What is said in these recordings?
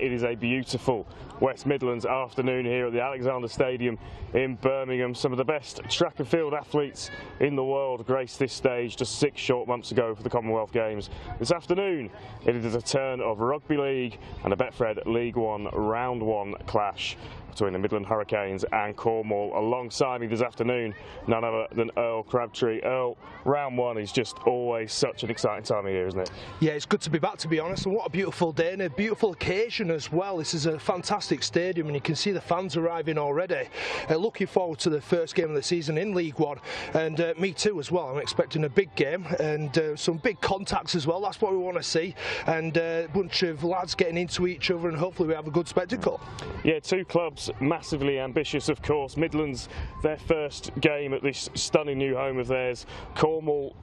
It is a beautiful West Midlands afternoon here at the Alexander Stadium in Birmingham. Some of the best track and field athletes in the world graced this stage just 6 short months ago for the Commonwealth Games. This afternoon it is a turn of Rugby League and a Betfred League One Round 1 clash between the Midland Hurricanes and Cornwall. Alongside me this afternoon, none other than Earl Crabtree. Earl, Round 1 is just always such an exciting time of year, isn't it? Yeah, it's good to be back, to be honest, and what a beautiful day and a beautiful occasion as well. This is a fantastic stadium and you can see the fans arriving already. Looking forward to the first game of the season in League One, and me too as well. I'm expecting a big game and some big contacts as well. That's what we want to see, and a bunch of lads getting into each other, and hopefully we have a good spectacle. Yeah, two clubs massively ambitious, of course. Midlands, their first game at this stunning new home of theirs. Cornwall,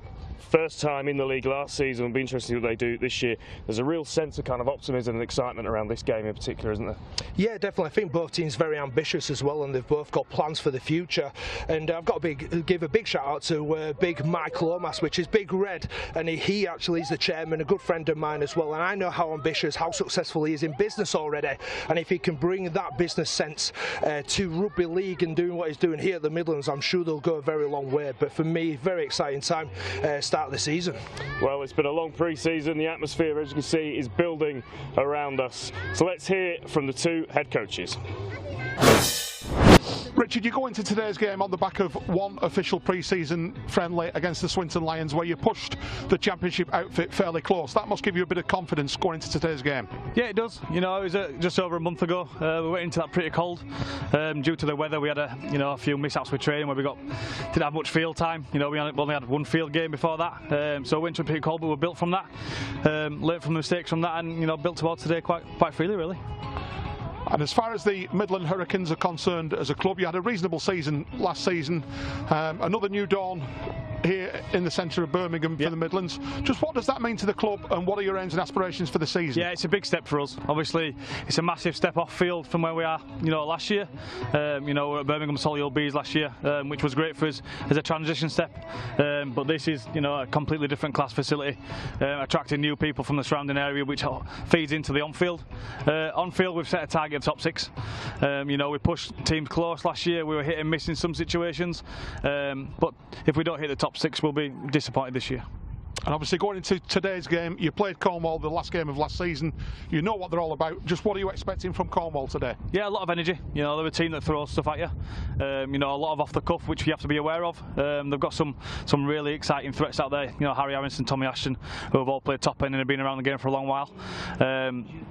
first time in the league last season. It'll be interesting what they do this year. There's a real sense of kind of optimism and excitement around this game in particular, isn't there? Yeah, definitely. I think both teams are very ambitious as well, and they've both got plans for the future. And I've got to give a big shout out to big Michael Omas, which is Big Red, and he actually is the chairman, a good friend of mine as well. And I know how ambitious, how successful he is in business already. And if he can bring that business sense to rugby league and doing what he's doing here at the Midlands, I'm sure they'll go a very long way. But for me, very exciting time. Start of the season. Well, it's been a long pre-season. The atmosphere, as you can see, is building around us. So let's hear from the two head coaches. Richard, you go into today's game on the back of one official pre-season friendly against the Swinton Lions, where you pushed the championship outfit fairly close. That must give you a bit of confidence going into today's game. Yeah, it does. You know, it was just over a month ago. We went into that pretty cold due to the weather. We had a few mishaps with training where we didn't have much field time. You know, we only had one field game before that. So we went into pretty cold, but we built from that, learned from the mistakes from that, and built towards today quite freely, really. And as far as the Midland Hurricanes are concerned as a club, you had a reasonable season last season. Another new dawn here in the centre of Birmingham for the Midlands. Just what does that mean to the club, and what are your aims and aspirations for the season? Yeah, it's a big step for us. Obviously, it's a massive step off field from where we are, last year. We're at Birmingham Solihull Bees last year, which was great for us as a transition step. But this is, a completely different class facility, attracting new people from the surrounding area, which feeds into the on-field. On-field, we've set a target of top 6. We pushed teams close last year. We were hit and miss in some situations, but if we don't hit the top 6, we'll be disappointed this year. And obviously going into today's game, you played Cornwall the last game of last season. You know what they're all about. Just what are you expecting from Cornwall today? Yeah, a lot of energy. They're a team that throws stuff at you. A lot of off the cuff, which you have to be aware of. They've got some really exciting threats out there. Harry Harrison, Tommy Ashton, who have all played top end and have been around the game for a long while.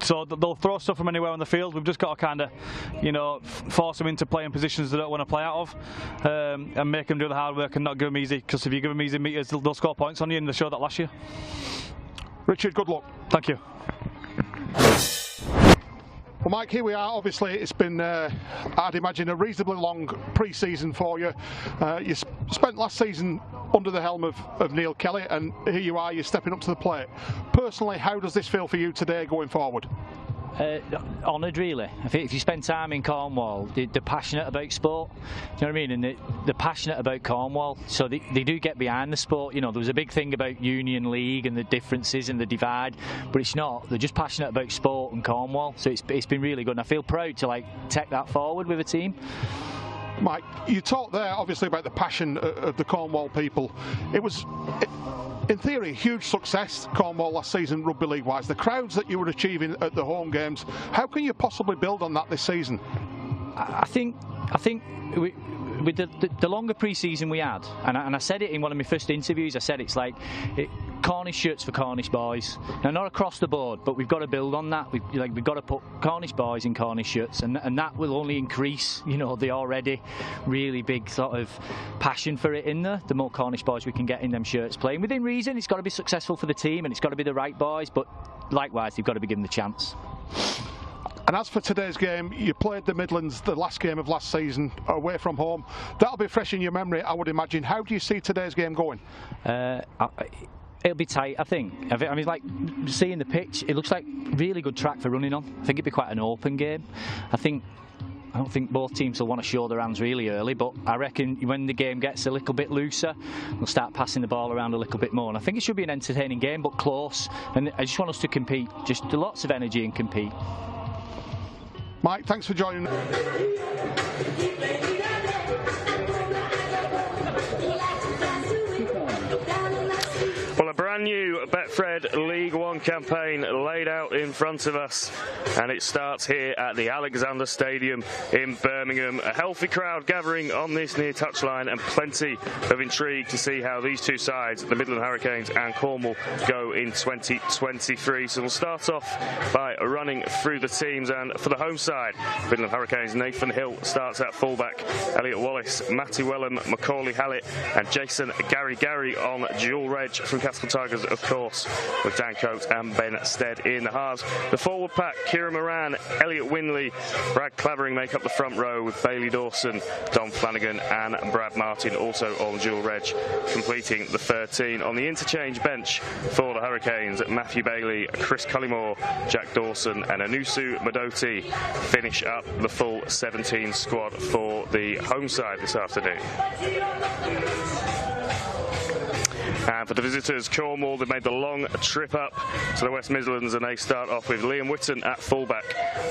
So they'll throw stuff from anywhere on the field. We've just got to kind of, force them into playing positions they don't want to play out of, and make them do the hard work and not give them easy. Because if you give them easy meters, they'll score points on you, and they showed that last year. Richard, good luck. Thank you. Well, Mike, here we are. Obviously, it's been, I'd imagine, a reasonably long pre-season for you. You spent last season under the helm of Neil Kelly, and here you are, you're stepping up to the plate. Personally, how does this feel for you today going forward? Honoured, really. I think if you spend time in Cornwall, they're passionate about sport. Do you know what I mean? And they're passionate about Cornwall, so they do get behind the sport. There was a big thing about Union League and the differences and the divide, but it's not. They're just passionate about sport and Cornwall, so it's been really good. And I feel proud to take that forward with a team. Mike, you talked there obviously about the passion of the Cornwall people. It was, in theory, a huge success, Cornwall last season, rugby league wise. The crowds that you were achieving at the home games, how can you possibly build on that this season? I think with the longer pre-season we had, and I said it in one of my first interviews, I said it's like Cornish shirts for Cornish boys. Now, not across the board, but we've got to build on that. We've got to put Cornish boys in Cornish shirts, and that will only increase, the already really big sort of passion for it in there. The more Cornish boys we can get in them shirts playing within reason, it's got to be successful for the team, and it's got to be the right boys. But likewise, they've got to be given the chance. And as for today's game, you played the Midlands the last game of last season away from home. That'll be fresh in your memory, I would imagine. How do you see today's game going? It'll be tight, I think. I mean, like, seeing the pitch, it looks like really good track for running on. I think it'd be quite an open game. I don't think both teams will want to show their hands really early, but I reckon when the game gets a little bit looser, they'll start passing the ball around a little bit more. And I think it should be an entertaining game, but close. And I just want us to compete. Just lots of energy and compete. Mike, thanks for joining. Well, a brand new Betfred League One campaign laid out in front of us, and it starts here at the Alexander Stadium in Birmingham. A healthy crowd gathering on this near touchline, and plenty of intrigue to see how these two sides, the Midland Hurricanes and Cornwall, go in 2023. So we'll start off by running through the teams, and for the home side, Midland Hurricanes, Nathan Hill starts at fullback, Elliott Wallace, Matty Wellham, Macaulay Hallett and Jason Gary on dual reg from Castle Tigers, of course, with Dan Coates and Ben Stead in the halves. The forward pack, Kieran Moran, Elliott Windley, Brad Clavering make up the front row, with Bailey Dawson, Dom Flanagan and Brad Martin also on dual reg, completing the 13. On the interchange bench for the Hurricanes, Matthew Bailey, Chris Cullimore, Jack Dawson and Anusu Madoti finish up the full 17 squad for the home side this afternoon. And for the visitors, Cornwall, they've made the long trip up to the West Midlands, and they start off with Liam Whitton at fullback,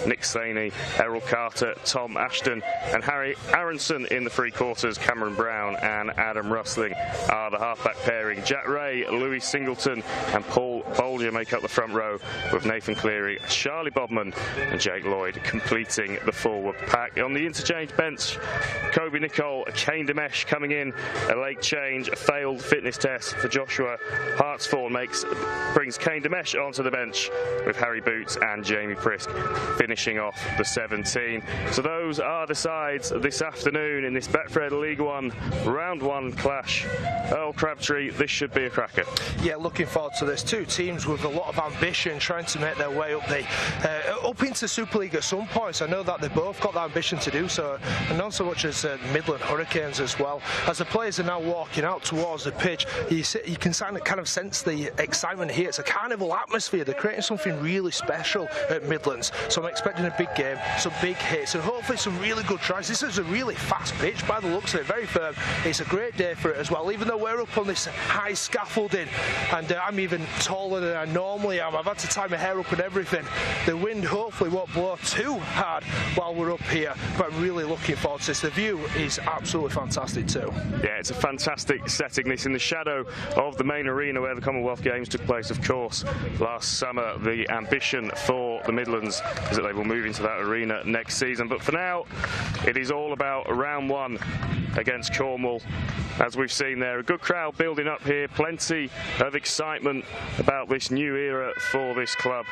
Nick Slaney, Errol Carter, Tom Ashton and Harry Aronson in the three quarters. Cameron Brown and Adam Rustling are the halfback pairing. Jack Ray, Louis Singleton and Paul Bolger make up the front row, with Nathan Cleary, Charlie Bodman and Jake Lloyd completing the forward pack. On the interchange bench, Kobe Nicole, Kane Demesh coming in, a late change, a failed fitness test for Joshua Hartsford brings Kane Demesh onto the bench, with Harry Boots and Jamie Prisk finishing off the 17. So those are the sides this afternoon in this Betfred League One round one clash. Earl Crabtree, this should be a cracker. Yeah, looking forward to this. Two teams with a lot of ambition, trying to make their way up into Super League at some points. I know that they've both got the ambition to do so, and not so much as Midland Hurricanes as well. As the players are now walking out towards the pitch, you can kind of sense the excitement here. It's a carnival atmosphere. They're creating something really special at Midlands. So I'm expecting a big game, some big hits, and hopefully some really good tries. This is a really fast pitch by the looks of it, very firm. It's a great day for it as well, even though we're up on this high scaffolding, and I'm even taller than I normally am. I've had to tie my hair up and everything. The wind hopefully won't blow too hard while we're up here, but I'm really looking forward to this. The view is absolutely fantastic too. Yeah, it's a fantastic setting, this in the shadow of the main arena where the Commonwealth Games took place, of course, last summer. The ambition for the Midlands is that they will move into that arena next season. But for now, it is all about round one against Cornwall. As we've seen there, a good crowd building up here, plenty of excitement about this new era for this club.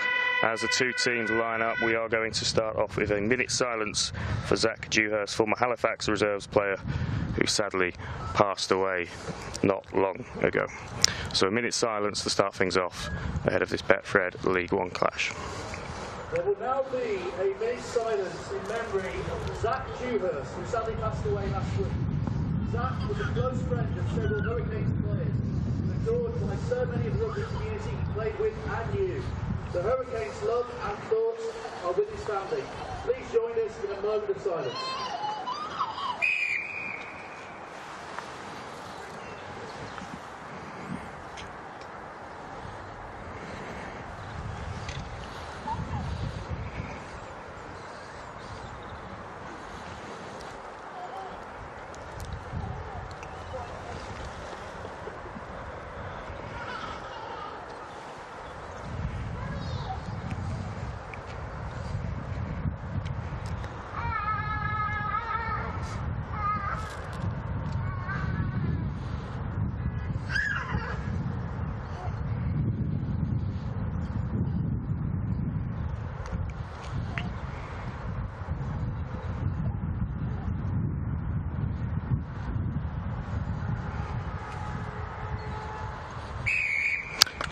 As the two teams line up, we are going to start off with a minute silence for Zach Dewhurst, former Halifax reserves player who sadly passed away not long ago. So a minute silence to start things off ahead of this Betfred League One clash. There will now be a minute's silence in memory of Zach Dewhurst, who sadly passed away last week. Zach was a close friend of several Hurricanes players, adored by so many of the rugby community he played with and knew. The Hurricanes' love and thoughts are with his family. Please join us in a moment of silence.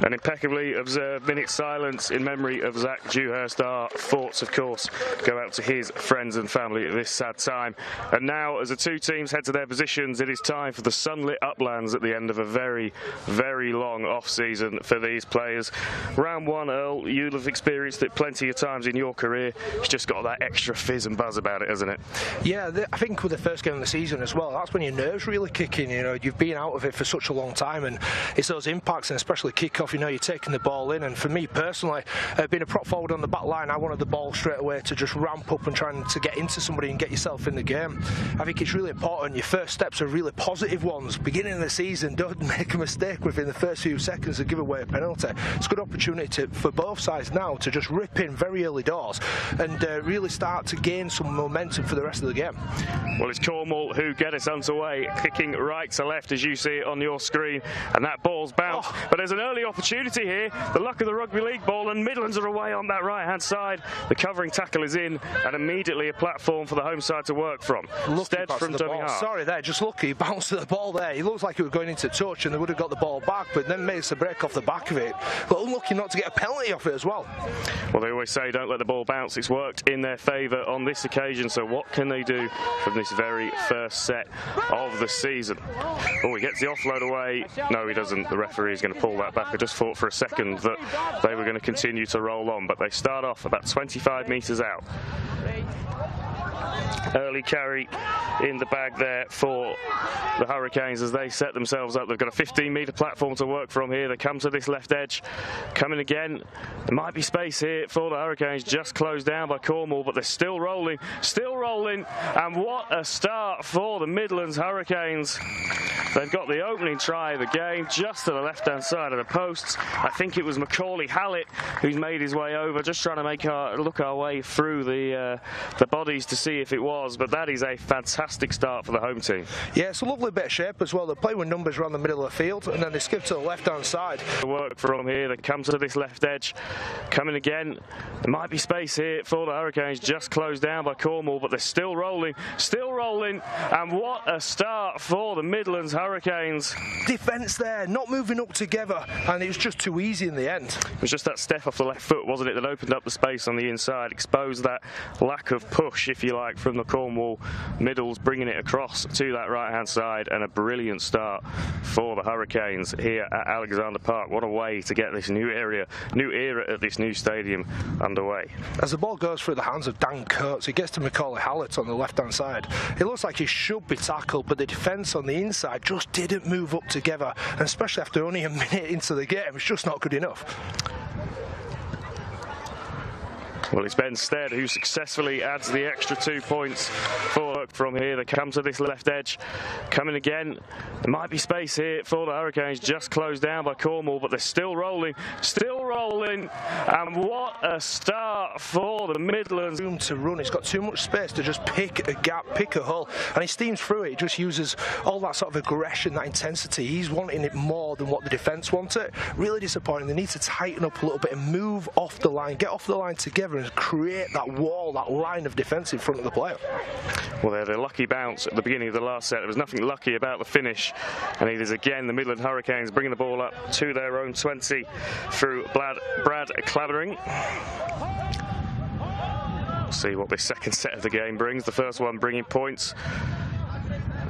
An impeccably observed minute silence in memory of Zach Dewhurst. Our thoughts, of course, go out to his friends and family at this sad time. And now, as the two teams head to their positions, it is time for the sunlit uplands at the end of a very, very long off-season for these players. Round one, Earl, you'll have experienced it plenty of times in your career. It's just got that extra fizz and buzz about it, hasn't it? Yeah, I think with the first game of the season as well, that's when your nerves really kick in. You know, you've been out of it for such a long time, and it's those impacts, and especially kickoff. you know you're taking the ball in. And for me personally, being a prop forward on the back line, I wanted the ball straight away to just ramp up and trying to get into somebody and get yourself in the game. I think it's really important. Your first steps are really positive ones. Beginning of the season, don't make a mistake within the first few seconds and give away a penalty. It's a good opportunity for both sides now to just rip in very early doors and really start to gain some momentum for the rest of the game. Well, it's Cornwall who get us underway, kicking right to left as you see it on your screen, and that ball's bounced. But there's an early opportunity here. The luck of the Rugby League ball, and Midlands are away on that right-hand side. The covering tackle is in, and immediately a platform for the home side to work from. Stead from Dunning. Sorry there, just lucky. He bounced the ball there. He looks like he was going into touch, and they would have got the ball back, but then makes a break off the back of it. But unlucky not to get a penalty off it as well. Well, they always say don't let the ball bounce. It's worked in their favour on this occasion, so what can they do from this very first set of the season? Oh, he gets the offload away. No, he doesn't. The referee is going to pull that back. I just thought for a second that they were going to continue to roll on, but they start off about 25 metres out. Early carry in the bag there for the Hurricanes as they set themselves up. They've got a 15-metre platform to work from here. They come to this left edge. Coming again. There might be space here for the Hurricanes, just closed down by Cornwall, but they're still rolling. Still rolling. And what a start for the Midlands Hurricanes. They've got the opening try of the game just to the left-hand side of the posts. I think it was Macaulay Hallett who's made his way over, just trying to make look our way through the bodies to see if it was, but that is a fantastic start for the home team. Yeah, it's a lovely bit of shape as well. They're playing with numbers around the middle of the field, and then they skip to the left-hand side. Work from here, they come to this left edge. Coming again. There might be space here for the Hurricanes, just closed down by Cornwall, but they're still rolling. Still rolling, and what a start for the Midlands Hurricanes. Defence there, not moving up together, and it was just too easy in the end. It was just that step off the left foot, wasn't it, that opened up the space on the inside, exposed that lack of push, if you like, from the Cornwall middles, bringing it across to that right-hand side, and a brilliant start for the Hurricanes here at Alexander Park. What a way to get this new era at this new stadium underway. As the ball goes through the hands of Dan Coates, it gets to Macaulay Hallett on the left-hand side. It looks like he should be tackled, but the defence on the inside just didn't move up together, and especially after only a minute into the game, it's just not good enough. Well, it's Ben Stead who successfully adds the extra 2 points for work from here. They come to this left edge. Coming again. There might be space here for the Hurricanes, just closed down by Cornwall, but they're still rolling. Still rolling. And what a start for the Midlands. Room to run. He's got too much space to just pick a gap, pick a hole, and he steams through it. He just uses all that sort of aggression, that intensity. He's wanting it more than what the defence want it. Really disappointing. They need to tighten up a little bit and move off the line, get off the line together and create that wall, that line of defence in front of the player. Well, they had a lucky bounce at the beginning of the last set. There was nothing lucky about the finish, and it is again the Midland Hurricanes bringing the ball up to their own 20 through Brad Clavering. See what this second set of the game brings. The first one bringing points.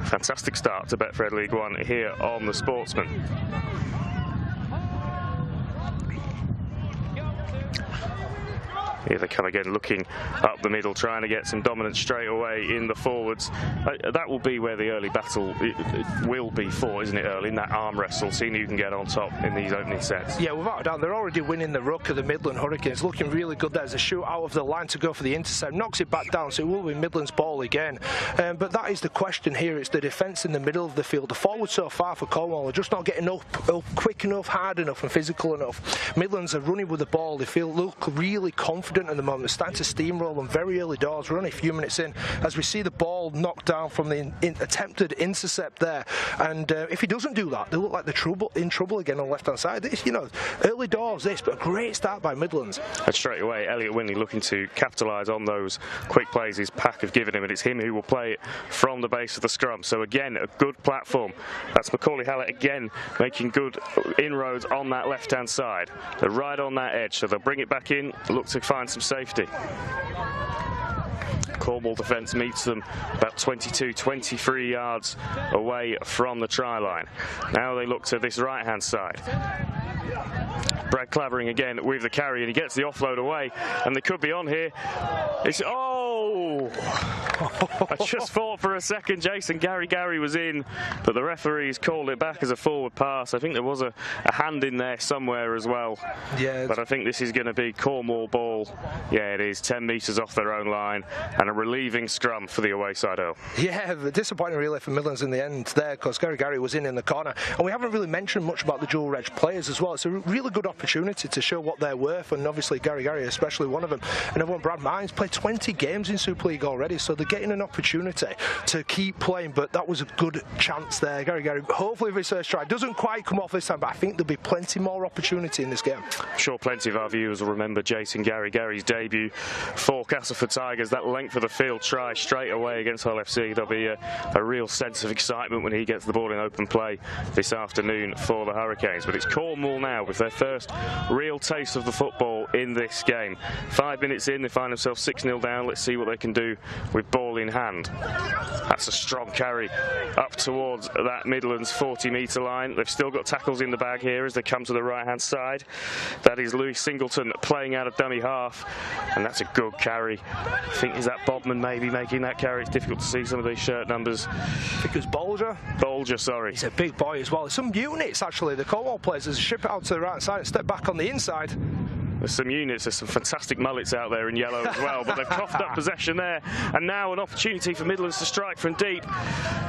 Fantastic start to Betfred League One here on the Sportsman. Here they come again, looking up the middle, trying to get some dominance straight away in the forwards. That will be where the early battle it will be for, isn't it, Earl? In that arm wrestle, seeing who can get on top in these opening sets. Yeah, without a doubt, they're already winning the ruck of the Midland Hurricanes. Looking really good. There's a shoot out of the line to go for the intercept, knocks it back down, so it will be Midland's ball again. But that is the question here. It's the defence in the middle of the field. The forwards so far for Cornwall are just not getting up quick enough, hard enough, and physical enough. Midlands are running with the ball. They look really confident at the moment. They're starting to steamroll them very early doors. We're only a few minutes in as we see the ball knocked down from the attempted intercept there. And if he doesn't do that, they look like they're in trouble again on the left-hand side. This, early doors, but a great start by Midlands. And straight away, Elliott Windley looking to capitalise on those quick plays his pack have given him, and it's him who will play it from the base of the scrum. So again, a good platform. That's Macaulay Hallett again making good inroads on that left-hand side. They're right on that edge, so they'll bring it back in, look to find some safety. Cornwall defence meets them about 22-23 yards away from the try line. Now they look to this right-hand side. Brad Clavering again with the carry, and he gets the offload away, and they could be on here. I just thought for a second Jason Gary was in, but the referees called it back as a forward pass. I think there was a hand in there somewhere as well. Yeah. But I think this is going to be Cornwall ball. Yeah, it is 10 metres off their own line, and a relieving scrum for the away side. Yeah, disappointing really for Midlands in the end there, because Gary was in the corner. And we haven't really mentioned much about the dual reg players as well. It's a really good opportunity to show what they're worth, and obviously Gary especially one of them. And everyone, Brad Mines played 20 games in Super League already, so they're getting an opportunity to keep playing. But that was a good chance there. Gary, hopefully if his first try doesn't quite come off this time, but I think there'll be plenty more opportunity in this game. I'm sure plenty of our viewers will remember Jason Gary's debut for Castleford Tigers. That length of the field try straight away against Hull FC. There'll be a real sense of excitement when he gets the ball in open play this afternoon for the Hurricanes. But it's Cornwall now with their first real taste of the football in this game. 5 minutes in, they find themselves 6-0 down. Let's see what they can do with ball in hand. That's a strong carry up towards that Midlands 40-metre line. They've still got tackles in the bag here as they come to the right-hand side. That is Louis Singleton playing out of dummy half, and that's a good carry. I think, is that Bodman maybe making that carry? It's difficult to see some of these shirt numbers. I think it was Bolger, sorry. He's a big boy as well. There's some units actually, the Cornwall players, as ship it out to the right side and step back on the inside. There's some units, there's some fantastic mullets out there in yellow as well, but they've coughed up possession there, and now an opportunity for Midlands to strike from deep.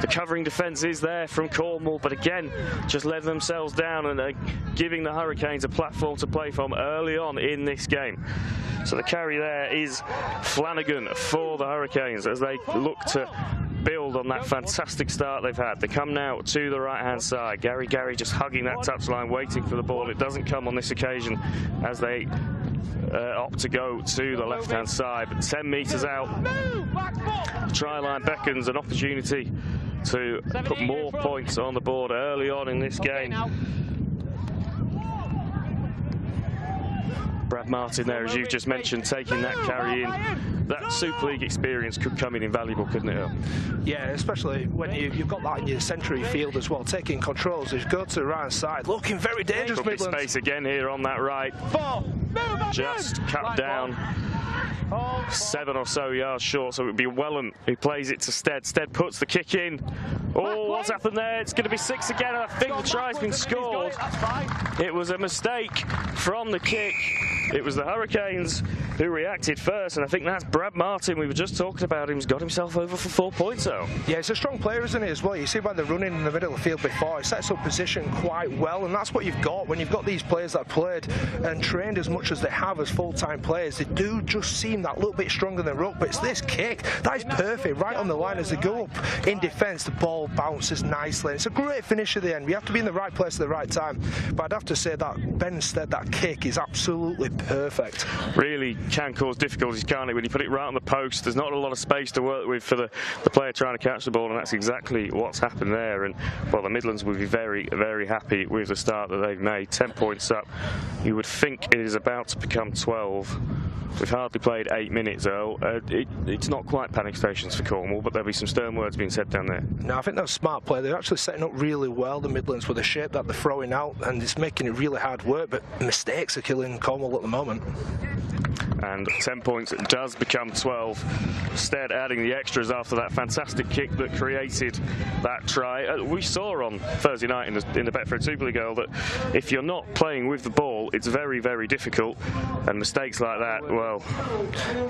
The covering defence is there from Cornwall, but again, just letting themselves down and giving the Hurricanes a platform to play from early on in this game. So the carry there is Flanagan for the Hurricanes as they look to build on that fantastic start they've had. They come now to the right-hand side. Gary just hugging that touchline, waiting for the ball. It doesn't come on this occasion as they opt to go to the left-hand side. But 10 metres out, try line beckons, an opportunity to put more points on the board early on in this game. Brad Martin there, as you've just mentioned, taking that carry in. That Super League experience could come in invaluable, couldn't it? Yeah, especially when you've got that in your century field as well, taking controls. As you go to the right side, looking very dangerous. Could be space again here on that right. Just cut down. 7 or so yards short, so it would be Wellham who plays it to Stead. Stead puts the kick in. Oh, what's happened there? It's going to be 6 again, and I think the try's been scored. It was a mistake from the kick. It was the Hurricanes who reacted first, and I think that's Brad Martin. We were just talking about him. He's got himself over for 4 points, though. Yeah, he's a strong player, isn't he, as well? You see by the running in the middle of the field before, he sets up position quite well, and that's what you've got when you've got these players that have played and trained as much as they have as full-time players. They do just seem that little bit stronger than ruck, but it's this kick that is perfect right on the line as they go up in defence. The ball bounces nicely. It's a great finish at the end. We have to be in the right place at the right time, but I'd have to say that Ben Stead, that kick is absolutely perfect. Really can cause difficulties, can't it, when you put it right on the post? There's not a lot of space to work with for the player trying to catch the ball, and that's exactly what's happened there. And well, the Midlands will be very, very happy with the start that they've made. 10 points up. You would think it is about to become 12. We've hardly played 8 minutes, though. It's not quite panic stations for Cornwall, but there'll be some stern words being said down there. No, I think that's a smart play. They're actually setting up really well, the Midlands, with the shape that they're throwing out, and it's making it really hard work, but mistakes are killing Cornwall at the moment. And 10 points does become 12. Stead adding the extras after that fantastic kick that created that try. We saw on Thursday night in the Betfred Super League that if you're not playing with the ball, it's very, very difficult. And mistakes like that, well...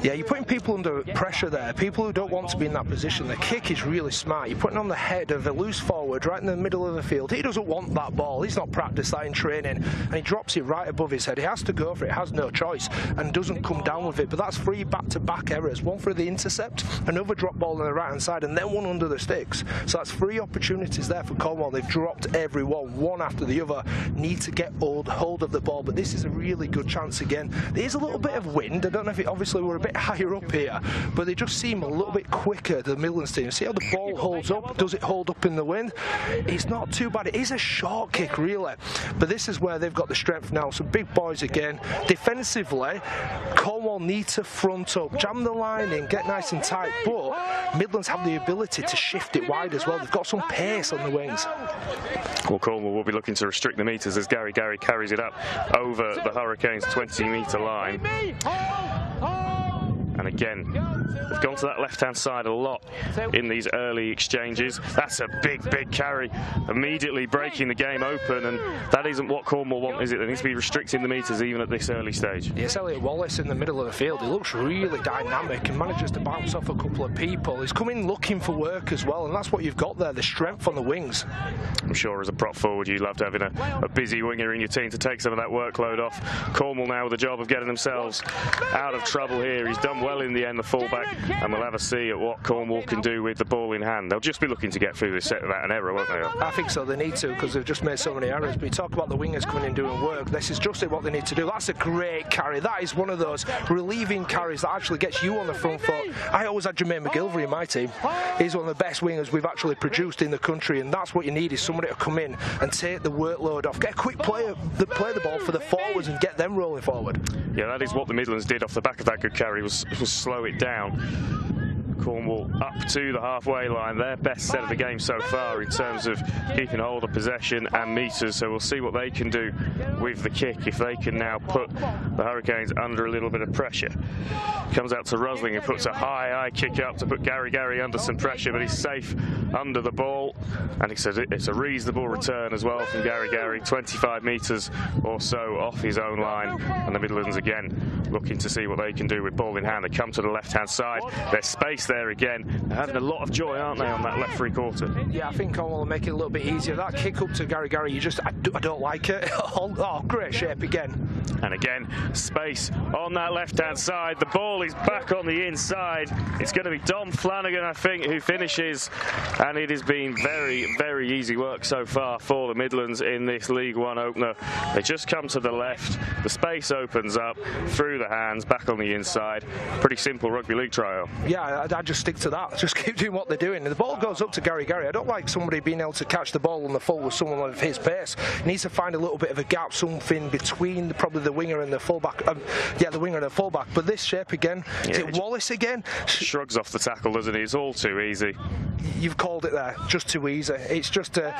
Yeah, you're putting people under pressure there. People who don't want to be in that position. The kick is really smart. You're putting on the head of a loose forward right in the middle of the field. He doesn't want that ball. He's not practiced that in training. And he drops it right above his head. He has to go for it. Has no choice. And doesn't come down with it. But that's 3 back-to-back errors. One for the intercept, another drop ball on the right-hand side, and then one under the sticks. So that's 3 opportunities there for Cornwall. They've dropped every one after the other. Need to get hold of the ball. But this is a really good chance again. There's a little bit of wind. I don't know if it, obviously we're a bit higher up here, but they just seem a little bit quicker, the Midlands team. See how the ball holds up? Does it hold up in the wind? It's not too bad. It is a short kick, really. But this is where they've got the strength now. Some big boys again. Defensively, Cornwall need to front up, jam the line in, get nice and tight, but Midlands have the ability to shift it wide as well. They've got some pace on the wings. Well, Cornwall will be looking to restrict the metres as Gary carries it up over the Hurricanes' 20-metre line. And And again, they've gone to that left-hand side a lot in these early exchanges. That's a big, big carry, immediately breaking the game open, and that isn't what Cornwall want, is it? They need to be restricting the metres even at this early stage. Yes, Elliott Wallace in the middle of the field. He looks really dynamic and manages to bounce off a couple of people. He's coming looking for work as well, and that's what you've got there, the strength on the wings. I'm sure as a prop forward you loved having a busy winger in your team to take some of that workload off. Cornwall now with the job of getting themselves out of trouble here. He's done well in the end, the fullback, and we'll have a see at what Cornwall can do with the ball in hand. They'll just be looking to get through this set without an error, won't they? I think so, they need to, because they've just made so many errors. But you talk about the wingers coming in doing work, this is just what they need to do. That's a great carry. That is one of those relieving carries that actually gets you on the front foot. I always had Jermaine McGilvery in my team. He's one of the best wingers we've actually produced in the country, and that's what you need, is somebody to come in and take the workload off. Get a quick player that play the ball for the forwards and get them rolling forward. Yeah, that is what the Midlands did off the back of that good carry, was slow it down. Cornwall up to the halfway line, their best set of the game so far in terms of keeping hold of possession and metres, so we'll see what they can do with the kick, if they can now put the Hurricanes under a little bit of pressure. Comes out to Rusling and puts a high kick up to put Gary under some pressure, but he's safe under the ball, and it's a reasonable return as well from Gary, 25 metres or so off his own line, and the Midlands again looking to see what they can do with ball in hand. They come to the left-hand side, there's space there again. They're having a lot of joy, aren't they, on that left three quarter? Yeah, I think Cornwall will make it a little bit easier. That kick up to Gary, I don't like it. Oh, great shape again. And again, space on that left-hand side. The ball is back on the inside. It's going to be Dom Flanagan, I think, who finishes. And it has been very, very easy work so far for the Midlands in this League One opener. They just come to the left. The space opens up through the hands, back on the inside. Pretty simple rugby league trial. Yeah, I just stick to that. Just keep doing what they're doing. And the ball goes up to Gary. I don't like somebody being able to catch the ball on the full with someone of his pace. He needs to find a little bit of a gap, something between probably the winger and the fullback. The winger and the fullback. But this shape again, is it Wallace again? Shrugs off the tackle, doesn't he? It's all too easy. You've called it there, just too easy. It's just, I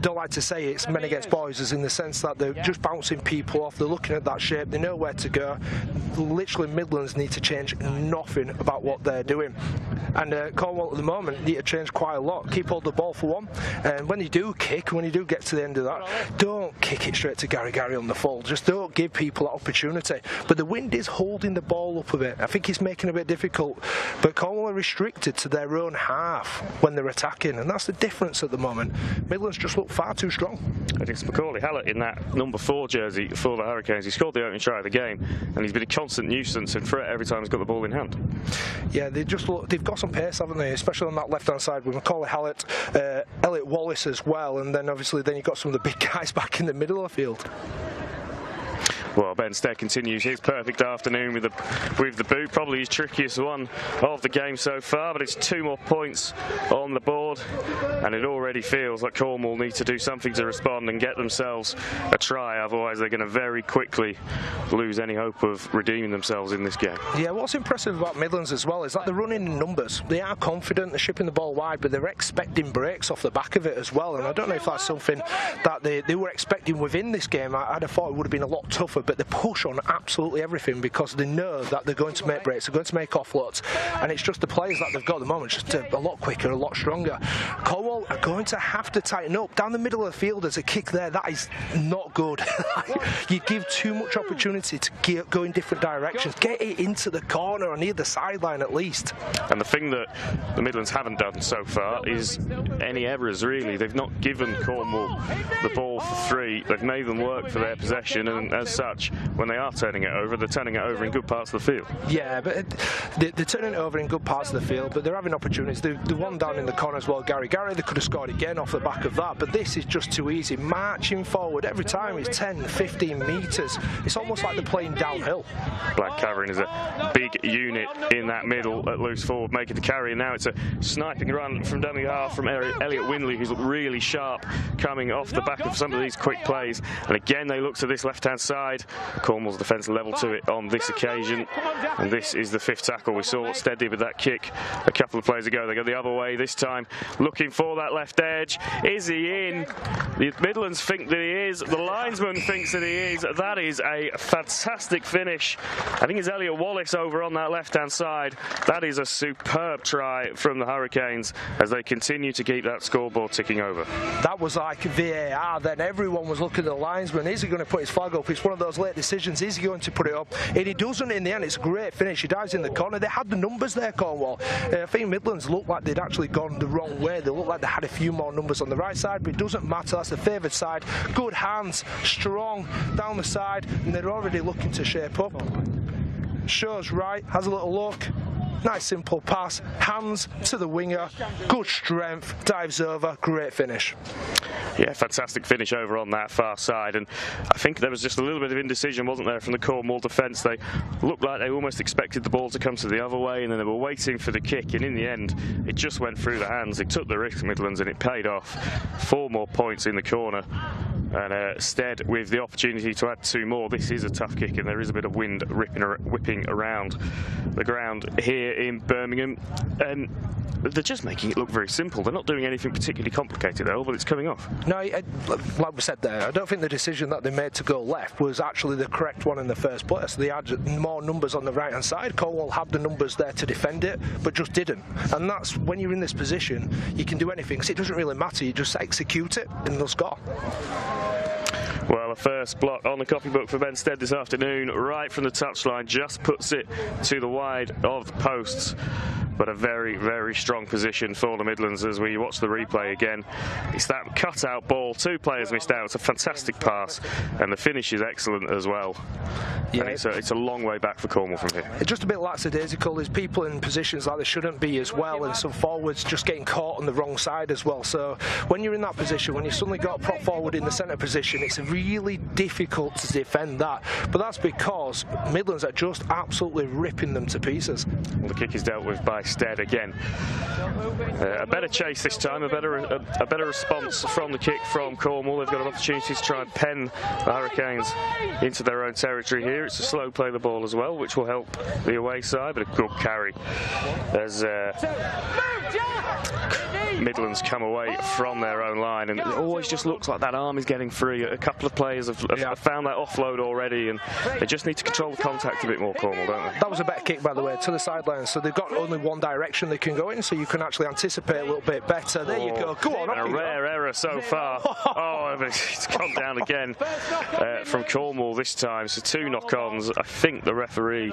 don't like to say it's men against boys, as in the sense that they're just bouncing people off. They're looking at that shape. They know where to go. Literally, Midlands need to change nothing about what they're doing. And Cornwall at the moment need to change quite a lot. Keep hold of the ball for one. And when you do kick, when you do get to the end of that, don't kick it straight to Gary on the full. Just don't give people that opportunity. But the wind is holding the ball up a bit. I think it's making it a bit difficult. But Cornwall are restricted to their own half when they're attacking, and that's the difference at the moment. Midlands just look far too strong. And it's Macaulay Hallett in that number 4 jersey for the Hurricanes. He scored the opening try of the game, and he's been a constant nuisance and threat every time he's got the ball in hand. Yeah, they've got some pace, haven't they? Especially on that left-hand side with Macaulay Hallett, Elliott Wallace as well, and then obviously you've got some of the big guys back in the middle of the field. Well, Ben Stead continues his perfect afternoon with the boot, probably his trickiest one of the game so far, but it's 2 more points on the board, and it already feels like Cornwall need to do something to respond and get themselves a try, otherwise they're going to very quickly lose any hope of redeeming themselves in this game. Yeah, what's impressive about Midlands as well is that they're running in numbers. They are confident, they're shipping the ball wide, but they're expecting breaks off the back of it as well, and I don't know if that's something that they were expecting within this game. I'd have thought it would have been a lot tougher, but they push on absolutely everything because they know that they're going to make breaks, they're going to make offloads, and it's just the players that they've got at the moment just a lot quicker, a lot stronger. Cornwall are going to have to tighten up. Down the middle of the field, there's a kick there that is not good. You give too much opportunity to go in different directions. Get it into the corner or near the sideline at least. And the thing that the Midlands haven't done so far is any errors, really. They've not given Cornwall the ball for free. They've made them work for their possession, and as such, when they are turning it over, they're turning it over in good parts of the field. Yeah, but they're turning it over in good parts of the field, but they're having opportunities. The one down in the corner as well, Gary, they could have scored again off the back of that, but this is just too easy. Marching forward every time is 10, 15 metres. It's almost like they're playing downhill. Black covering is a big unit in that middle at loose forward, making the carry, and now it's a sniping run from dummy half from Elliott Windley, who's looked really sharp coming off the back of some of these quick plays. And again, they look to this left-hand side. Cornwall's defence level to it on this occasion, and this is the 5th tackle. We saw what Stead did with that kick a couple of plays ago. They go the other way this time, looking for that left edge. Is he in? The Midlands think that he is. The linesman thinks that he is. That is a fantastic finish. I think it's Elliott Wallace over on that left-hand left-hand side. That is a superb try from the Hurricanes as they continue to keep that scoreboard ticking over. That was like VAR then. Everyone was looking at the linesman. Is he going to put his flag up? It's one of those late decisions. Is he going to put it up? And he doesn't in the end. It's a great finish. He dives in the corner. They had the numbers there, Cornwall. I think Midlands looked like they'd actually gone the wrong way. They looked like they had a few more numbers on the right side, but it doesn't matter. That's the favoured side. Good hands, strong down the side, and they're already looking to shape up. Shows right, has a little look. Nice simple pass, hands to the winger, good strength, dives over, great finish. Yeah, fantastic finish over on that far side, and I think there was just a little bit of indecision, wasn't there, from the Cornwall defence. They looked like they almost expected the ball to come to the other way, and then they were waiting for the kick, and in the end it just went through the hands. It took the risk, Midlands, and it paid off. 4 more points in the corner, and Stead with the opportunity to add 2 more. This is a tough kick, and there is a bit of wind whipping around the ground here in Birmingham. They're just making it look very simple. They're not doing anything particularly complicated though, but it's coming off. No, like we said there, I don't think the decision that they made to go left was actually the correct one in the first place. They had more numbers on the right hand side. Cornwall had the numbers there to defend it, but just didn't. And that's when you're in this position, you can do anything, because it doesn't really matter. You just execute it and they'll score. Well, a first block on the copybook for Ben Stead this afternoon, right from the touchline, just puts it to the wide of the posts. But a very, very strong position for the Midlands as we watch the replay again. It's that cut-out ball. 2 players missed out. It's a fantastic pass, and the finish is excellent as well. Yeah, and it's a long way back for Cornwall from here. It's just a bit lackadaisical. There's people in positions like they shouldn't be as well, and some forwards just getting caught on the wrong side as well. So when you're in that position, when you suddenly got a prop forward in the centre position, it's really difficult to defend that. But that's because Midlands are just absolutely ripping them to pieces. Well, the kick is dealt with by Stead again. A better chase this time, a better response from the kick from Cornwall. They've got an opportunity to try and pen the Hurricanes into their own territory here. It's a slow play the ball as well, which will help the away side, but a good carry. There's Midlands come away from their own line, and it always just looks like that arm is getting free. A couple of players have found that offload already, and they just need to control the contact a bit more, Cornwall, don't they? That was a better kick, by the way, to the sideline, so they've got only one direction they can go in, so you can actually anticipate a little bit better. There you go. Go on. And a rare error so far. Oh, it's gone down again from Cornwall this time. So 2 knock-ons. I think the referee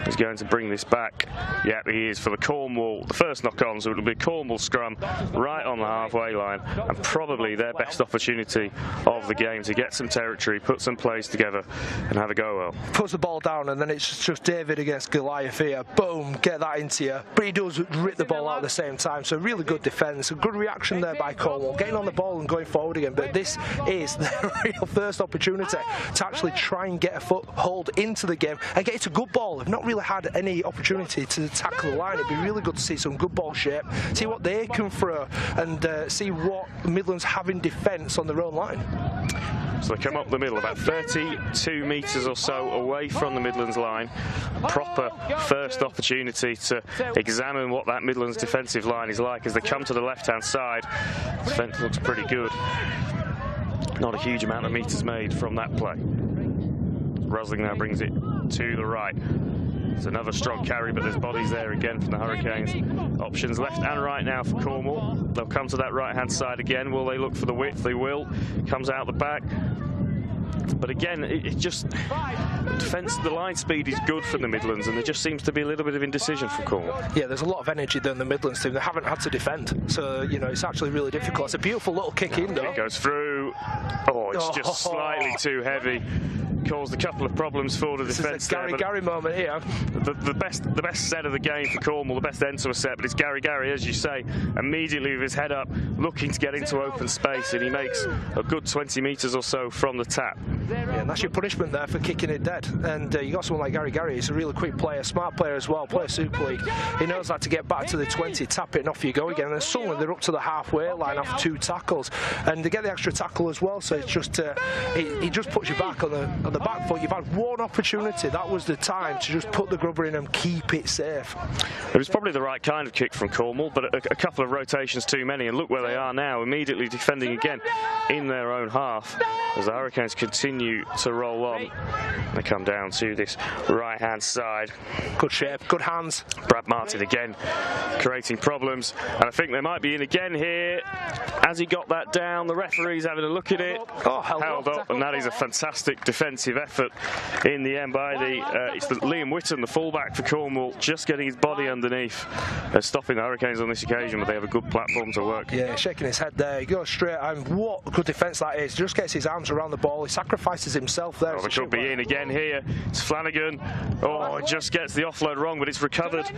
is going to bring this back. Yeah, he is for the Cornwall. The first knock-on, so it'll be a Cornwall scrum right on the halfway line, and probably their best opportunity of the game to get some territory, put some plays together, and have a go well. Puts the ball down, and then it's just David against Goliath here. Boom, get that into you. But he does rip the ball out at the same time, so really good defence. A good reaction there by Cornwall, getting on the ball and going forward again. But this is their real first opportunity to actually try and get a foothold into the game and get it a good ball. They've not really had any opportunity to tackle the line. It'd be really good to see some good ball shape, see what they can throw, and see what Midlands have in defence on their own line. So they come up the middle, about 32 metres or so away from the Midlands line. Proper first opportunity to examine what that Midlands defensive line is like as they come to the left-hand side. Defence looks pretty good. Not a huge amount of metres made from that play. Rosling now brings it to the right. It's another strong carry, but there's bodies there again from the Hurricanes. Options left and right now for Cornwall. They'll come to that right-hand side again. Will they look for the width? They will. Comes out the back. But again, it just defence, the line speed is good for the Midlands, and there just seems to be a little bit of indecision from Cornwall. Yeah, there's a lot of energy there in the Midlands team. They haven't had to defend, so you know it's actually really difficult. It's a beautiful little kick in though. It goes through. Oh, it's just slightly too heavy. Caused a couple of problems for the defence. Gary moment here. The best set of the game for Cornwall, the best end to a set, but it's Gary, as you say, immediately with his head up, looking to get into open space, and he makes a good 20 metres or so from the tap. Yeah, and that's your punishment there for kicking it dead. And you got someone like Gary. He's a really quick player, smart player as well, plays Super League. He knows how to get back to the 20, tap it, and off you go again. And then suddenly they're up to the halfway line after 2 tackles, and they get the extra tackle as well. So it's just he just puts you back on the back foot. You've had one opportunity. That was the time to just put the grubber in and keep it safe. It was probably the right kind of kick from Cornwall, but a couple of rotations too many. And look where they are now, immediately defending again in their own half as the Hurricanes continue continue to roll on. They come down to this right-hand side. Good shape, good hands. Brad Martin again creating problems, and I think they might be in again here. As he got that down, the referee's having a look at it. Held up, and that is a fantastic defensive effort in the end by it's Liam Whitton, the fullback for Cornwall, just getting his body underneath, stopping the Hurricanes on this occasion, but they have a good platform to work. Yeah, shaking his head there. He goes straight, and what good defence that is. Just gets his arms around the ball. He sacrifices himself there. It could be in again here. It's Flanagan. Oh, just gets the offload wrong, but it's recovered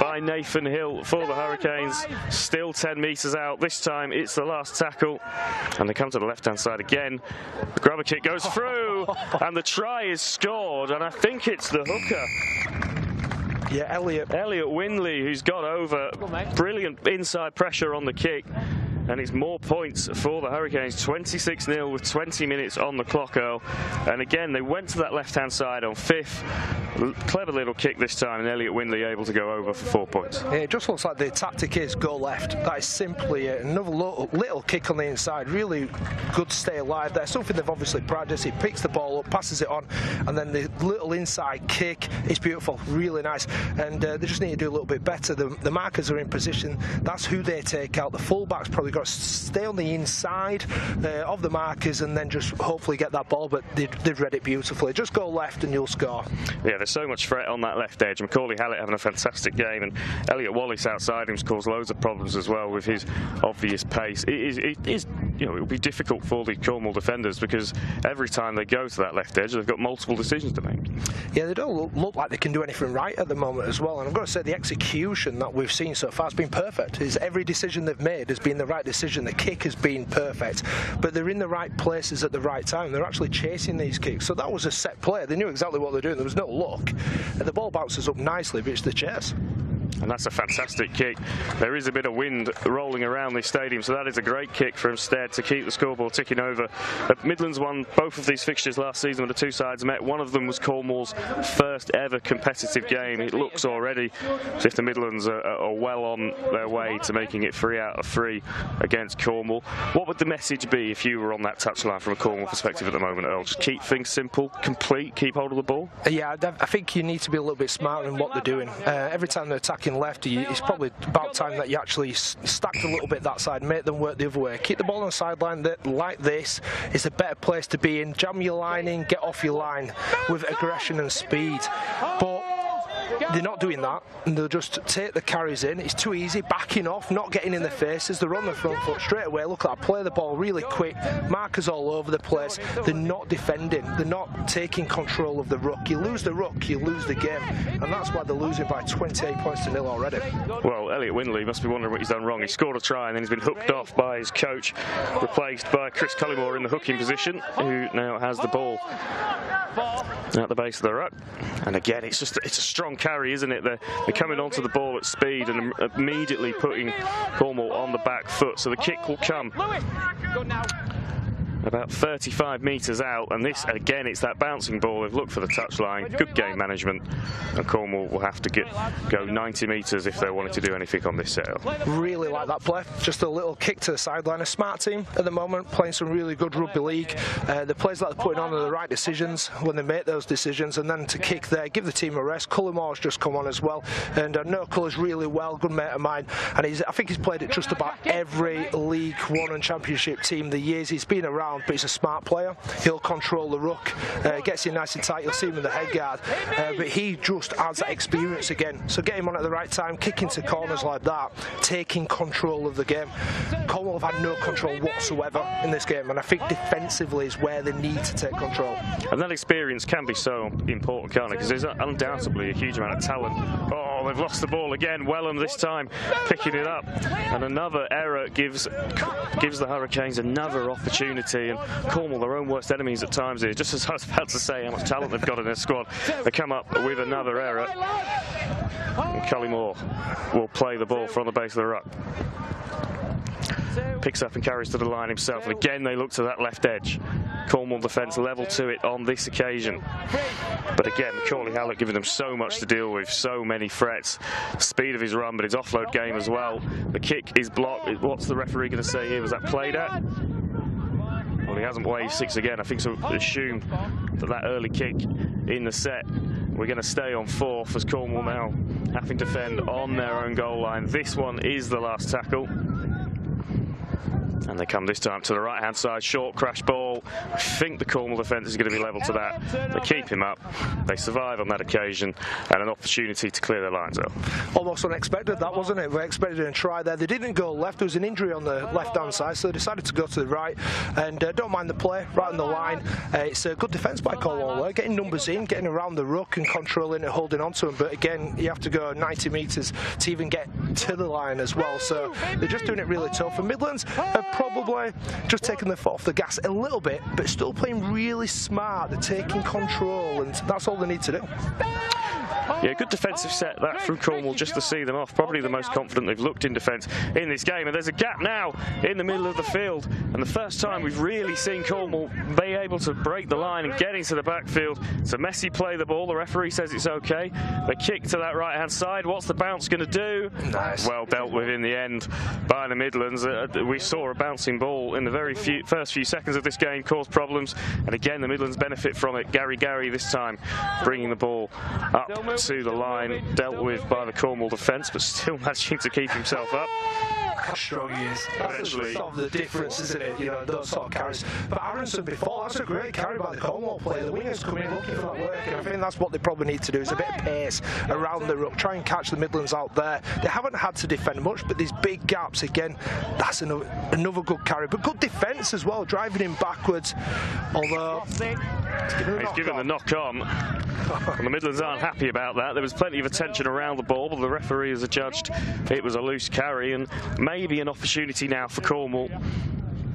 by Nathan Hill for the Hurricanes. Still 10 metres out. This time it's the last tackle, and they come to the left-hand side again. The grubber kick goes through, and the try is scored, and I think it's the hooker. Yeah, Elliott Windley, who's got over. Brilliant inside pressure on the kick. And it's more points for the Hurricanes, 26-0 with 20 minutes on the clock, Earl. And again, they went to that left-hand side on 5th. Clever little kick this time, and Elliott Windley able to go over for 4 points. Yeah, it just looks like the tactic is go left. That is simply another little kick on the inside. Really good to stay alive there. Something they've obviously practiced. He picks the ball up, passes it on, and then the little inside kick is beautiful, really nice. And they just need to do a little bit better. The markers are in position. That's who they take out. The fullback's probably got to stay on the inside of the markers and then just hopefully get that ball, but they've read it beautifully. Just go left and you'll score. Yeah, there's so much threat on that left edge. Macaulay Hallett having a fantastic game, and Elliott Wallace outside him's caused loads of problems as well with his obvious pace. It is, you know, it will be difficult for the Cornwall defenders because every time they go to that left edge, they've got multiple decisions to make. Yeah, they don't look like they can do anything right at the moment as well. And I've got to say, the execution that we've seen so far has been perfect. Every decision they've made has been the right decision. The kick has been perfect, but they're in the right places at the right time. They're actually chasing these kicks. So that was a set play. They knew exactly what they're doing. There was no luck. And the ball bounces up nicely, but it's the chase. And that's a fantastic kick. There is a bit of wind rolling around this stadium, so that is a great kick from Stead to keep the scoreboard ticking over. Midlands won both of these fixtures last season when the two sides met. One of them was Cornwall's first ever competitive game. It looks already as if the Midlands are well on their way to making it 3 out of 3 against Cornwall. What would the message be if you were on that touchline from a Cornwall perspective at the moment, Earl? Just keep things simple, complete, keep hold of the ball? Yeah, I think you need to be a little bit smarter in what they're doing. Every time they're attacking left, it's probably about time that you actually stacked a little bit that side, make them work the other way. Keep the ball on the sideline. Like this is a better place to be in. Jam your line in, get off your line with aggression and speed. But they're not doing that, and they'll just take the carries in. It's too easy, backing off, not getting in the faces. They're on the front foot straight away. Look at that, play the ball really quick, markers all over the place. They're not defending, they're not taking control of the ruck. You lose the ruck, you lose the game, and that's why they're losing by 28 points to 0 already. Well, Elliott Windley must be wondering what he's done wrong. He scored a try and then he's been hooked off by his coach, replaced by Chris Cullymore in the hooking position, who now has the ball at the base of the ruck. And again, it's a strong carry, isn't it? They're coming onto the ball at speed and immediately putting Cornwall on the back foot. So the kick will come about 35 metres out, and this again, it's that bouncing ball. They've looked for the touchline, good game management, and Cornwall will have to go 90 metres if they wanted to do anything on this set. Really like that play, just a little kick to the sideline. A smart team at the moment, playing some really good rugby league. The plays that they're putting on are the right decisions when they make those decisions, and then to kick there, give the team a rest. Cullimore's just come on as well, and I know Culler's really well, good mate of mine, and I think he's played at just about every League One and Championship team the years he's been around. But he's a smart player. He'll control the ruck, gets in nice and tight. You'll see him in the head guard, but he just adds that experience again. So get him on at the right time, kicking to corners like that, taking control of the game. Cornwall have had no control whatsoever in this game, and I think defensively is where they need to take control. And that experience can be so important, can't it? Because there's undoubtedly a huge amount of talent. Oh, they've lost the ball again. Wellham this time picking it up, and another error gives the Hurricanes another opportunity. And Cornwall, their own worst enemies at times here. Just as I was about to say how much talent they've got in their squad, they come up with another error. And Cullymore will play the ball from the base of the ruck. Picks up and carries to the line himself, and again they look to that left edge. Cornwall defence level to it on this occasion, but again Macaulay Hallett giving them so much to deal with, so many threats. Speed of his run, but his offload game as well. The kick is blocked. What's the referee going to say here? Was that played at? Well, Well, he hasn't waved 6 again. I think so. Assume that early kick in the set. We're going to stay on 4th as Cornwall now having to defend on their own goal line. This one is the last tackle. And they come this time to the right-hand side, short crash ball. I think the Cornwall defence is going to be level to that. They keep him up. They survive on that occasion, and an opportunity to clear their lines up. Almost unexpected, that, wasn't it? We expected a try there. They didn't go left. There was an injury on the left-hand side, so they decided to go to the right. And don't mind the play, right on the line. It's a good defence by Cornwall there, getting numbers in, getting around the ruck and controlling it, holding on to them. But again, you have to go 90 metres to even get to the line as well. So they're just doing it really tough. And Midlands have probably just taken their foot off the gas a little bit, but still playing really smart. They're taking control, and that's all they need to do. Yeah, good defensive set that from Cornwall just to see them off. Probably the most confident they've looked in defence in this game. And there's a gap now in the middle of the field. And the first time we've really seen Cornwall be able to break the line and get into the backfield. It's a messy play the ball. The referee says it's okay. They kick to that right-hand side. What's the bounce going to do? Nice. Well dealt with in the end by the Midlands. We saw a bouncing ball in the very first few seconds of this game cause problems. And again, the Midlands benefit from it. Gary this time bringing the ball up to the line, dealt with by the Cornwall defence, but still managing to keep himself up. How strong he is. That's sort of the difference, isn't it? You know, those sort of carries. But Aronson before, that's a great carry by the Cornwall player. The wingers come in looking for that work, and I think that's what they probably need to do, is a bit of pace around the ruck, try and catch the Midlands out there. They haven't had to defend much, but these big gaps, again, that's another good carry. But good defence as well, driving him backwards, although he's given the knock on. And the Midlands aren't happy about that. There was plenty of attention around the ball, but the referee has adjudged it was a loose carry, and maybe an opportunity now for Cornwall.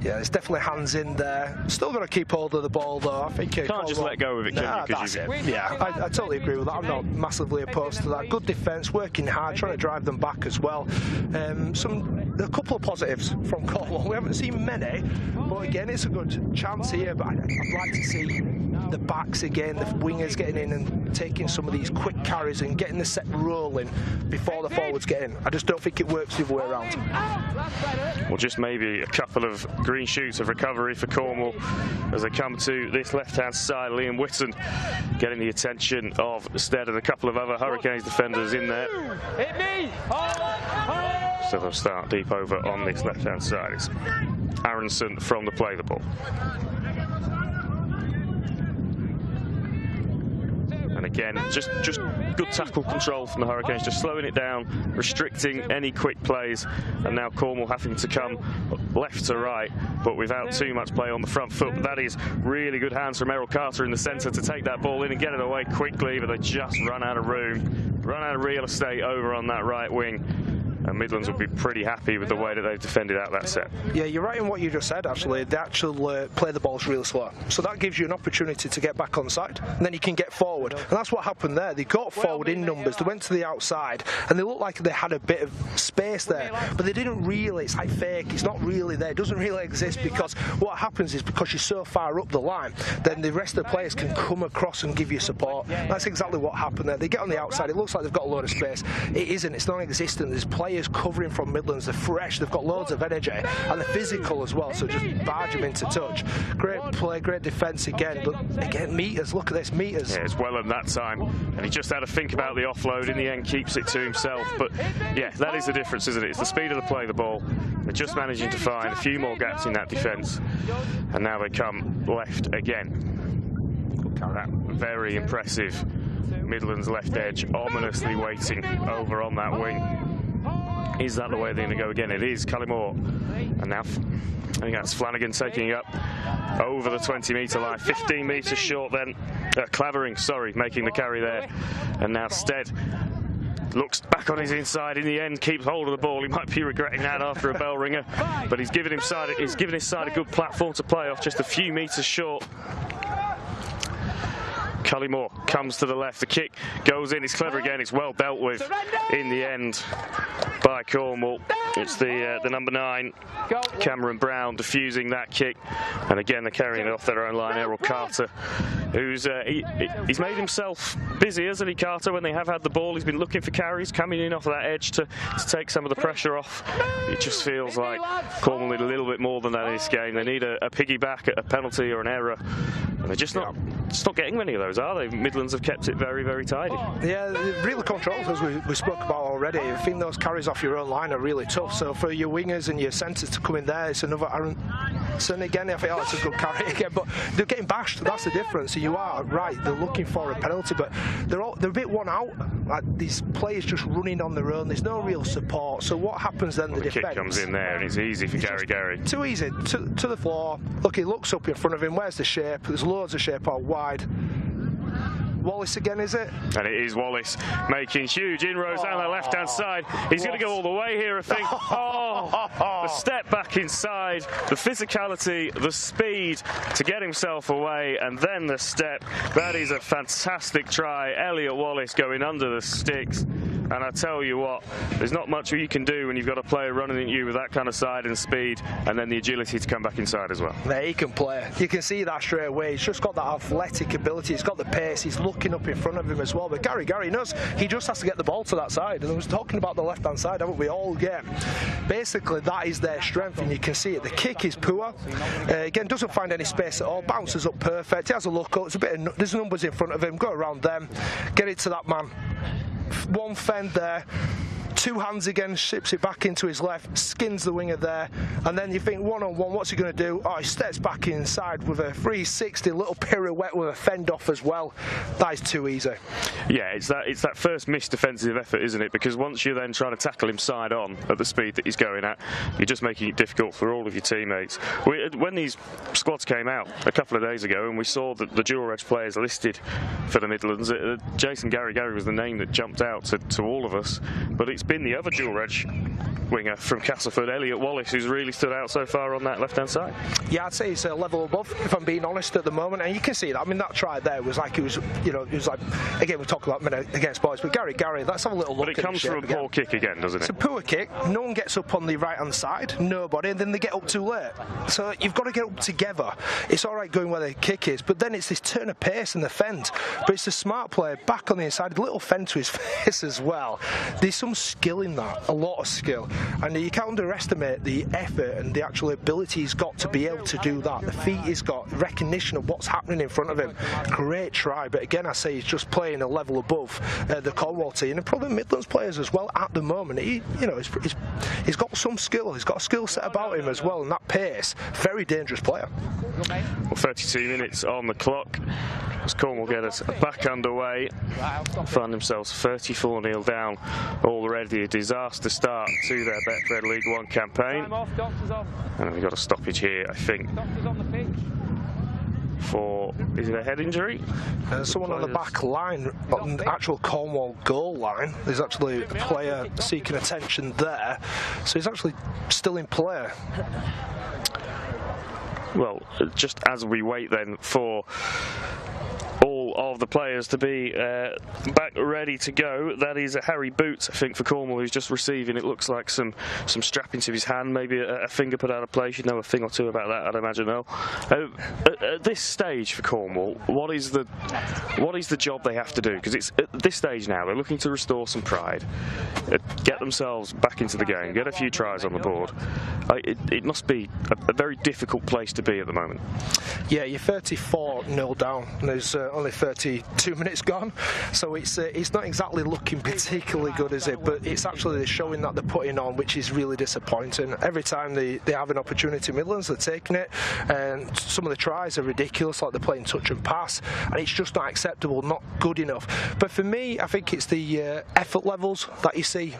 Yeah, there's definitely hands in there. Still got to keep hold of the ball, though. I think you can't just let go of it, can you? Yeah, I totally agree with that. I'm not massively opposed to that. Good defence, working hard, trying to drive them back as well. A couple of positives from Cornwall. We haven't seen many, but again, it's a good chance here. But I'd like to see the backs again, the wingers getting in and taking some of these quick carries and getting the set rolling before the forwards get in. I just don't think it works the other way around. Well, just maybe a couple of green shoots of recovery for Cornwall as they come to this left-hand side. Liam Whitton getting the attention of Stead and a couple of other Hurricanes defenders in there. So they'll start deep over on this left-hand side. It's Aronson from the play the ball. And again, just good tackle control from the Hurricanes, just slowing it down, restricting any quick plays. And now Cornwall having to come left to right, but without too much play on the front foot. But that is really good hands from Errol Carter in the centre to take that ball in and get it away quickly, but they just run out of room, run out of real estate over on that right wing. And Midlands will be pretty happy with the way that they've defended out that set. Yeah, you're right in what you just said, actually. The actual play the ball's really slow. So that gives you an opportunity to get back on side, and then you can get forward. And that's what happened there. They got forward in numbers, they went to the outside, and they looked like they had a bit of space there. But they didn't really, it's like fake, it's not really there. It doesn't really exist, because what happens is because you're so far up the line, then the rest of the players can come across and give you support. That's exactly what happened there. They get on the outside, it looks like they've got a load of space. It isn't, it's non-existent. There's players covering from Midlands, they're fresh, they've got loads of energy, and they're physical as well, so just barge them into touch. Great play, great defence again, but again, meters, look at this, meters. Yeah, it's well in that time, and he just had to think about the offload, in the end keeps it to himself. But yeah, that is the difference, isn't it? It's the speed of the play, the ball. They're just managing to find a few more gaps in that defence, and now they come left again. That very impressive Midlands left edge, ominously waiting over on that wing. Is that the way they're going to go again? It is. Cullimore. And now, I think that's Flanagan taking it up over the 20-metre line. 15 metres short then. Clavering, sorry, making the carry there. And now Stead looks back on his inside. In the end, keeps hold of the ball. He might be regretting that after a bell ringer. But he's given his side a good platform to play off, just a few metres short. Cullimore comes to the left, the kick goes in, it's clever again, it's well dealt with in the end by Cornwall. It's the number 9, Cameron Brown, defusing that kick, and again they're carrying it off their own line. Errol Carter who's he's made himself busy, hasn't he, Carter? When they have had the ball, he's been looking for carries, coming in off that edge to take some of the pressure off. It just feels like Cornwall need a little bit more than that in this game. They need a piggyback, a penalty or an error. And they're just not getting many of those, are they? Midlands have kept it very, very tidy. Yeah, really controlled, as we spoke about already. I think those carries off your own line are really tough. So for your wingers and your centres to come in there, it's another Aaron. So again, I think, oh, it's a good carry again, but they're getting bashed. That's the difference. So you are right. They're looking for a penalty, but they're a bit one out. Like these players just running on their own. There's no real support. So what happens then? Well, the defence kick comes in there, and it's easy for Gary. Too easy to the floor. Look, he looks up in front of him. Where's the shape? There's loads of shape out wide. Wallace again, is it? And it is Wallace making huge inroads down the left-hand side. He's going to go all the way here, I think. The step back inside, the physicality, the speed to get himself away, and then the step. That is a fantastic try. Elliott Wallace going under the sticks. And I tell you what, there's not much you can do when you've got a player running at you with that kind of side and speed, and then the agility to come back inside as well. Yeah, he can play. You can see that straight away. He's just got that athletic ability. He's got the pace. He's looking up in front of him as well. But Gary knows he just has to get the ball to that side. And I was talking about the left-hand side, haven't we all? Yeah. Basically, that is their strength, and you can see it. The kick is poor. Again, doesn't find any space at all. Bounces up perfect. He has a look up. It's a bit of, there's numbers in front of him. Go around them. Get it to that man. One fend there, two hands again, ships it back into his left, skins the winger there, and then you think one-on-one, what's he going to do? Oh, he steps back inside with a 360 little pirouette with a fend off as well. That is too easy. Yeah, it's that first missed defensive effort, isn't it? Because once you're then trying to tackle him side on at the speed that he's going at, you're just making it difficult for all of your teammates. When these squads came out a couple of days ago and we saw that the dual reg players listed for the Midlands, Jason Gary was the name that jumped out to all of us, but it's been the other dual reg winger from Castleford, Elliott Wallace, who's really stood out so far on that left-hand side. Yeah, I'd say he's a level above, if I'm being honest, at the moment, and you can see that. I mean, that try there was like, it was like, again, we talk about men against boys, but Gary, let's have a little look. But it comes from a poor kick again, doesn't it? It's a poor kick. No one gets up on the right-hand side, nobody, and then they get up too late. So you've got to get up together. It's all right going where the kick is, but then it's this turn of pace and the fend. But it's a smart player back on the inside, a little fend to his face as well. There's some skill in that, a lot of skill, and you can't underestimate the effort and the actual ability he's got to be able to do that. The feet he's got, recognition of what's happening in front of him. Great try, but again, I say he's just playing a level above the Cornwall team and probably Midlands players as well at the moment. He's got some skill. He's got a skill set about him as well, and that pace. Very dangerous player. Well, 32 minutes on the clock as Cornwall get us back underway. Find themselves 34-0 down already. A disaster start to their Betfred League One campaign. And we've got a stoppage here, I think, for, is it a head injury? Someone on the back line, on the actual Cornwall goal line. There's actually a player seeking attention there, so he's actually still in play. Well, just as we wait then for all of the players to be back ready to go, that is Harry Boots, I think, for Cornwall, who's just receiving, it looks like, some strapping to his hand, maybe a finger put out of place. You know a thing or two about that, I'd imagine, though. At this stage for Cornwall, what is the job they have to do? Because it's at this stage now, they're looking to restore some pride, get themselves back into the game, get a few tries on the board. It must be a very difficult place to be at the moment. Yeah, you're 34-0 down, and there's only 32 minutes gone, so it's not exactly looking particularly good, is it? But it's actually the showing that they're putting on, which is really disappointing. Every time they have an opportunity, Midlands, they're taking it, and some of the tries are ridiculous, like they're playing touch and pass, and it's just not acceptable, not good enough. But for me, I think it's the effort levels that you see,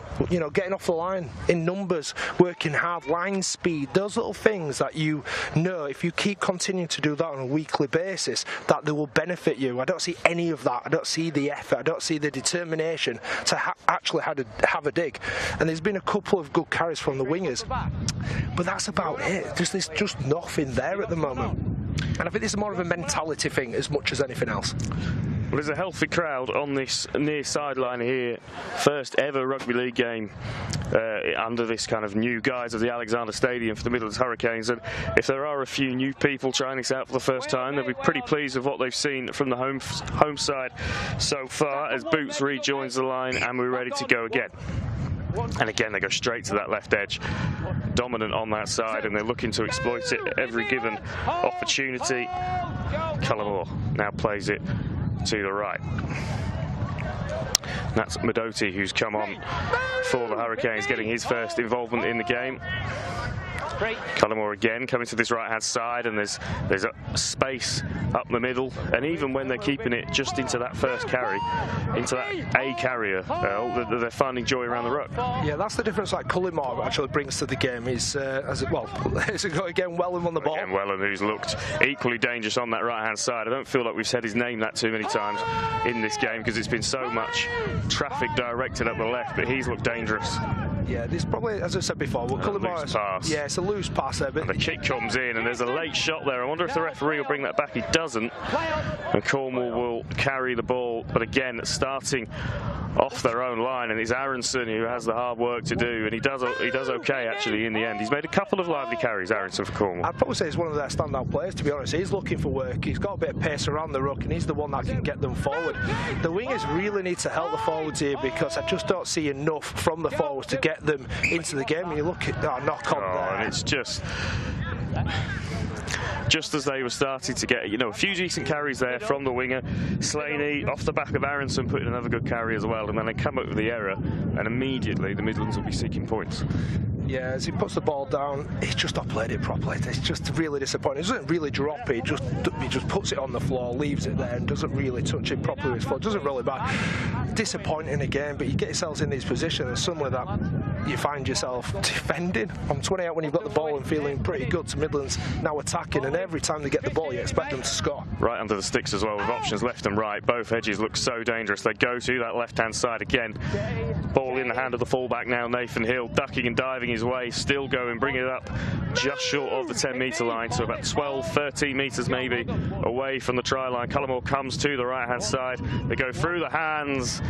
getting off the line in numbers, working hard, line speed, those little things that if you keep continuing to do that on a weekly basis, that they will benefit you. I don't see any of that. I don't see the effort. I don't see the determination to actually have a dig. And there's been a couple of good carries from the wingers, but that's about it. There's just nothing there at the moment. And I think this is more of a mentality thing as much as anything else. Well, there's a healthy crowd on this near sideline here. First ever rugby league game under this kind of new guise of the Alexander Stadium for the Midlands Hurricanes. And if there are a few new people trying this out for the first time, they'll be pretty pleased with what they've seen from the home side so far, as Boots rejoins the line and we're ready to go again. And again, they go straight to that left edge, dominant on that side, and they're looking to exploit it at every given opportunity. Cullimore now plays it to the right. That's Madoti, who's come on for the Hurricanes, getting his first involvement in the game. Cullimore again coming to this right-hand side, and there's a space up the middle, and even when they're keeping it just into that first carry, into that A carrier, they're finding joy around the ruck. Yeah, that's the difference like Cullimore actually brings to the game. Is as it got again Welland on the ball. Again, Welland, who's looked equally dangerous on that right-hand side. I don't feel like we've said his name that too many times in this game because it's been so much traffic directed up the left, but he's looked dangerous. Yeah, there's probably, as I said before, Cullimore. Yeah, it's a loose pass there. But and the kick comes in, and there's a late shot there. I wonder if the referee will bring that back. He doesn't. And Cornwall will carry the ball, but again, starting off their own line, and it's Aronson who has the hard work to do, and he does okay actually in the end. He's made a couple of lively carries, Aronson, for Cornwall. I'd probably say he's one of their standout players, to be honest. He's looking for work, he's got a bit of pace around the ruck, and he's the one that can get them forward. The wingers really need to help the forwards here, because I just don't see enough from the forwards to get them into the game. And you look at that knock on there, and it's just as they were starting to get, a few decent carries there from the winger. Slaney off the back of Aronson putting another good carry as well, and then they come up with the error, and immediately the Midlands will be seeking points. Yeah, as he puts the ball down, he's just not played it properly. It's just really disappointing. He doesn't really drop it, he just puts it on the floor, leaves it there, and doesn't really touch it properly with his foot. Doesn't roll it back. Disappointing again, but you get yourselves in these positions, and suddenly that you find yourself defending from 20 out when you've got the ball and feeling pretty good, to Midlands now attacking, and every time they get the ball you expect them to score. Right under the sticks as well, with options left and right. Both edges look so dangerous. They go to that left-hand side again. Ball in the hand of the fullback now, Nathan Hill, ducking and diving his way, still going, bring it up just short of the 10-metre line, so about 12, 13 metres maybe away from the try line. Cullimore comes to the right-hand side. They go through the hands,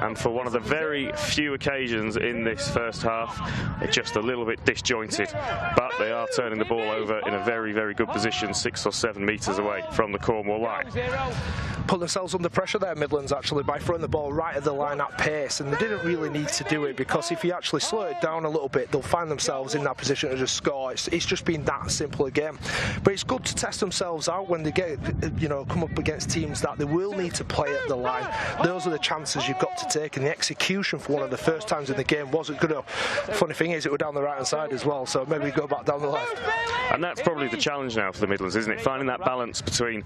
and for one of the very few occasions in this first half, it's just a little bit disjointed, but they are turning the ball over in a very, very good position, 6 or 7 metres away from the Cornwall line. Put themselves under pressure there, Midlands, actually, by throwing the ball right at the line at pace, and they didn't really need to do it, because if you actually slow it down a little bit, they'll find themselves in that position to just score. It's just been that simple a game. But it's good to test themselves out when they get, come up against teams that they will need to play at the line. Those are the chances you've got to take, and the execution for one of the first times in the game wasn't good enough. Funny thing is, it was down the right-hand side as well, so maybe we go back down the left. And that's probably the challenge now for the Midlands, isn't it? Finding that balance between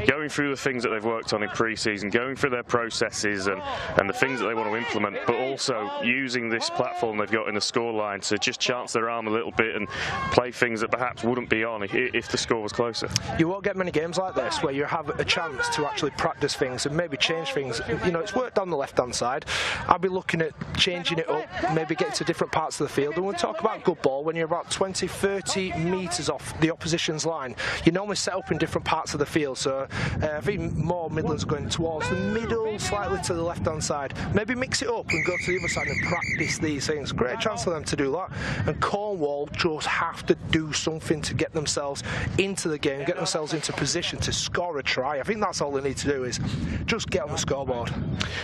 going through the things that they've worked on in pre-season, going through their processes and the things that they want to implement, but also using this platform they've got in the scoreline to just chance their arm a little bit and play things that perhaps wouldn't be on if the score was closer. You won't get many games like this where you have a chance to actually practice things and maybe change things. It's worked down the left-hand side. I'll be looking at changing it up, maybe get to different parts of the field. And we'll talk about good ball. When you're about 20, 30 metres off the opposition's line, you normally set up in different parts of the field. So I think more Midlands going towards the middle, slightly to the left-hand side. Maybe mix it up and go to the other side and practice these things. Great chance for them to do that. And Cornwall just have to do something to get themselves into the game, get themselves into position to score a try. I think that's all they need to do, is just get on the scoreboard.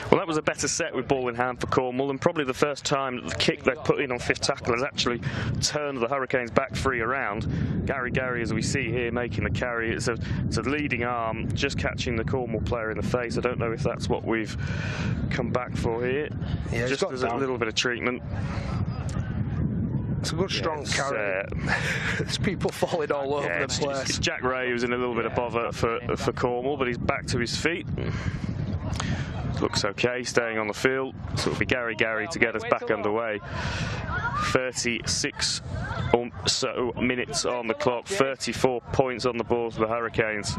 Well, that was a better set with ball in hand for Cornwall, and probably the first time that the kick they've put in on fifth tackle has actually turned the Hurricanes back three around. Gary, as we see here, making the carry. It's a leading arm, just catching the Cornwall player in the face. I don't know if that's what we've come back for here. Yeah, just as a little bit of treatment. It's a good strong carry. There's people falling all over the place. It's Jack Ray who's in a little bit of bother for Cornwall, but he's back to his feet. Looks okay, staying on the field. So it'll be Gary to get us back underway. 36 or so minutes on the clock, 34 points on the board for the Hurricanes.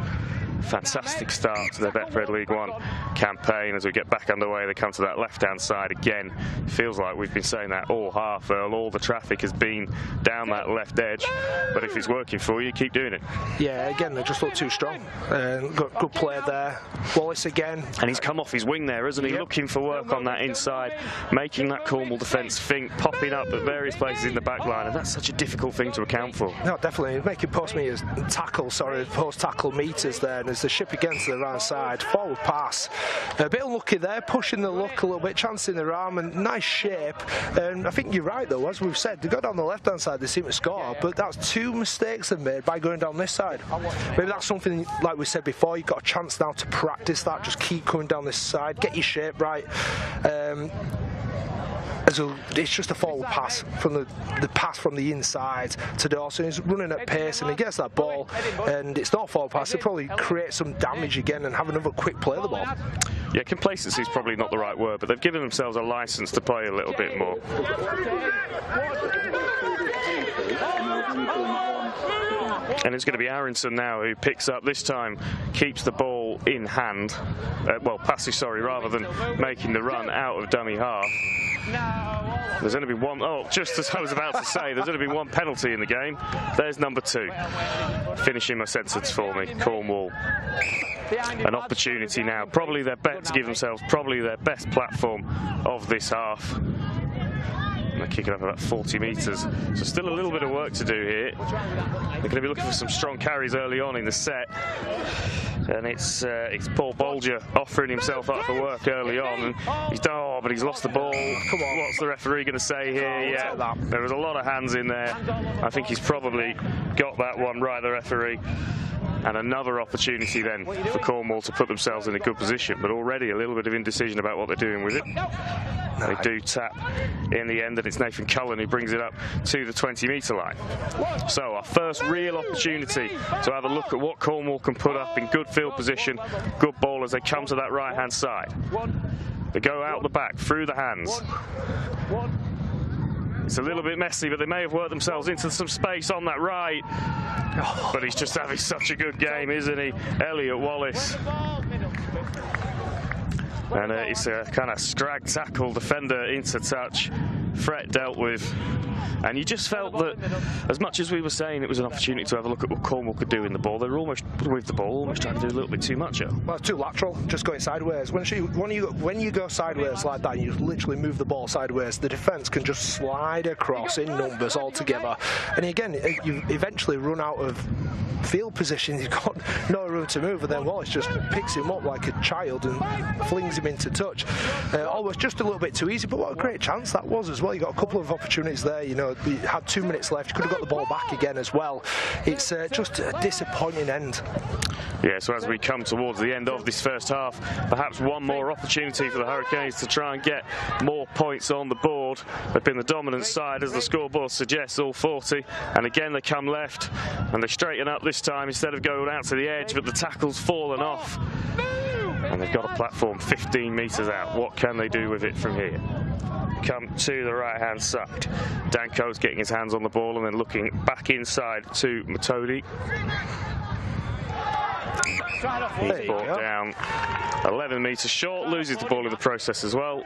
fantastic start to their Betfred League One campaign. As we get back underway, they come to that left-hand side again. Feels like we've been saying that all half, Earl. All the traffic has been down that left edge, but if it's working for you, keep doing it. Yeah, again, they just look too strong. Got good play there. Wallace again. And he's come off his wing there, isn't he? Yep. Looking for work on that inside, making that Cornwall defence think, popping up at various places in the back line, and that's such a difficult thing to account for. No, definitely. Making post-tackle meters there, and there's the ship again to the right side. Forward pass. A bit unlucky there, pushing the luck a little bit, chancing their arm, and nice shape. And I think you're right, though, as we've said, they go down the left-hand side, they seem to score, but that's two mistakes they've made by going down this side. Maybe that's something, like we said before, you've got a chance now to practice that, just keep coming down this side, get your shape right. It's just a forward pass from the pass from the inside to Dawson. He's running at pace and he gets that ball, and it's not a forward pass. He'll probably create some damage again and have another quick play of the ball. Yeah, complacency is probably not the right word, but they've given themselves a licence to play a little bit more. And it's going to be Aronson now who picks up, this time keeps the ball in hand, passes, rather than making the run out of dummy half. There's only been one, just as I was about to say, there's only been one penalty in the game. There's number 2. Finishing my sentence for me, Cornwall. An opportunity now, probably their bet to give themselves probably their best platform of this half. They're kicking up about 40 metres, so still a little bit of work to do here. They're going to be looking for some strong carries early on in the set, and it's Paul Bolger offering himself up for work early on, and but he's lost the ball. Come on, what's the referee going to say here? Yeah, there was a lot of hands in there. I think he's probably got that one right, the referee. And another opportunity then for Cornwall to put themselves in a good position, but already a little bit of indecision about what they're doing with it. They do tap in the end, and it's Nathan Cullen who brings it up to the 20-metre line. So our first real opportunity to have a look at what Cornwall can put up in good field position, good ball as they come to that right-hand side. They go out the back, through the hands. It's a little bit messy, but they may have worked themselves into some space on that right. But he's just having such a good game, isn't he? Elliott Wallace. And it's a kind of scrag tackle, defender into touch, threat dealt with. And you just felt that, as much as we were saying it was an opportunity to have a look at what Cornwall could do in the ball, they were almost with the ball, almost trying to do a little bit too much. Well, it's too lateral, just going sideways. When you go sideways like that, you literally move the ball sideways, the defence can just slide across in numbers altogether. And again, you eventually run out of field position, you've got no room to move, and then Wallace just picks him up like a child and flings him into touch. Almost just a little bit too easy, but what a great chance that was as well. You got a couple of opportunities there, you had 2 minutes left, you could have got the ball back again as well. It's just a disappointing end. Yeah, so as we come towards the end of this first half, perhaps one more opportunity for the Hurricanes to try and get more points on the board. They've been the dominant side, as the scoreboard suggests, all 40, and again they come left and they straighten up this time instead of going out to the edge, but the tackle's fallen off and they've got a platform 15 metres out. What can they do with it from here? Come to the right hand side. Danko's getting his hands on the ball and then looking back inside to Matodi. He's brought down 11 metres short, loses the ball in the process as well.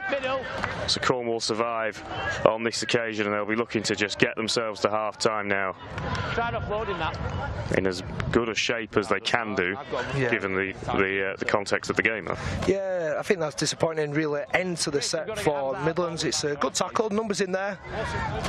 So Cornwall survive on this occasion, and they'll be looking to just get themselves to half time now in as good a shape as they can do, given the context of the game. Yeah, I think that's disappointing, really. End to the set for Midlands. It's a good tackle, numbers in there,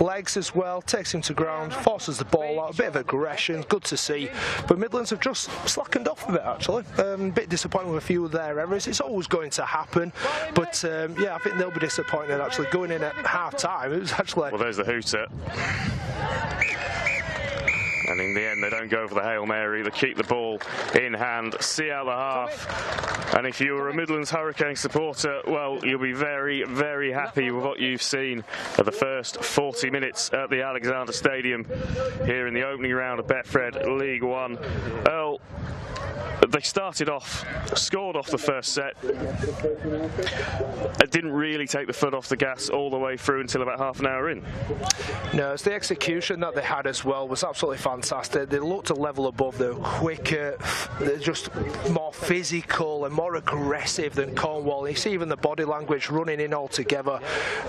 legs as well, takes him to ground, forces the ball out, a bit of aggression, good to see. But Midlands have just slackened off a bit, actually. A bit disappointed with a few of their errors. It's always going to happen, but yeah, I think they'll be disappointed actually going in at half time. It was actually, well, there's the hooter. And in the end, they don't go for the Hail Mary. They keep the ball in hand, see out the half. And if you were a Midlands Hurricane supporter, well, you'll be very, very happy with what you've seen of the first 40 minutes at the Alexander Stadium here in the opening round of Betfred League One. Earl, they started off, scored off the first set. It didn't really take the foot off the gas all the way through until about half an hour in. No, it's the execution that they had as well was absolutely fantastic. They looked a level above. They were quicker, they're just more physical and more aggressive than Cornwall. You see even the body language running in all together.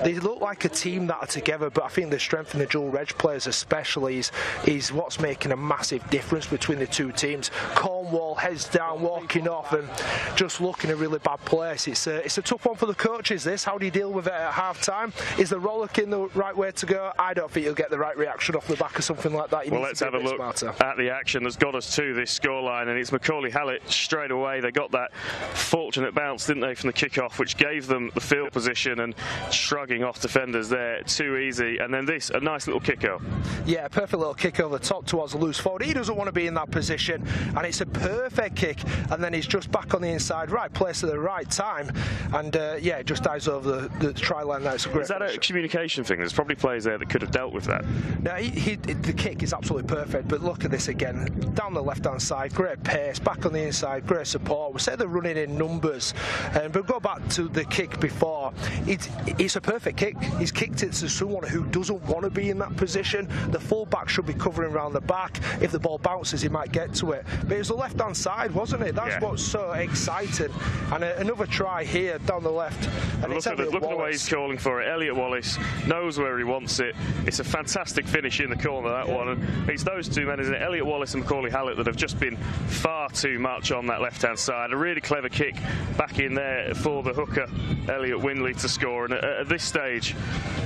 They look like a team that are together, but I think the strength in the dual reg players especially is what's making a massive difference between the two teams. Cornwall heads down, walking off and just looking in a really bad place. It's a tough one for the coaches, this. How do you deal with it at half time? Is the rollicking the right way to go? I don't think you'll get the right reaction off the back of something like that. Well, let's have a look at the action that's got us to this scoreline, and it's Macaulay Hallett straight away. They got that fortunate bounce, didn't they, from the kick-off, which gave them the field position, and shrugging off defenders there, too easy. And then this, a nice little kick-out. Yeah, perfect little kick over the top towards the loose forward. He doesn't want to be in that position, and it's a perfect kick, and then he's just back on the inside, right place at the right time, and yeah, it just dives over the try line there. It's a great Is that a communication thing? There's probably players there that could have dealt with that. No, the kick is absolutely perfect, but look at this again. Down the left-hand side, great pace, back on the inside, great support. We say they're running in numbers, but go back to the kick before. It's a perfect kick. He's kicked it to someone who doesn't want to be in that position. The full-back should be covering around the back. If the ball bounces, he might get to it. But it was the left-hand side, wasn't it? That's what's so exciting. And another try here down the left. And look at the way he's calling for it. Elliott Wallace knows where he wants it. It's a fantastic finish in the corner, that one. And it's those two men, isn't it? Elliott Wallace and Macaulay Hallett that have just been far too much on that left-hand side. A really clever kick back in there for the hooker, Elliott Windley, to score. And at this stage,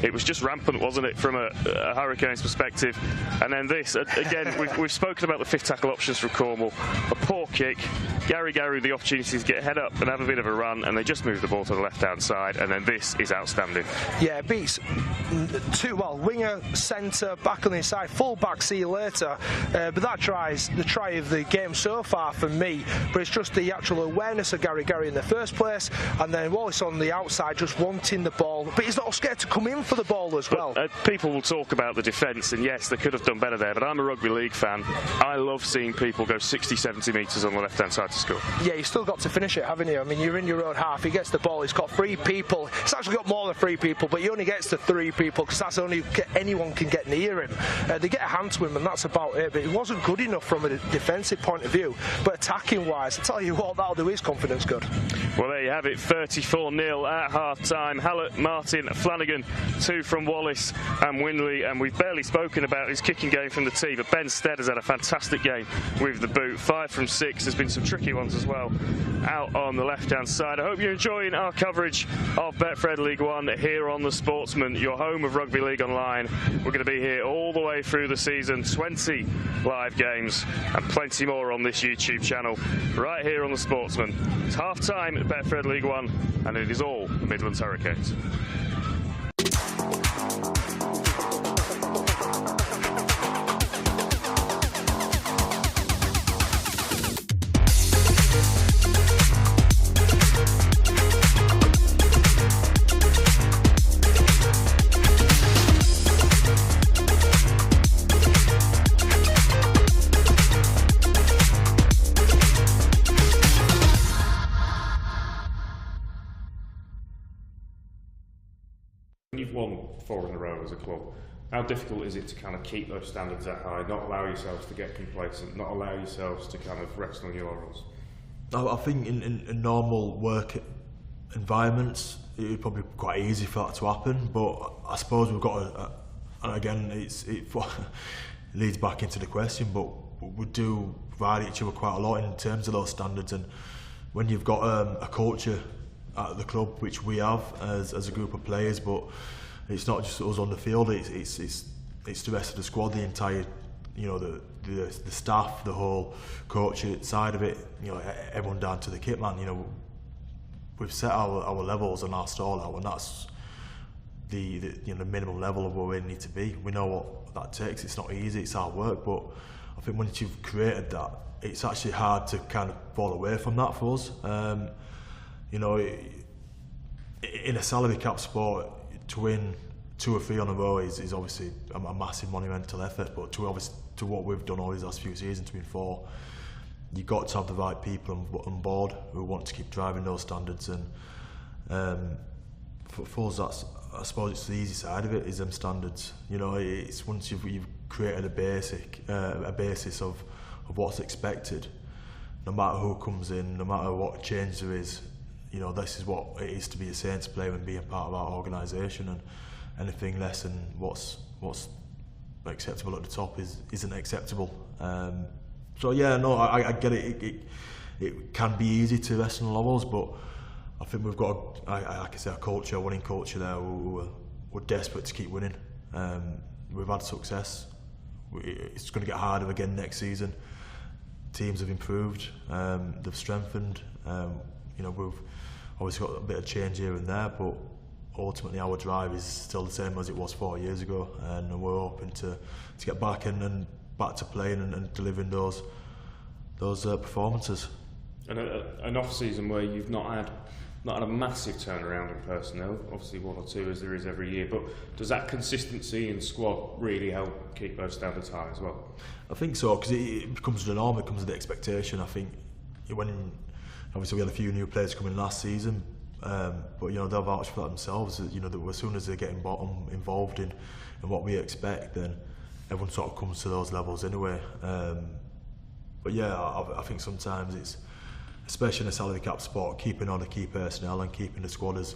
it was just rampant, wasn't it, from a Hurricanes perspective. And then this, again, we've spoken about the fifth tackle options from Cornwall. A poor kick. Gary with the opportunity to get head up and have a bit of a run, and they just move the ball to the left-hand side, and then this is outstanding. Yeah, it beats winger, centre, back on the inside, full back, see you later. But that tries the try of the game so far for me, but it's just the actual awareness of Gary in the first place, and then Wallace on the outside just wanting the ball, but he's not scared to come in for the ball as well. People will talk about the defence, and yes, they could have done better there, but I'm a rugby league fan. I love seeing people go 60-70 metres on the left-hand side to score. Yeah, you've still got to finish it, haven't you? I mean, you're in your own half, he gets the ball, he's got 3 people. He's actually got more than 3 people, but he only gets to 3 people because that's only anyone can get near him. They get a hand to him, and that's about it, but it wasn't good enough from a defensive point of view. But attacking-wise, I tell you what, that'll do his confidence good. Well, there you have it, 34-0 at half-time. Hallett, Martin, Flanagan, 2 from Wallace and Windley, and we've barely spoken about his kicking game from the tee, but Ben Stead has had a fantastic game with the boot. 5 from 6. There's been some tricky ones as well out on the left-hand side. I hope you're enjoying our coverage of Betfred League One here on the Sportsman, your home of Rugby League Online. We're going to be here all the way through the season, 20 live games and plenty more on this YouTube channel right here on the Sportsman. It's half-time at Betfred League One, and it is all the Midland Hurricanes. You've won 4 in a row as a club. How difficult is it to kind of keep those standards that high, not allow yourselves to get complacent, not allow yourselves to kind of rest on your laurels? I think in normal work environments it would probably be quite easy for that to happen, but I suppose we've got and again it leads back into the question, but we do provide each other quite a lot in terms of those standards, and when you've got a culture at the club, which we have as a group of players, but it's not just us on the field, it's the rest of the squad, the entire, you know, the staff, the whole coaching side of it, you know, everyone down to the kit man. You know, we've set our levels and our stall out, and that's the minimum level of where we need to be. We know what that takes. It's not easy, it's hard work, but I think once you've created that, it's actually hard to kind of fall away from that for us. You know, in a salary cap sport, to win 2 or 3 on a row is obviously a massive monumental effort, but to what we've done all these last few seasons, to win 4, you've got to have the right people on board who want to keep driving those standards. And for us, I suppose it's the easy side of it, is them standards. You know, it's once you've created a basis of what's expected, no matter who comes in, no matter what change there is, you know, this is what it is to be a Saints player and be a part of our organisation, and anything less than what's acceptable at the top isn't acceptable. So yeah, no, I get it. It can be easy to rest on laurels, but I think we've got, like I say, a winning culture there. We're desperate to keep winning. We've had success. It's going to get harder again next season. Teams have improved. They've strengthened. You know, we've obviously got a bit of change here and there, but ultimately our drive is still the same as it was 4 years ago, and we're hoping to get back and back to playing and delivering those performances. And an off-season where you've not had a massive turnaround in personnel, obviously 1 or 2 as there is every year, but does that consistency in squad really help keep those standards high as well? I think so, because it becomes the norm, it becomes the expectation. I think when obviously we had a few new players coming last season, but you know, they'll vouch for that themselves. You know, that as soon as they get involved in what we expect, then everyone sort of comes to those levels anyway. But yeah, I think sometimes it's, especially in a salary cap sport, keeping on the key personnel and keeping the squad as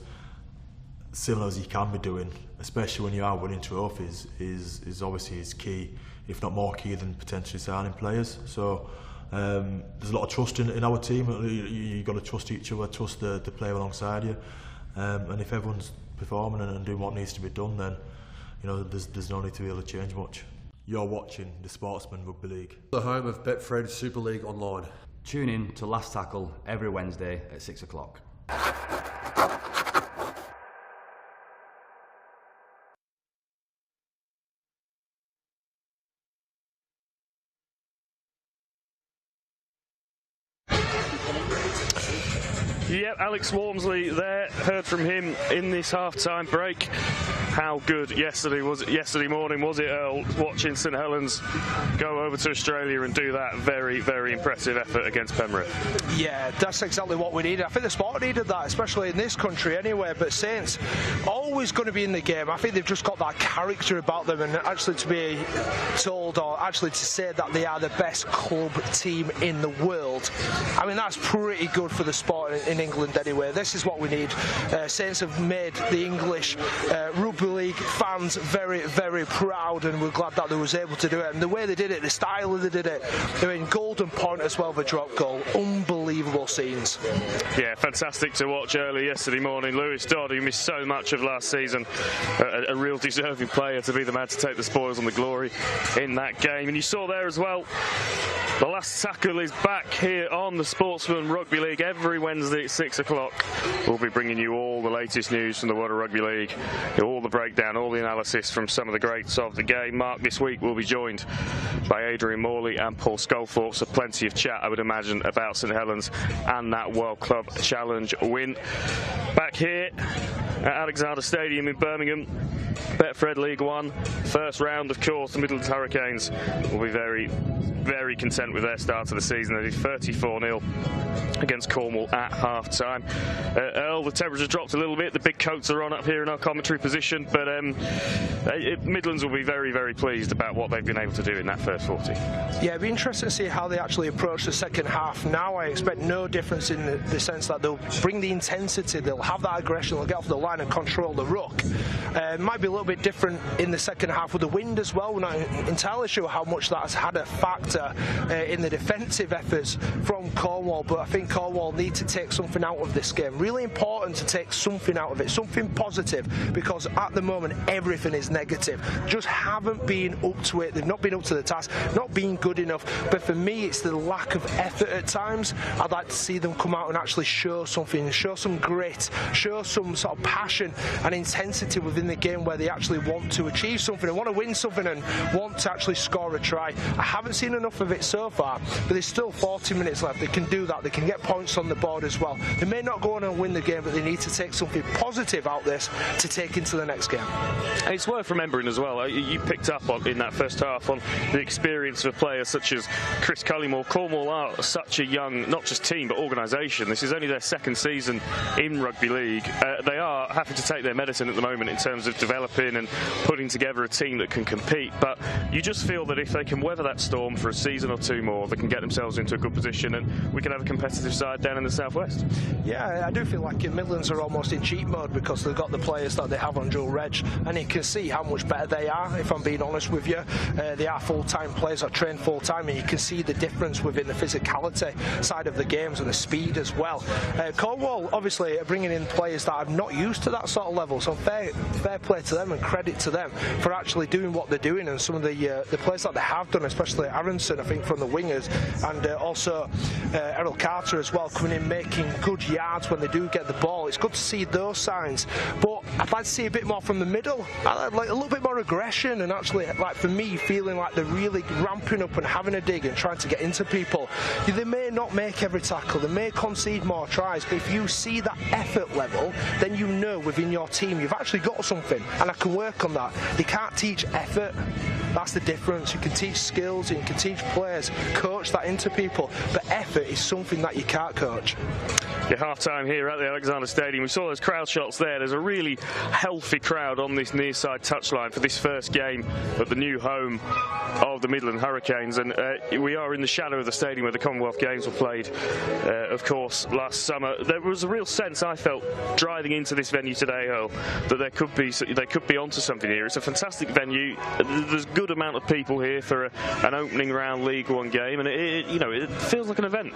similar as you can be doing, especially when you are winning trophies, is obviously key, if not more key than potentially signing players. So there's a lot of trust in our team. You've got to trust each other, trust the player alongside you, and if everyone's performing and doing what needs to be done, then you know there's no need to really change much. You're watching the Sportsman Rugby League, the home of Betfred Super League Online. Tune in to Last Tackle every Wednesday at 6 o'clock. Yep, Alex Walmsley there, heard from him in this half-time break. How good yesterday morning was it, Earl, watching St Helens go over to Australia and do that very, very impressive effort against Penrith? Yeah, that's exactly what we needed. I think the sport needed that, especially in this country anyway, but Saints always going to be in the game. I think they've just got that character about them, and actually to be told, or actually to say that they are the best club team in the world, I mean, that's pretty good for the sport in England anyway. This is what we need. Saints have made the English Rugby League fans very, very proud, and we're glad that they was able to do it. And the way they did it, the style they did it, they're in golden point as well, the drop goal. Unbelievable scenes. Yeah, fantastic to watch early yesterday morning. Lewis Dodd, who missed so much of last season, a real deserving player to be the man to take the spoils and the glory in that game. And you saw there as well, the Last Tackle is back here on the Sportsman Rugby League every Wednesday at 6 o'clock. We'll be bringing you all the latest news from the world of rugby league, all the breakdown, all the analysis from some of the greats of the game. Mark this week will be joined by Adrian Morley and Paul Sculthorpe, so plenty of chat, I would imagine, about St Helens and that World Club Challenge win. Back here at Alexander Stadium in Birmingham, Betfred League One, first round, of course. The Midland Hurricanes will be very, very content with their start to the season. They did 34-0 against Cornwall at half-time. Earl, the temperature dropped a little bit. The big coats are on up here in our commentary position, but Midlands will be very, very pleased about what they've been able to do in that first 40. Yeah, it'd be interesting to see how they actually approach the second half. Now I expect no difference in the sense that they'll bring the intensity, they'll have that aggression, they'll get off the line and control the ruck. Might be a little bit different in the second half with the wind as well. We're not entirely sure how much that's had a factor in the defensive efforts from Cornwall, but I think Cornwall need to take something out of this game. Really important to take something out of it, something positive, because at the moment everything is negative. Just haven't been up to it. They've not been up to the task, not been good enough. But for me, it's the lack of effort at times. I'd like to see them come out and actually show something, show some grit, show some sort of passion and intensity within the game where they actually want to achieve something and want to win something and want to actually score a try. I haven't seen enough of it so far, but there's still 40 minutes left. They can do that. They can get points on the board as well. They may not go on and win the game, but they need to take something positive out this to take into the next game. And it's worth remembering as well, you picked up on in that first half on the experience of players such as Chris Cullymore. Cornwall are such a young, not just team, but organisation. This is only their second season in Rugby League. They are having to take their medicine at the moment in terms of developing and putting together a team that can compete. But you just feel that if they can weather that storm for a season or two more, they can get themselves into a good position and we can have a competitive side down in the southwest. Yeah, I do feel like Midlands are almost in cheat mode because they've got the players that they have on dual reg, and you can see how much better they are, if I'm being honest with you. They are full-time players that train full-time, and you can see the difference within the physicality side of the games and the speed as well. Cornwall obviously are bringing in players that are not used to that sort of level, so fair play to them and credit to them for actually doing what they're doing, and some of the players that they have done, especially Aronson, I think, from the wingers, and also Errol Carter as well, coming in making good yards when they do get the ball. It's good to see those signs, but I'd like to see a bit more from the middle. I'd like a little bit more aggression, and actually, like for me, feeling like they're really ramping up and having a dig and trying to get into people. They may not make every tackle, they may concede more tries, but if you see that effort level, then you know within your team you've actually got something, and I can work on that. You can't teach effort. That's the difference. You can teach skills, and you can teach players, coach that into people, but effort is something that you can't coach. Yeah, half-time here at the Alexander Stadium. We saw those crowd shots there. There's a really healthy crowd on this near side touchline for this first game at the new home of the Midland Hurricanes, and we are in the shadow of the stadium where the Commonwealth Games were played, of course, last summer. There was a real sense, I felt, driving into this venue today, Earl, that they could be onto something here. It's a fantastic venue. There's a good amount of people here for an opening round League One game, and it feels like an event.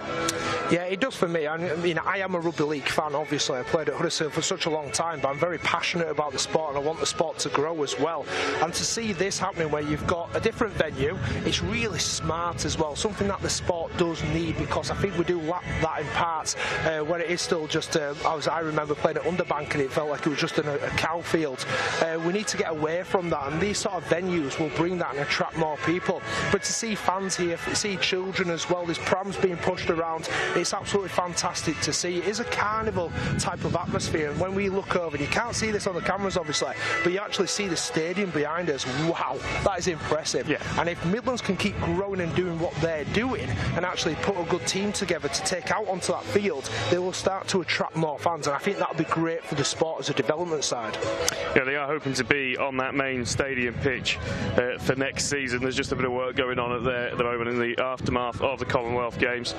Yeah, it does for me. I mean, I am a rugby league fan, obviously. I played at Huddersfield for such a long time, but I'm very passionate about the sport, and I want the sport to grow as well. And to see this happening where you've got a different venue, it's really smart as well, something that the sport does need, because I think we do lack that in parts where it is still just I remember playing at Underbank and it felt like it was just a cow field. We need to get away from that, and these sort of venues will bring that and attract more people. But to see fans here, to see children as well, there's prams being pushed around, it's absolutely fantastic to see. It is a carnival type of atmosphere, and when we look over, and you can't see this on the cameras obviously, but you actually see the stadium behind us. Wow, that is impressive. Yeah. And if Midlands can keep growing and doing what they're doing and actually put a good team together to take out onto that field, they will start to attract more fans, and I think that would be great for the sport as a development side. Yeah, they are hoping to be on that main stadium pitch for next season. There's just a bit of work going on at the moment in the aftermath of the Commonwealth Games.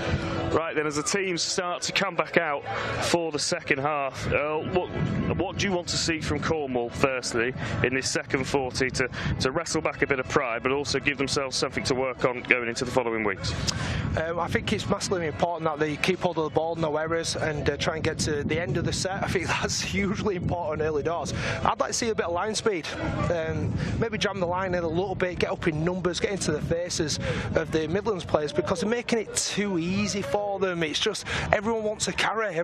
Right then, as the teams start to come back out for the second half, what do you want to see from Cornwall firstly in this second 40 to wrestle back a bit of pride, but also give themselves something to work on going into the following weeks? I think it's massively important that they keep hold of the ball, no errors, and try and get to the end of the set. I think that's hugely important early doors. I'd like to see a bit of line speed, maybe jam the line in a little bit, get up in numbers, get into the faces of the Midlands players, because they're making it too easy for them. It's just everyone wants to carry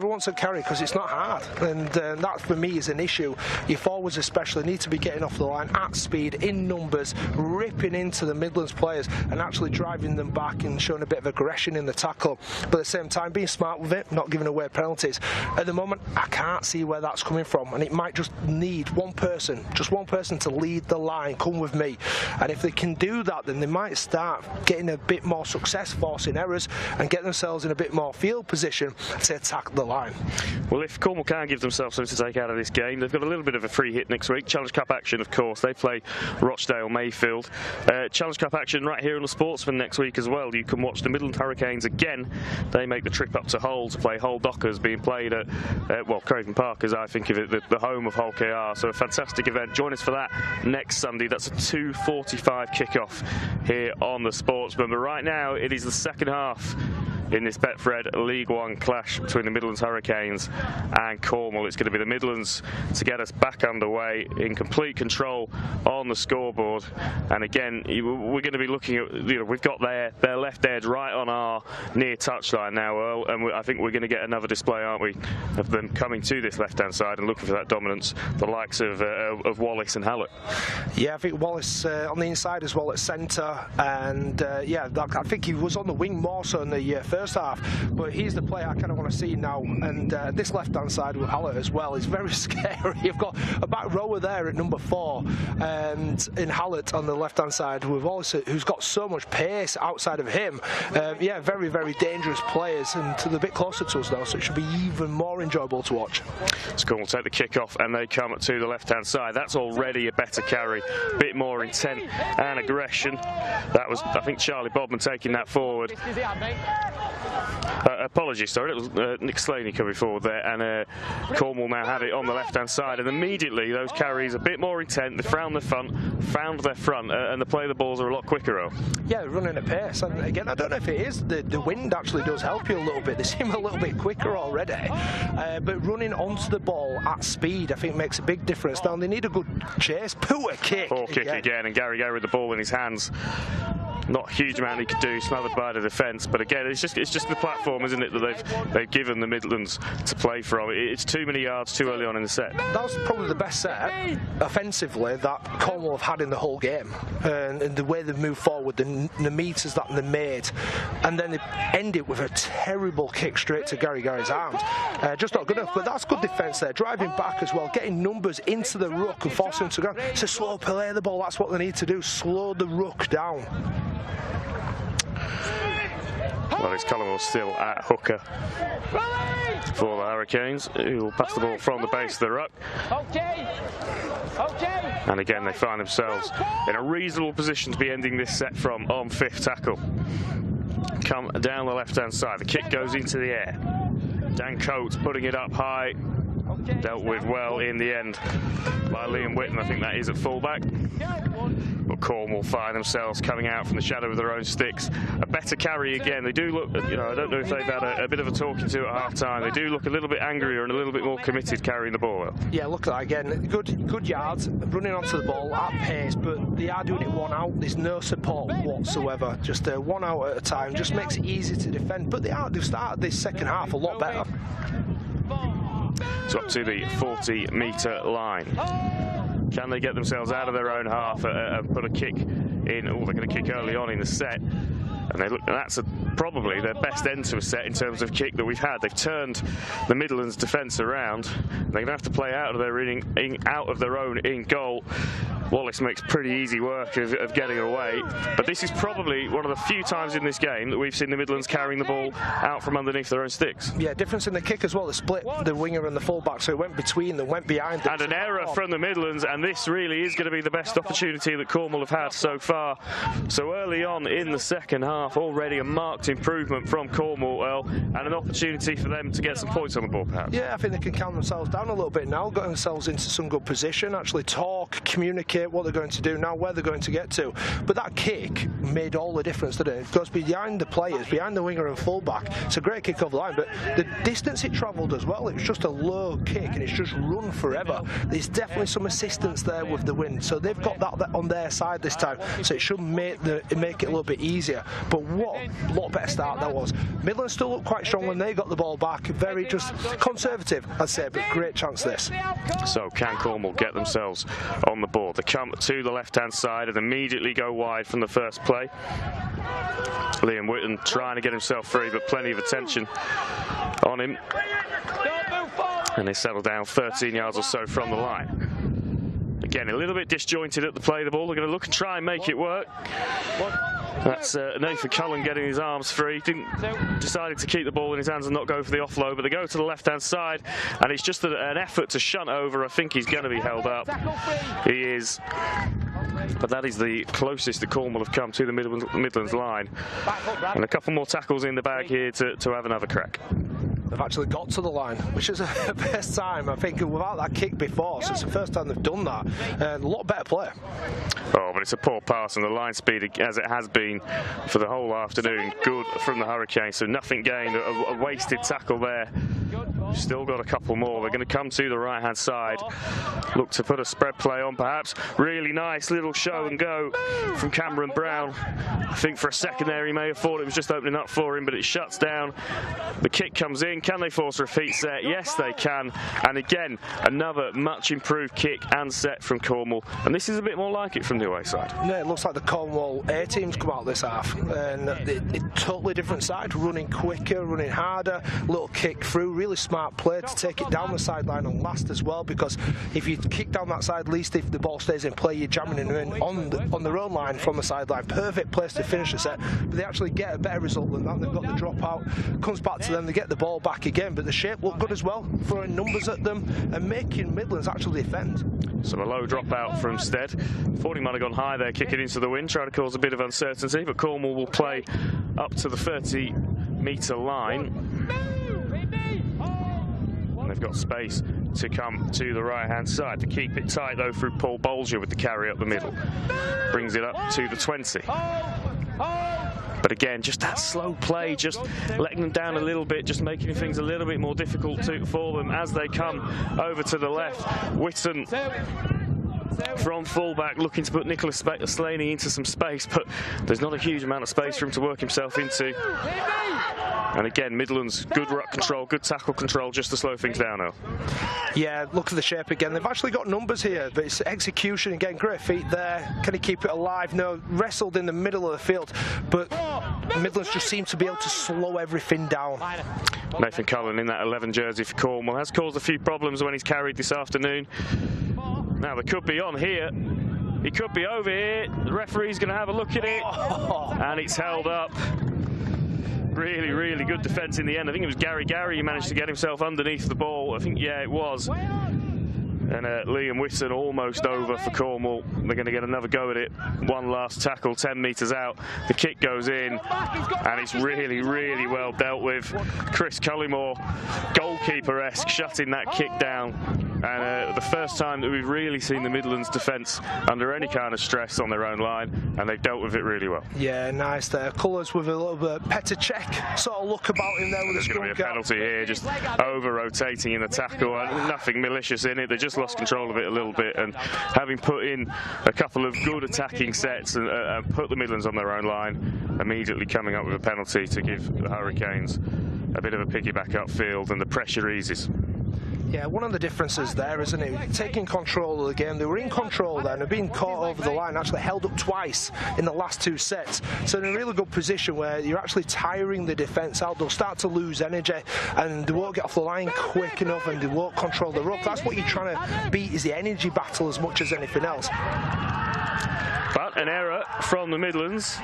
because it's not hard, and that for me is an issue. Your forwards especially need to be getting off the line at speed, in numbers, ripping into the Midlands players and actually driving them back and showing a bit of aggression in the tackle, but at the same time being smart with it, not giving away penalties. At the moment I can't see where that's coming from, and it might just need just one person to lead the line, come with me, and if they can do that, then they might start getting a bit more success, forcing errors, and get themselves in a bit more field position to attack the line. Well, if Cornwall can give themselves something to take out of this game, they've got a little bit of a free hit next week. Challenge Cup action, of course. They play Rochdale Mayfield. Challenge Cup action right here on the Sportsman next week as well. You can watch the Midland Hurricanes again. They make the trip up to Hull to play Hull Dockers, being played at Craven Park, as I think of it, the home of Hull KR. So a fantastic event. Join us for that next Sunday. That's a 2:45 kickoff here on the Sportsman. But right now it is the second half in this Betfred League One clash between the Midlands Hurricanes and Cornwall. It's going to be the Midlands to get us back underway in complete control on the scoreboard. And again, we're going to be looking at, we've got their left edge right on our near touchline now, Earl, and I think we're going to get another display, aren't we, of them coming to this left-hand side and looking for that dominance, the likes of Wallace and Hallett. Yeah, I think Wallace on the inside as well at centre, and yeah, I think he was on the wing more so in the first half, but he's the player I kind of want to see now. And this left-hand side with Hallett as well is very scary. You've got a back rower there at number 4, and in Hallett on the left-hand side with Wallace, who's got so much pace outside of him. Yeah, very, very dangerous players, and they're a bit closer to us now, so it should be even more enjoyable to watch. Cornwall take the kick-off, and they come to the left-hand side. That's already a better carry, a bit more intent and aggression. That was, I think, Charlie Bodman taking that forward. Apologies, sorry, it was Nick Slaney coming forward there, and Cornwall now have it on the left-hand side, and immediately those carries a bit more intent. They found their front, and the play of the balls are a lot quicker. Earl. Yeah, running at pace, and again, I don't know if it is the wind actually does help you a little bit. They seem a little bit quicker already, but running onto the ball at speed, I think, makes a big difference. Now they need a good chase, poor kick. Poor kick again, and Gary with the ball in his hands. Not a huge amount he could do, smothered by the defence, but again, it's just the platform, isn't it, that they've given the Midlands to play from. It's too many yards too early on in the set. That was probably the best set offensively that Cornwall have had in the whole game, and the way they've moved forward, the meters that they made, and then they end it with a terrible kick straight to Gary's arms. Just not good enough, but that's good defence there, driving back as well, getting numbers into the ruck and forcing them to go. It's a slow play of the ball, that's what they need to do, slow the ruck down. Well, it's Cullenwell still at hooker for the Hurricanes, who will pass the ball from the base of the ruck. And again, they find themselves in a reasonable position to be ending this set from on 5th tackle. Come down the left-hand side. The kick goes into the air. Dan Coates putting it up high. Dealt with well in the end by Liam Whitten. I think that is at fullback. But Cornwall find themselves coming out from the shadow of their own sticks. A better carry again. They do look, I don't know if they've had a bit of a talking to at half-time. They do look a little bit angrier and a little bit more committed carrying the ball. Yeah, look at that again. Good yards, running onto the ball at pace, but they are doing it one out. There's no support whatsoever. Just one out at a time. Just makes it easy to defend. But they've started this second half a lot better. So up to the 40-metre line. Can they get themselves out of their own half and put a kick in? Oh, they're going to kick early on in the set. And that's probably their best end to a set in terms of kick that we've had. They've turned the Midlands defence around. They're going to have to play out of their own in goal. Wallace makes pretty easy work of getting away, but this is probably one of the few times in this game that we've seen the Midlands carrying the ball out from underneath their own sticks. Yeah, difference in the kick as well. They split the winger and the fullback, so it went between them, went behind them. And an error from the Midlands, and this really is going to be the best opportunity that Cornwall have had so far. So early on in the second half, already a marked improvement from Cornwall, and an opportunity for them to get some points on the board, perhaps. Yeah, I think they can calm themselves down a little bit now, got themselves into some good position, actually talk, communicate what they're going to do now, where they're going to get to. But that kick made all the difference, didn't it? It goes behind the players, behind the winger and fullback. It's a great kick over the line, but the distance it travelled as well, it was just a low kick and it's just run forever. There's definitely some assistance there with the wind, so they've got that on their side this time, so it should make it a little bit easier. But what a lot better start that was. Midland still looked quite strong when they got the ball back, very just conservative, I'd say, but great chance this. So can Cornwall get themselves on the board? They come to the left-hand side and immediately go wide from the first play. Liam Whitten trying to get himself free, but plenty of attention on him. And they settle down 13 yards or so from the line. Again, a little bit disjointed at the play of the ball. They're going to look and try and make it work. That's Nathan Cullen getting his arms free. Decided to keep the ball in his hands and not go for the offload, but they go to the left-hand side, and it's just an effort to shunt over. I think he's going to be held up. He is. But that is the closest that Cornwall have come to the Midlands line. And a couple more tackles in the bag here to have another crack. They've actually got to the line, which is the first time, I think, without that kick before. So it's the first time they've done that. And a lot better play. Oh, but it's a poor pass, and the line speed, as it has been for the whole afternoon, good from the Hurricanes. So nothing gained, a wasted tackle there. Still got a couple more. They're going to come to the right-hand side. Look to put a spread play on, perhaps. Really nice little show and go from Cameron Brown. I think for a second there he may have thought it was just opening up for him, but it shuts down. The kick comes in. Can they force a repeat set? Yes, they can. And again, another much improved kick and set from Cornwall. And this is a bit more like it from the away side. Yeah, it looks like the Cornwall A team's come out this half. And it's totally different side. Running quicker, running harder. Little kick through. Really smart play to take it down the sideline on last as well, because if you kick down that side, at least if the ball stays in play, you're jamming it in on their own line from the sideline. Perfect place to finish the set, but they actually get a better result than that. They've got the dropout, comes back to them, they get the ball back again, but the shape looked good as well, throwing numbers at them and making Midlands actually defend. So a low dropout from Stead. Thought he might have gone high there, kicking into the wind, trying to cause a bit of uncertainty, but Cornwall will play up to the 30-metre line. They've got space to come to the right-hand side. To keep it tight, though, through Paul Bolger with the carry up the middle. Brings it up to the 20. But again, just that slow play, just letting them down a little bit, just making things a little bit more difficult for them as they come over to the left. Whitton from fullback, looking to put Nicholas Slaney into some space, but there's not a huge amount of space for him to work himself into. And again, Midlands, good ruck control, good tackle control, just to slow things down now. Yeah, look at the shape again. They've actually got numbers here, but it's execution again. Great feet there. Can he keep it alive? No, wrestled in the middle of the field, but Midlands just seem to be able to slow everything down. Nathan Cullen in that 11 jersey for Cornwall has caused a few problems when he's carried this afternoon. Now they could be on here. He could be over here. The referee's going to have a look at it, and it's held up. Really, really good defence in the end. I think it was Gary who managed to get himself underneath the ball. I think, yeah, it was. And Liam Whitton almost over for Cornwall. They're going to get another go at it. One last tackle, 10 metres out. The kick goes in, and it's really, really well dealt with. Chris Cullimore, goalkeeper-esque, shutting that kick down. And the first time that we've really seen the Midlands defence under any kind of stress on their own line, and they've dealt with it really well. Yeah, nice there. Colours with a little bit Petr Cech sort of look about him there with There's going to be a penalty here, just over-rotating in the tackle, and nothing malicious in it. They just lost control of it a little bit, and having put in a couple of good attacking sets and put the Midlands on their own line, immediately coming up with a penalty to give the Hurricanes a bit of a piggyback upfield, and the pressure eases. Yeah, one of the differences there, isn't it? Taking control of the game. They were in control then, and being caught over the line, actually held up twice in the last two sets. So in a really good position where you're actually tiring the defence out. They'll start to lose energy, and they won't get off the line quick enough, and they won't control the ruck. That's what you're trying to beat, is the energy battle as much as anything else. But an error from the Midlands.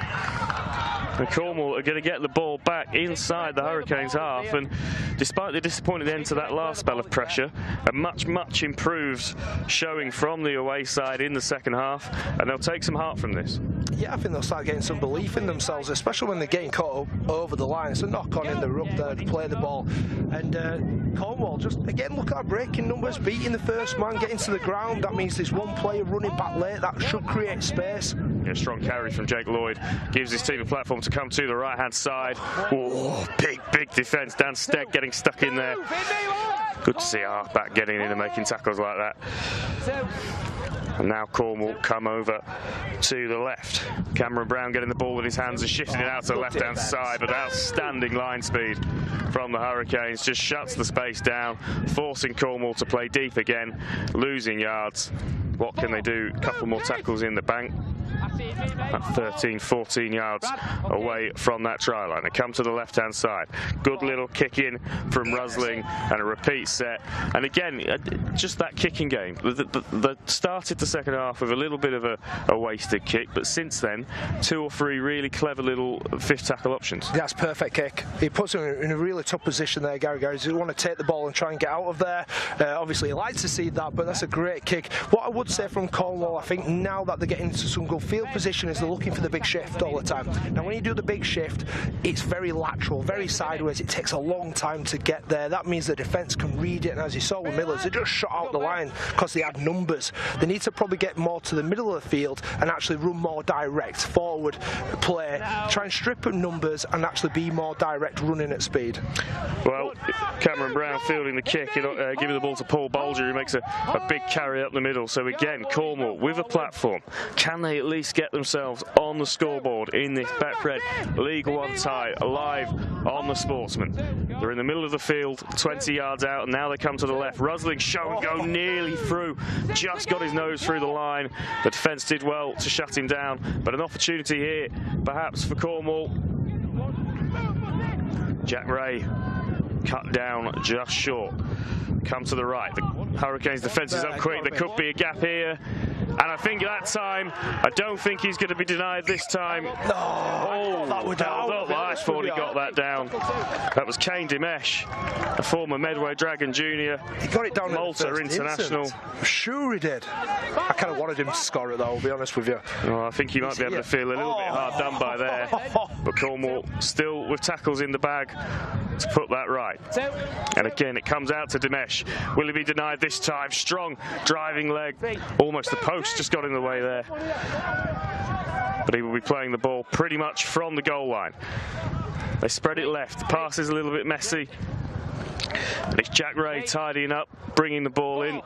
And Cornwall are going to get the ball back inside the Hurricanes half, and despite the disappointing end to that last spell of pressure, a much improved showing from the away side in the second half, and they'll take some heart from this. Yeah, I think they'll start getting some belief in themselves, especially when they're getting caught up over the line. It's a knock-on in the ruck there to play the ball. And Cornwall, just again, look at our breaking numbers, beating the first man, getting to the ground. That means there's one player running back late. That should create space. Yeah, strong carry from Jake Lloyd. Gives his team a platform to come to the right-hand side. Oh, big defence. Dan Steck getting stuck in there. Good to see a half-back getting in and making tackles like that. And now Cornwall come over to the left. Cameron Brown getting the ball with his hands and shifting it out to the left-hand side, but outstanding line speed from the Hurricanes. Just shuts the space down, forcing Cornwall to play deep again, losing yards. What can they do? A couple more tackles in the bank. At 13-14 yards away from that try line. They come to the left-hand side. Good little kick in from Rusling and a repeat set. And again, just that kicking game. They started the second half with a little bit of a wasted kick, but since then, 2 or 3 really clever little fifth tackle options. That's perfect kick. He puts him in a really tough position there, Gary. He want to take the ball and try and get out of there. Obviously, he likes to see that, but that's a great kick. What I would would say from Cornwall, I think now that they're getting into some good field positions, they're looking for the big shift all the time. Now when you do the big shift, it's very lateral, very sideways. It takes a long time to get there. That means the defence can read it, and as you saw with Midlands, they just shot out the line because they had numbers. They need to probably get more to the middle of the field and actually run more direct forward play, try and strip of numbers and actually be more direct running at speed. Well, Cameron Brown fielding the kick, giving the ball to Paul Bolger, who makes a big carry up the middle. So again, Cornwall with a platform. Can they at least get themselves on the scoreboard in this Betfred League One tie, live on the Sportsman? They're in the middle of the field, 20 yards out, and now they come to the left. Rusling show and go nearly through, just got his nose through the line. The defence did well to shut him down, but an opportunity here, perhaps for Cornwall. Jack Ray cut down just short. Come to the right. The Hurricanes defence is up quick. There could be a gap here. And I think that time, I don't think he's going to be denied this time. I thought he got that down. That was Kane Dimesh, a former Medway Dragon Junior. He got it down Malta international. Sure he did. I kind of wanted him to score it though, I'll be honest with you. Well, I think he might be able to feel a little bit hard done by there. But Cornwall still with tackles in the bag to put that right. And again, it comes out to Dimesh. Will he be denied this time? Strong driving leg. Almost the post just got in the way there. But he will be playing the ball pretty much from the goal line. They spread it left. The pass is a little bit messy. And it's Jack Ray tidying up, bringing the ball in.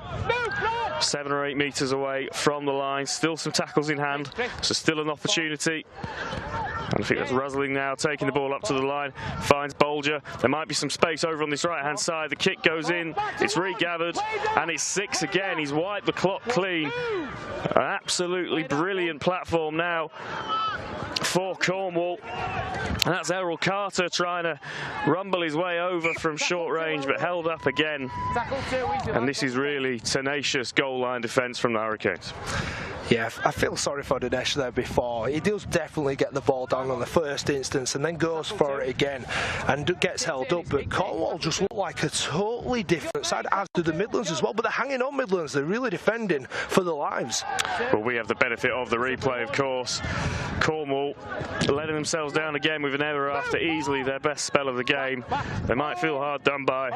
7 or 8 metres away from the line. Still some tackles in hand, so still an opportunity. And I think that's Rusling now, taking the ball up to the line. Finds Bolger. There might be some space over on this right-hand side. The kick goes in. It's regathered, and it's 6 again. He's wiped the clock clean. An absolutely brilliant platform now for Cornwall. And that's Errol Carter trying to rumble his way over from short range, but held up again. And this is really tenacious goal line defence from the Hurricanes. Yeah, I feel sorry for Dinesh there before. He does definitely get the ball down on the first instance and then goes for it again and gets held up. But Cornwall just look like a totally different side, as do the Midlands as well. But they're hanging on Midlands. They're really defending for their lives. Well, we have the benefit of the replay, of course. Cornwall letting themselves down again with an error after easily their best spell of the game. They might feel hard done by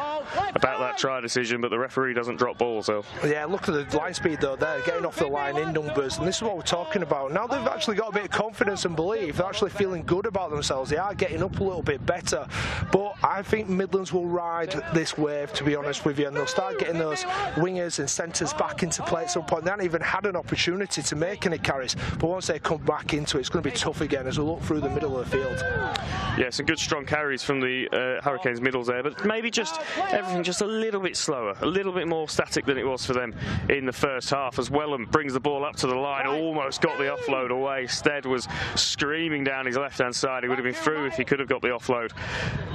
about that try decision, but the referee doesn't drop balls, though. Yeah, look at the line speed, though. They're getting off the line in numbers. And this is what we're talking about. Now they've actually got a bit of confidence and belief. They're actually feeling good about themselves. They are getting up a little bit better. But I think Midlands will ride this wave, to be honest with you. And they'll start getting those wingers and centres back into play at some point. They haven't even had an opportunity to make any carries. But once they come back into it, it's going to be tough again as we look through the middle of the field. Yeah, some good strong carries from the Hurricanes middles there. But maybe just everything just a little bit slower, a little bit more static than it was for them in the first half. As Wellham brings the ball up to the line, almost got the offload away. Stead was screaming down his left-hand side. He would have been through if he could have got the offload.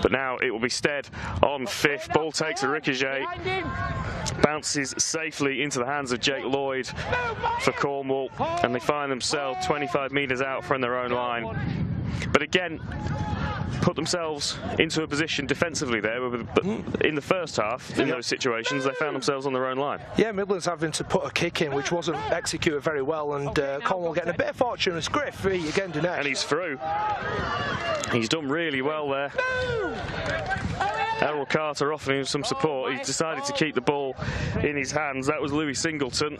But now it will be Stead on 5th. Ball takes a ricochet, bounces safely into the hands of Jake Lloyd for Cornwall, and they find themselves 25 metres out from their own line. But again, put themselves into a position defensively there. In the first half, in those situations, they found themselves on their own line. Yeah, Midlands having to put a kick in, which wasn't executed very well, and Cornwall getting a bit of fortune. It's great free again, Dinesh. And he's through. He's done really well there. Errol Carter offering him some support. He decided to keep the ball in his hands. That was Louis Singleton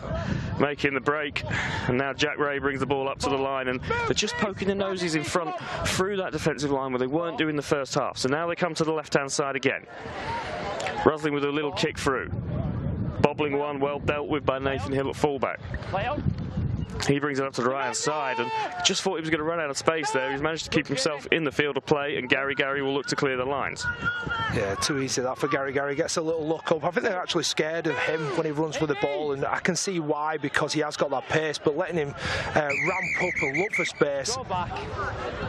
making the break. And now Jack Ray brings the ball up to the line, and they're just poking their noses in front through that defensive line where they weren't doing the first half. So now they come to the left-hand side again. Rusling with a little kick through. Bobbling one, well dealt with by Nathan Hill at fullback. He brings it up to the right-hand side and just thought he was going to run out of space there. He's managed to keep himself in the field of play, and Gary will look to clear the lines. Yeah, too easy that for Gary. Gary gets a little look up. I think they're actually scared of him when he runs with the ball, and I can see why, because he has got that pace, but letting him ramp up and look for space.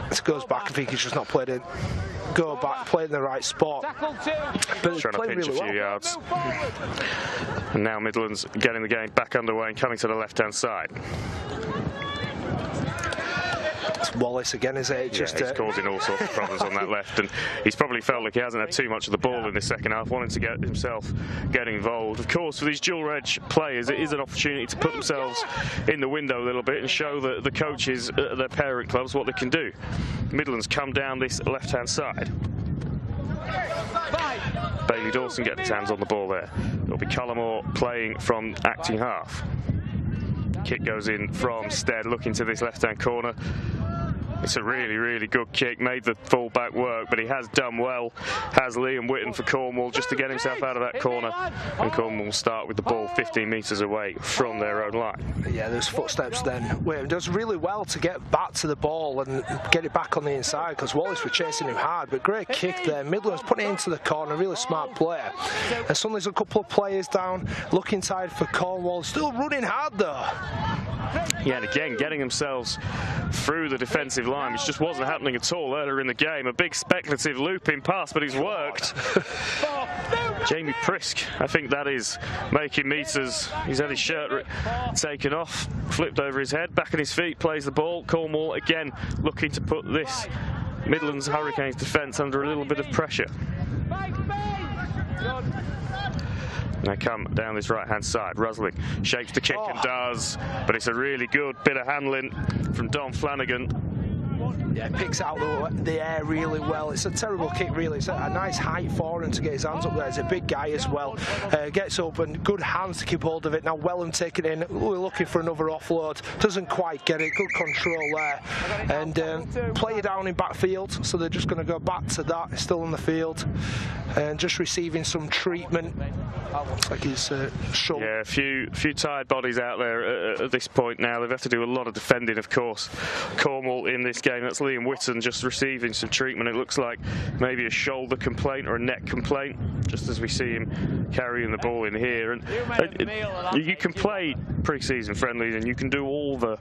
It goes back. I think he's just not played it. Go back, play in the right spot. But trying to pinch really a few yards. And now Midlands getting the game back underway and coming to the left-hand side. Wallace again, is it? He's causing all sorts of problems on that left, and he's probably felt like he hasn't had too much of the ball in the second half, wanting to get involved. Of course, for these dual reg players, it is an opportunity to put themselves in the window a little bit and show the coaches at their parent clubs what they can do. Midlands come down this left-hand side. Bailey Dawson getting his hands on the ball there. It'll be Cullimore playing from acting half. Kick goes in from Stead, looking to this left-hand corner. It's a really, really good kick, made the full-back work, but he has done well, has Liam Whitten for Cornwall, just to get himself out of that corner, and Cornwall will start with the ball 15 metres away from their own line. Yeah, there's footsteps then. Whitten does really well to get back to the ball and get it back on the inside, because Wallace were chasing him hard, but great kick there. Midlands put it into the corner, really smart player. And suddenly there's a couple of players down, looking tired for Cornwall, still running hard though. Yeah, and again, getting themselves through the defensive line, which just wasn't happening at all earlier in the game. A big speculative looping pass, but he's worked. Jamie Prisk, I think that is, making meters. He's had his shirt taken off, flipped over his head, back on his feet, plays the ball. Cornwall, again, looking to put this Midlands Hurricanes defence under a little bit of pressure. They come down this right-hand side. Rusling shapes the kick and does, but it's a really good bit of handling from Don Flanagan. Yeah, picks out the air really well. It's a terrible kick, really. It's a nice height for him to get his hands up there. He's a big guy as well. Gets up and good hands to keep hold of it. Now Wellham taking it in. We're looking for another offload. Doesn't quite get it. Good control there. And play it down in backfield. So they're just going to go back to that. Still on the field. And just receiving some treatment. Looks like he's short. Yeah, a few tired bodies out there at this point now. They've had to do a lot of defending, of course. Cornwall in this game. That's Liam Whitten just receiving some treatment. It looks like maybe a shoulder complaint or a neck complaint, just as we see him carrying the ball in here. And you can play pre-season friendlies and you can do all the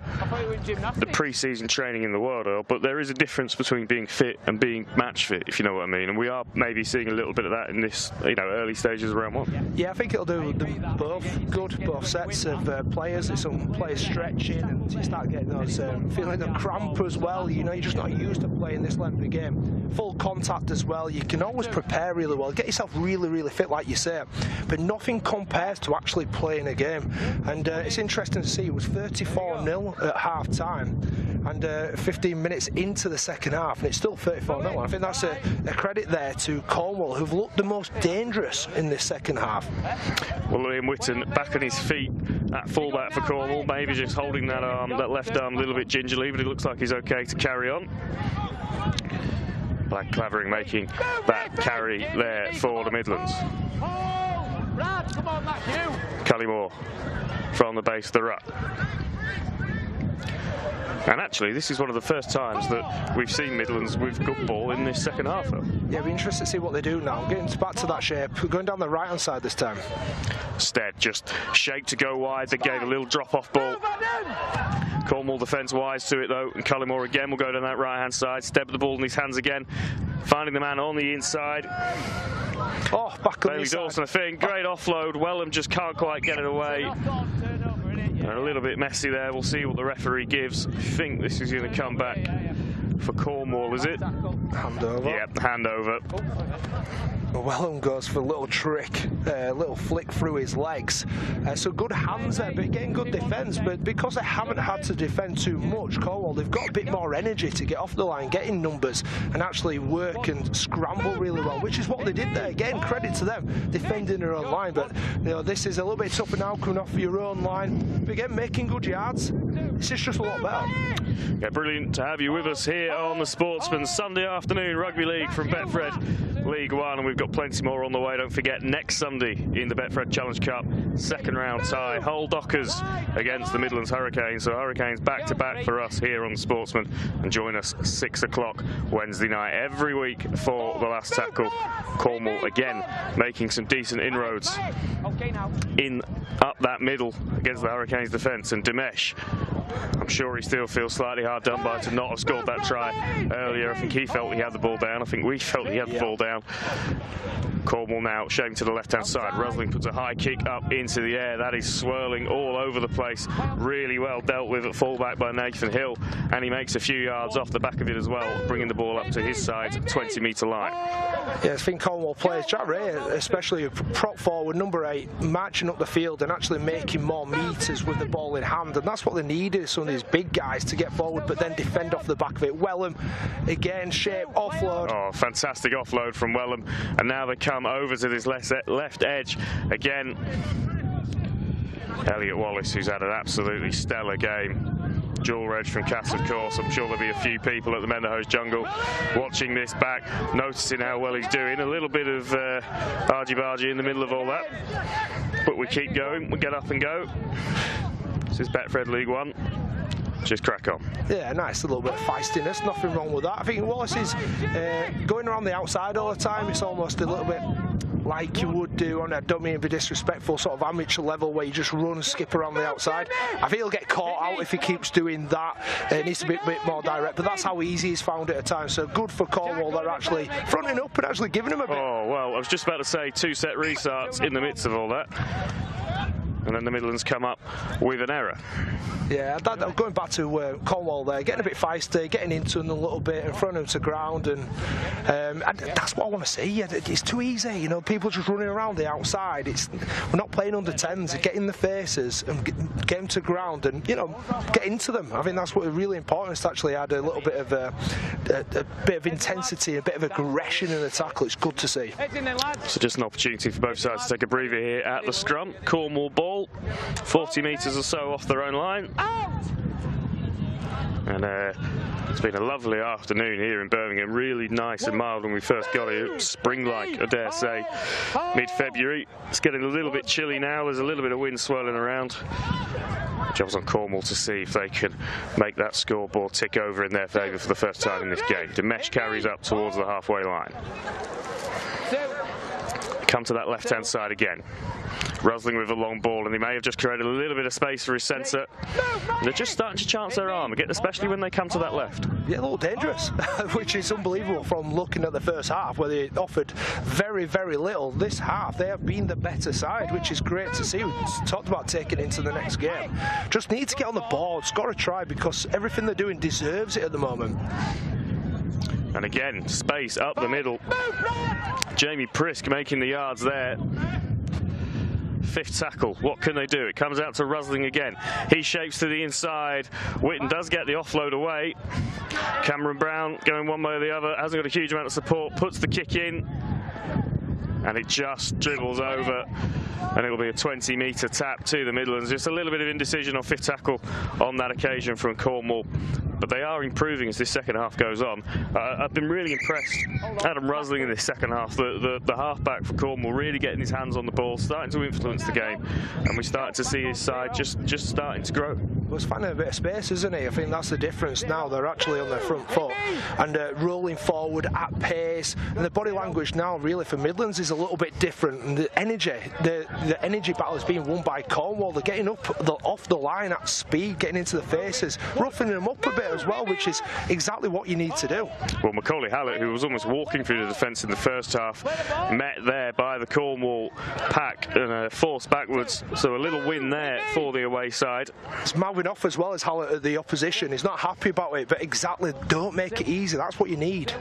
pre-season training in the world, but there is a difference between being fit and being match fit, if you know what I mean. And we are maybe seeing a little bit of that in this, early stages of round one. Yeah, I think it'll do them both sets of players. There's some players stretching, and you start getting those feeling the cramp as well. You're just not used to playing this length of game. Full contact as well. You can always prepare really well, get yourself really, really fit, like you say. But nothing compares to actually playing a game. And it's interesting to see. It was 34-0 at half time, and 15 minutes into the second half, and it's still 34-0. I think that's a credit there to Cornwall, who've looked the most dangerous in this second half. Well, Liam Whitten back on his feet at fullback for Cornwall, maybe just holding that left arm a little bit gingerly, but it looks like he's okay to carry on. Black Clavering making that carry there for the Midlands. Cullimore from the base of the ruck. And actually, this is one of the first times that we've seen Midlands with good ball in this second half, though. Yeah, it'll be interesting to see what they do now. Getting back to that shape, going down the right-hand side this time. Stead just shaped to go wide. They gave a little drop-off ball. Cornwall defence wise to it, though. And Cullimore again will go down that right-hand side. Stead with the ball in his hands again. Finding the man on the inside. Oh, back on the inside. Bailey Dawson, I think. Great offload. Wellham just can't quite get it away. And a little bit messy there. We'll see what the referee gives. I think this is going to come back for Cornwall, is it? Hand over. Yeah, hand over. Wellham goes for a little trick, a little flick through his legs. So good hands there, but getting good defence. But because they haven't had to defend too much, Cornwall, they've got a bit more energy to get off the line, get in numbers, and actually work and scramble really well, which is what they did there. Again, credit to them, defending their own line. But this is a little bit tougher now, coming off your own line. But again, making good yards. This is just a lot better. Yeah, brilliant to have you with us here on the Sportsman Sunday afternoon rugby league from Betfred League One, and we've got plenty more on the way. Don't forget, next Sunday in the Betfred Challenge Cup, second round tie, Hull Dockers against the Midlands Hurricanes. So Hurricanes back to back for us here on the Sportsman, and join us 6 o'clock Wednesday night every week for the last tackle. Cornwall again making some decent inroads in up that middle against the Hurricanes defence, and Dimesh I'm sure he still feels slightly hard done by to not have scored that try earlier. I think he felt he had the ball down. I think we felt he had the ball down. Cornwall now showing to the left-hand side. Rusling puts a high kick up into the air. That is swirling all over the place. Really well dealt with at fullback by Nathan Hill, and he makes a few yards off the back of it as well, bringing the ball up to his side, 20-metre line. Yeah, I think Cornwall players, Jack Ray, especially prop forward, number 8, marching up the field and actually making more metres with the ball in hand, and that's what they needed, some of these big guys to get forward but then defend off the back of it. Wellham, again, shape, offload. Oh, fantastic offload from Wellham, and now they come over to this left edge again. Elliott Wallace, who's had an absolutely stellar game. Dual edge from Cass, of course. I'm sure there'll be a few people at the Mendenhurst Jungle watching this back, noticing how well he's doing. A little bit of argy-bargy in the middle of all that, but we keep going. We get up and go. This is Betfred League One. Just crack on. Yeah, nice, a little bit of feistiness, nothing wrong with that. I think Wallace is going around the outside all the time. It's almost a little bit like you would do on, I don't mean to be disrespectful, sort of amateur level where you just run and skip around the outside. I think he'll get caught out if he keeps doing that. It needs to be a bit more direct, but that's how easy he's found it at times. So good for Cornwall. They're actually fronting up and actually giving him a bit. Oh, well, I was just about to say 2 set restarts in the midst of all that. And then the Midlands come up with an error. Yeah, going back to Cornwall there, getting a bit feisty, getting into them a little bit and throwing them to ground, and that's what I want to see. It's too easy, you know, people just running around the outside. We're not playing under 10s, get in the faces and get them to ground and, you know, get into them. I think that's what really important, is to actually add a little bit of a bit of intensity, a bit of aggression in the tackle. It's good to see. So just an opportunity for both sides to take a breather here at the scrum. Cornwall ball, 40 metres or so off their own line. And it's been a lovely afternoon here in Birmingham, really nice and mild when we first got here, spring-like, I dare say, mid-February. It's getting a little bit chilly now, there's a little bit of wind swirling around. Job's on Cornwall to see if they can make that scoreboard tick over in their favour for the first time in this game. Demesh carries up towards the halfway line. Come to that left-hand side again. Rusling with a long ball, and he may have just created a little bit of space for his centre. They're just starting to chance their arm again, especially when they come to that left. Yeah, a little dangerous, which is unbelievable from looking at the first half, where they offered very, very little. This half, they have been the better side, which is great to see. We talked about taking it into the next game. Just need to get on the board, got to try, because everything they're doing deserves it at the moment. And again, space up the middle. Jamie Prisk making the yards there. 5th tackle, what can they do? It comes out to Rusling again. He shapes to the inside. Witten does get the offload away. Cameron Brown going one way or the other, hasn't got a huge amount of support, puts the kick in, and it just dribbles over, and it will be a 20-metre tap to the Midlands. Just a little bit of indecision on 5th tackle on that occasion from Cornwall, but they are improving as this second half goes on. I've been really impressed. Adam Rusling in this second half, the halfback for Cornwall, really getting his hands on the ball, starting to influence the game, and we start to see his side just starting to grow. Well, it's finding a bit of space, isn't he? I think that's the difference now. They're actually on their front foot and rolling forward at pace, and the body language now really for Midlands is a little bit different, and the energy battle is being won by Cornwall. They're getting off the line at speed, getting into the faces, roughing them up a bit as well, which is exactly what you need to do. Well, Macaulay Hallett, who was almost walking through the defence in the first half, met there by the Cornwall pack and forced backwards, so a little win there for the away side. It's mouthing off as well as Hallett at the opposition. He's not happy about it, but exactly, don't make it easy. That's what you need.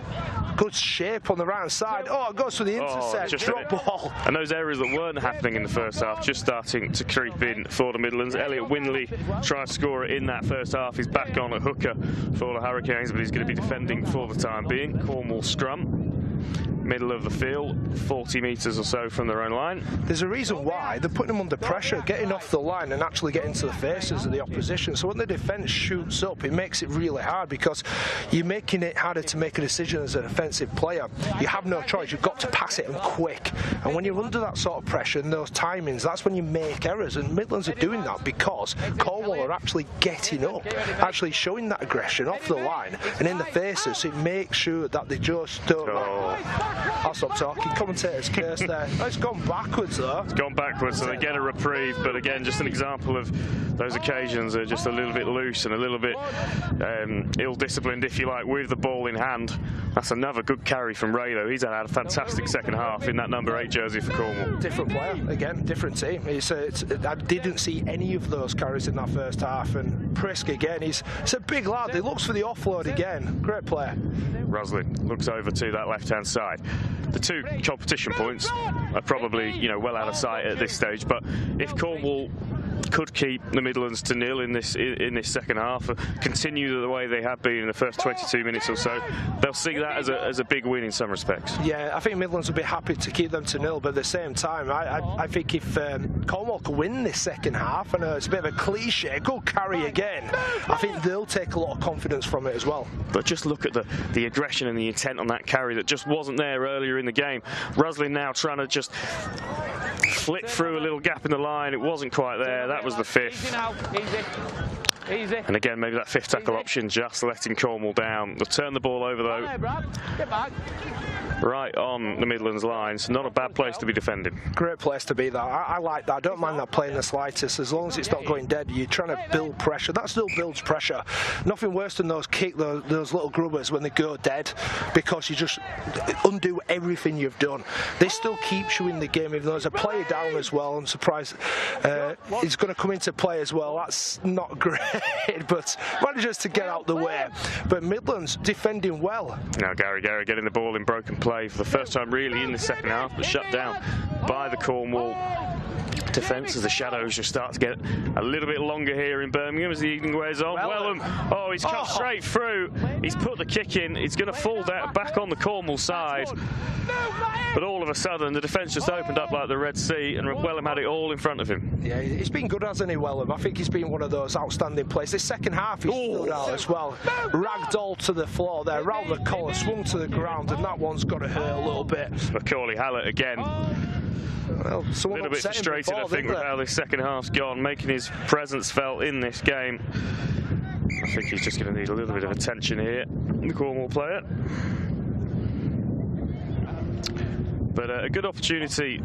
Good shape on the right side. Oh, it goes for the intercept, drop ball. And those errors that weren't happening in the first half just starting to creep in for the Midlands. Elliott Windley tried to score it in that first half. He's back on at hooker for the Hurricanes, but he's going to be defending for the time being. Cornwall scrum. Middle of the field, 40 metres or so from their own line. There's a reason why they're putting them under pressure, getting off the line and actually getting to the faces of the opposition. So when the defence shoots up, it makes it really hard, because you're making it harder to make a decision as an offensive player. You have no choice, you've got to pass it and quick. And when you're under that sort of pressure and those timings, that's when you make errors. And Midlands are doing that because Cornwall are actually getting up, actually showing that aggression off the line and in the faces. So it makes sure that they just don't. I'll stop talking. Commentator's curse there. Oh, it's gone backwards though. It's gone backwards, so they get a reprieve, but again, just an example of those occasions are just a little bit loose and a little bit ill-disciplined, if you like, with the ball in hand. That's another good carry from Ray, though. He's had a fantastic second half in that number 8 jersey for Cornwall. Different player, again, different team. I didn't see any of those carries in that first half, and Prisk again, he's a big lad. He looks for the offload again. Great player. Roslin looks over to that left-hand side. The 2 competition points are probably, you know, well out of sight at this stage, but if Cornwall could keep the Midlands to 0 in this second half, continue the way they have been in the first 22 minutes or so, they'll see that as a big win in some respects. Yeah, I think Midlands will be happy to keep them to 0, but at the same time, I think if Cornwall can win this second half, I know it's a bit of a cliche, good carry again, I think they'll take a lot of confidence from it as well. But just look at the aggression and the intent on that carry that just wasn't there earlier in the game. Roslin now trying to just flick through a little gap in the line. It wasn't quite there. That was the 5th. Easy. And again, maybe that 5th tackle option just letting Cornwall down. They'll turn the ball over though. Get back. Right on the Midlands lines. Not a bad place to be defending. Great place to be that. I like that. I don't mind that play in the slightest. As long as it's not going dead, you're trying to build pressure. That still builds pressure. Nothing worse than those those little grubbers when they go dead, because you just undo everything you've done. This still keeps you in the game, even though there's a player down as well. I'm surprised he's going to come into play as well. That's not great, but manages to get out the way. But Midlands defending well. Now Gary getting the ball in broken play for the first time really in the second half, but shut down by the Cornwall defence as the shadows just start to get a little bit longer here in Birmingham as the evening wears on. Wellham, oh, he's cut straight through. He's put the kick in. He's going to fall down back on the Cornwall side. But all of a sudden, the defence just opened up like the Red Sea, and Wellham had it all in front of him. Yeah, he's been good, hasn't he, Wellham? I think he's been one of those outstanding players. This second half, he's stood out as well. Ragdoll to the floor there, round the collar, swung to the ground, and that one's got to hurt a little bit. Macaulay Hallett again. Well, a little bit frustrated, I think, with how this second half's gone, making his presence felt in this game. I think he's just going to need a little bit of attention here, the Cornwall player. But a good opportunity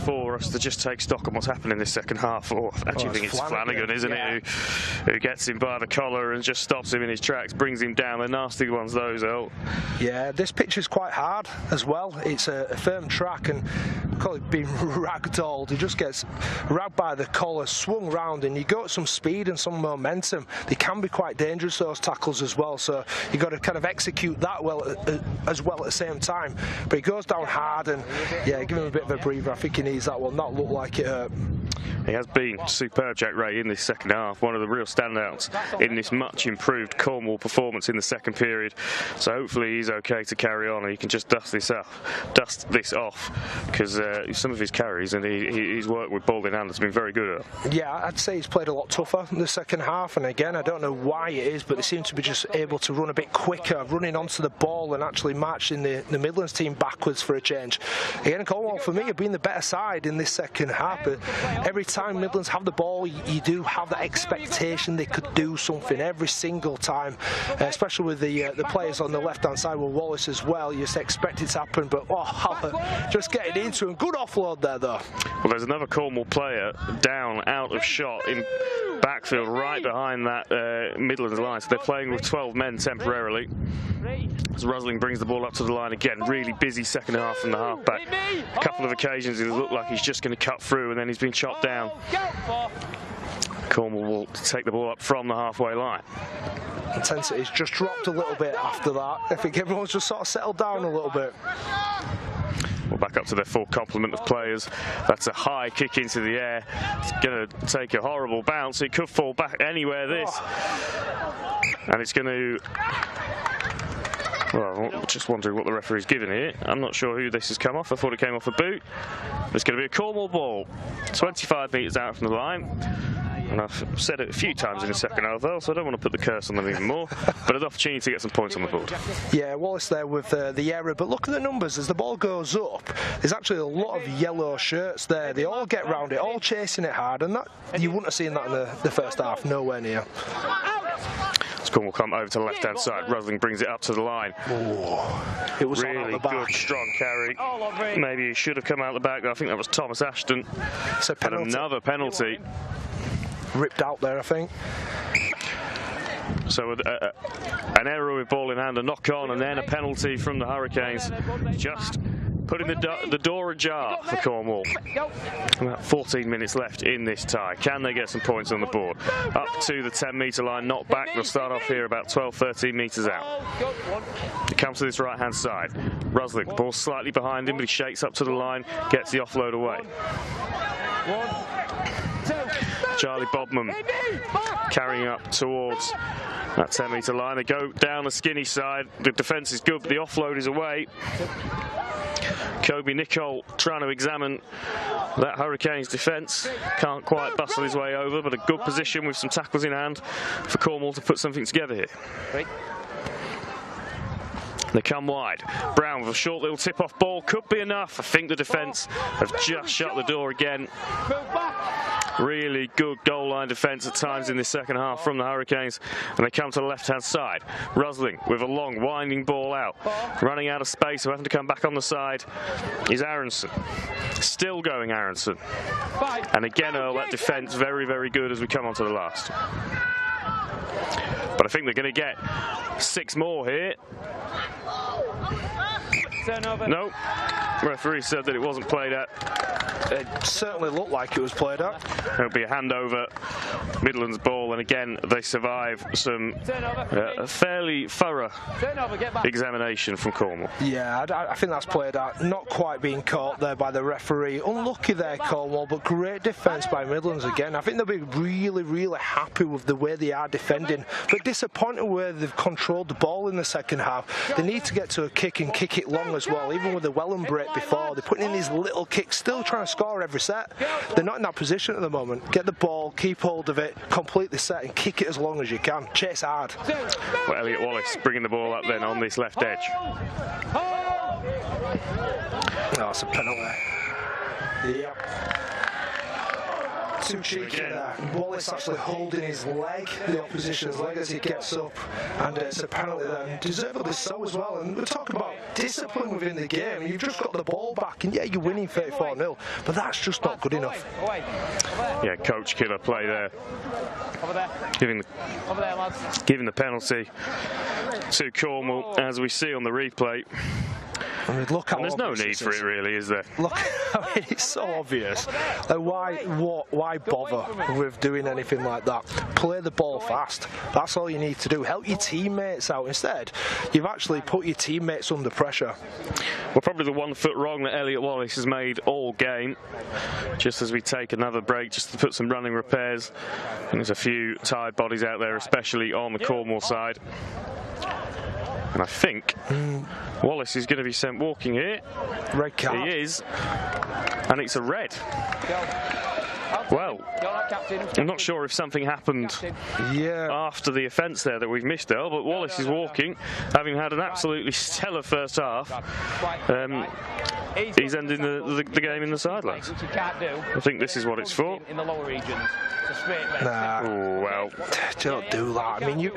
for us to just take stock on what's happened in this second half. I actually think it's Flanagan, isn't it, who gets him by the collar and just stops him in his tracks, brings him down. They're nasty ones, those, El. Yeah, this pitch is quite hard as well. It's a firm track, and call it being ragdolled. He just gets ragged by the collar, swung round, and you got some speed and some momentum. They can be quite dangerous, those tackles as well, so you've got to kind of execute that well as well at the same time. But he goes down hard, and yeah, give him a bit of a breather. I think he needs that one. That looked like it hurt. He has been superb, Jack Ray, in this second half. One of the real standouts in this much improved Cornwall performance in the second period. So hopefully he's okay to carry on and he can just dust this off, because some of his carries and his work with ball in hand has been very good. Yeah, I'd say he's played a lot tougher in the second half, and again, I don't know why it is, but they seem to be just able to run a bit quicker, running onto the ball and actually marching the Midlands team backwards for a change. Again, Cornwall, for me, have been the better side in this second half, but every time Midlands have the ball, you do have that expectation they could do something every single time, especially with the players on the left-hand side with Wallace as well. You just expect it to happen, but just getting into him. Good offload there, though. Well, there's another Cornwall player down, out of shot in backfield, right behind that Midlands line. So they're playing with 12 men temporarily. As Roslin brings the ball up to the line again, really busy second half from the halfback. A couple of occasions it looked like he's just going to cut through, and then he's been chopped down. Cornwall will take the ball up from the halfway line. Intensity's just dropped a little bit after that. I think everyone's just sort of settled down a little bit. Well, back up to their full complement of players. That's a high kick into the air. It's going to take a horrible bounce. It could fall back anywhere, this. And it's going to... Well, I'm just wondering what the referee's giving here. I'm not sure who this has come off. I thought it came off a boot. It's going to be a Cornwall ball. 25 metres out from the line. And I've said it a few times in the second half, though, so I don't want to put the curse on them even more. But an opportunity to get some points on the board. Yeah, Wallace there with the error. But look at the numbers. As the ball goes up, there's actually a lot of yellow shirts there. They all get round it, all chasing it hard. And that you wouldn't have seen that in the first half. Nowhere near. Cornwall come over to the left-hand side. Rusling brings it up to the line. Oh, it was really good, strong carry. Maybe he should have come out the back. I think that was Thomas Ashton. It's a penalty. And another penalty. Ripped out there, I think. So an error with ball in hand, a knock on, and then a penalty from the Hurricanes. Just putting the door ajar for Cornwall. About 14 minutes left in this tie. Can they get some points on the board? Up to the 10-metre line, not back. They'll start off here about 12-13 metres out. He comes to this right-hand side. Rusling, the ball's slightly behind him, but he shakes up to the line, gets the offload away. Charlie Bodman carrying up towards that 10-metre line. They go down the skinny side. The defence is good, but the offload is away. Kobe Nicol trying to examine that Hurricanes defence. Can't quite bustle his way over, but a good position with some tackles in hand for Cornwall to put something together here. They come wide. Brown with a short little tip-off ball. Could be enough. I think the defence have just shut the door again. Really good goal line defence at times in this second half from the Hurricanes. And they come to the left-hand side. Rusling with a long, winding ball out. Running out of space, having to come back on the side is Aronson. Still going Aronson. And again, Earl, that defence very, very good as we come on to the last. But I think they're going to get 6 more here. No, referee said that it wasn't played at. It certainly looked like it was played at. It'll be a handover, Midlands ball, and again they survive some fairly thorough examination from Cornwall. Yeah, I think that's played at. Not quite being caught there by the referee. Unlucky there, Cornwall, but great defence by Midlands again. I think they'll be really, really happy with the way they are defending, but disappointed where they've controlled the ball in the second half. They need to get to a kick and kick it long as well. Even with the Welland break before, they're putting in these little kicks, still trying to score every set. They're not in that position at the moment. Get the ball, keep hold of it, complete the set and kick it as long as you can. Chase hard. Well, Elliott Wallace bringing the ball up then on this left edge. Oh, it's a penalty. Yep. Too cheeky there. Wallace actually holding his leg, the opposition's leg, as he gets up, and it's a penalty there, deservedly so as well. And we're talking about discipline within the game. You've just got the ball back, and yeah, you're winning 34-0, but that's just not good enough. Yeah, coach killer play there. Giving the penalty to Cornwall, as we see on the replay. I mean, look how and there's no need for it, really, is there? Look, I mean, it's so obvious. Why bother with doing anything like that? Play the ball fast. That's all you need to do. Help your teammates out. Instead, you've actually put your teammates under pressure. Well, probably the one foot wrong that Elliott Wallace has made all game. Just as we take another break, just to put some running repairs. And there's a few tired bodies out there, especially on the Cornwall side. And I think Wallace is going to be sent walking here. Red card. He is. And it's a red. Well, I'm not sure if something happened after the offence there that we've missed, Earl, but Wallace is walking, having had an absolutely stellar first half. He's ending the game in the sidelines. I think this is what it's for. Nah. Oh, well. Don't do that. I mean, you...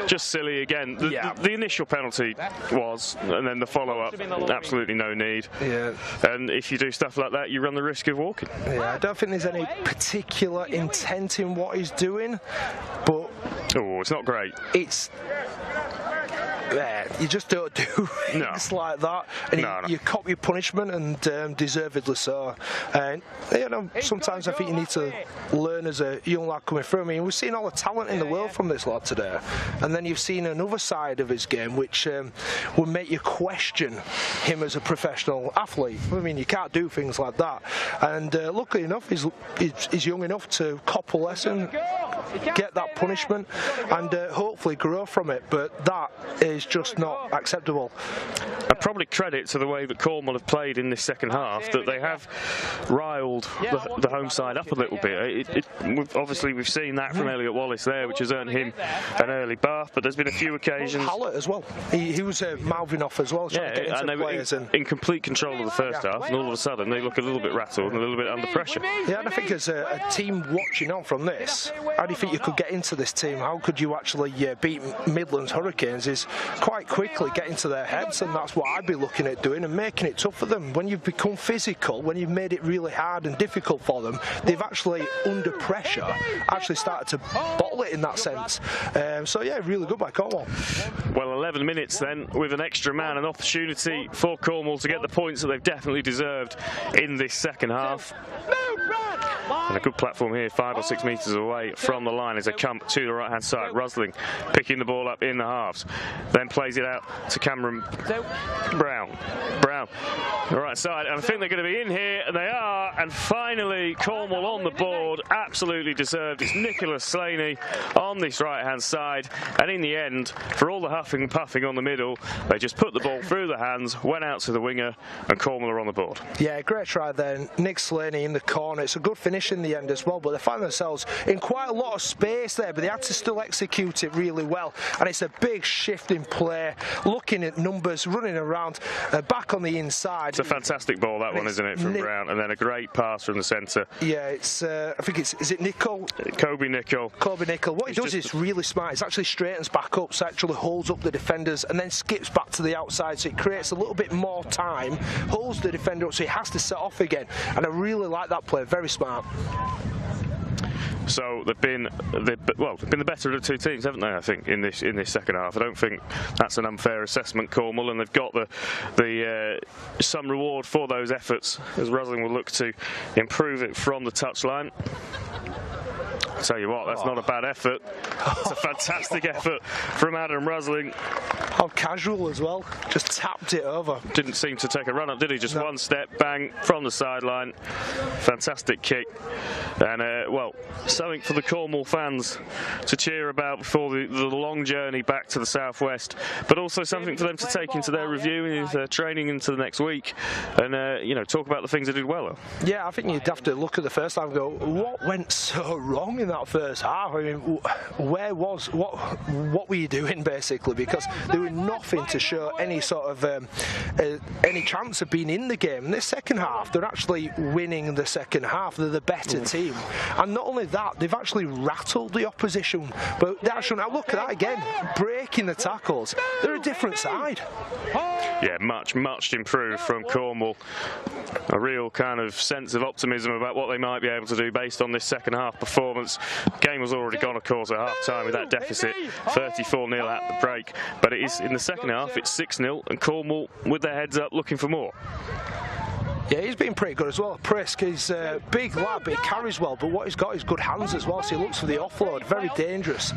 Just silly again. The initial penalty was, and then the follow-up, absolutely no need. Yeah. And if you do stuff like that, you run the risk of walking. Yeah, I don't think there's any particular intent in what he's doing, but... Oh, it's not great. It's... You just don't do things like that, and you cop your punishment, and deservedly so. And you know, sometimes I think you need to learn as a young lad coming through. I mean, we've seen all the talent in the world from this lad today, and then you've seen another side of his game which will make you question him as a professional athlete. I mean, you can't do things like that. And luckily enough, he's young enough to cop a lesson, get that punishment, and hopefully grow from it. But that is just not acceptable. And probably credit to the way that Cornwall have played in this second half, that they have riled the home side up a little bit. Obviously we've seen that from Elliott Wallace there, which has earned him an early bath, but there's been a few occasions. Hallett as well. He was mouthing off as well. And they were in complete control of the first half, and all of a sudden they look a little bit rattled and a little bit under pressure. Yeah, and I think as a team watching on from this, I do you think you could get into this team? How could you actually beat Midland Hurricanes? Is quite quickly get into their heads, and that's what I'd be looking at doing and making it tough for them. When you've become physical, when you've made it really hard and difficult for them, they've actually, under pressure, actually started to bottle it in that sense. So yeah, really good by Cornwall. Well, 11 minutes then, with an extra man, an opportunity for Cornwall to get the points that they've definitely deserved in this second half. And a good platform here, 5 or 6 metres away from the line as they come to the right-hand side. Rusling picking the ball up in the halves, then plays it out to Cameron Brown. The right side, and I think they're going to be in here, and they are, and finally Cornwall on the board, absolutely deserved. It's Nicholas Slaney on this right-hand side, and in the end, for all the huffing and puffing on the middle, they just put the ball through the hands, went out to the winger, and Cornwall are on the board. Yeah, great try there. Nick Slaney in the corner. It's a good finish in the end as well, but they find themselves in quite a lot of space there, but they had to still execute it really well, and it's a big shift in play, looking at numbers, running around, back on the inside. It's a fantastic ball, that one, isn't it, from Brown, and then a great pass from the centre. Yeah, it's I think is it Nicol? Kobe Nicol. What he does is really smart. It actually straightens back up, so actually holds up the defenders and then skips back to the outside, so it creates a little bit more time, holds the defender up, so he has to set off again, and I really like that play, very smart. So they've been the better of the two teams, haven't they? I think in this second half. I don't think that's an unfair assessment, Cornwall, and they've got the some reward for those efforts, as Rusling will look to improve it from the touchline. I'll tell you what, that's not a bad effort. It's a fantastic effort from Adam Rusling. How casual as well, just tapped it over. Didn't seem to take a run up, did he? Just one step, bang, from the sideline. Fantastic kick. And, well, something for the Cornwall fans to cheer about before the long journey back to the southwest, but also something for them to take into their review and their training into the next week, and you know, talk about the things they did well. Yeah, I think you'd have to look at the first half and go, what went so wrong in that first half? I mean, what were you doing basically? Because there was nothing to show any sort of any chance of being in the game. In the second half, they're actually winning the second half. They're the better team, and not only that, they've actually rattled the opposition. But they actually, now look at that again, breaking the tackles. They're a different side. Yeah, much improved from Cornwall. A real kind of sense of optimism about what they might be able to do based on this second half performance. Game was already gone, of course, at half time with that deficit, 34-0 at the break. But it is in the second half, it's 6-0, and Cornwall with their heads up looking for more. Yeah, he's been pretty good as well. Prisk, he's a big lad, but he carries well. But what he's got is good hands as well, so he looks for the offload. Very dangerous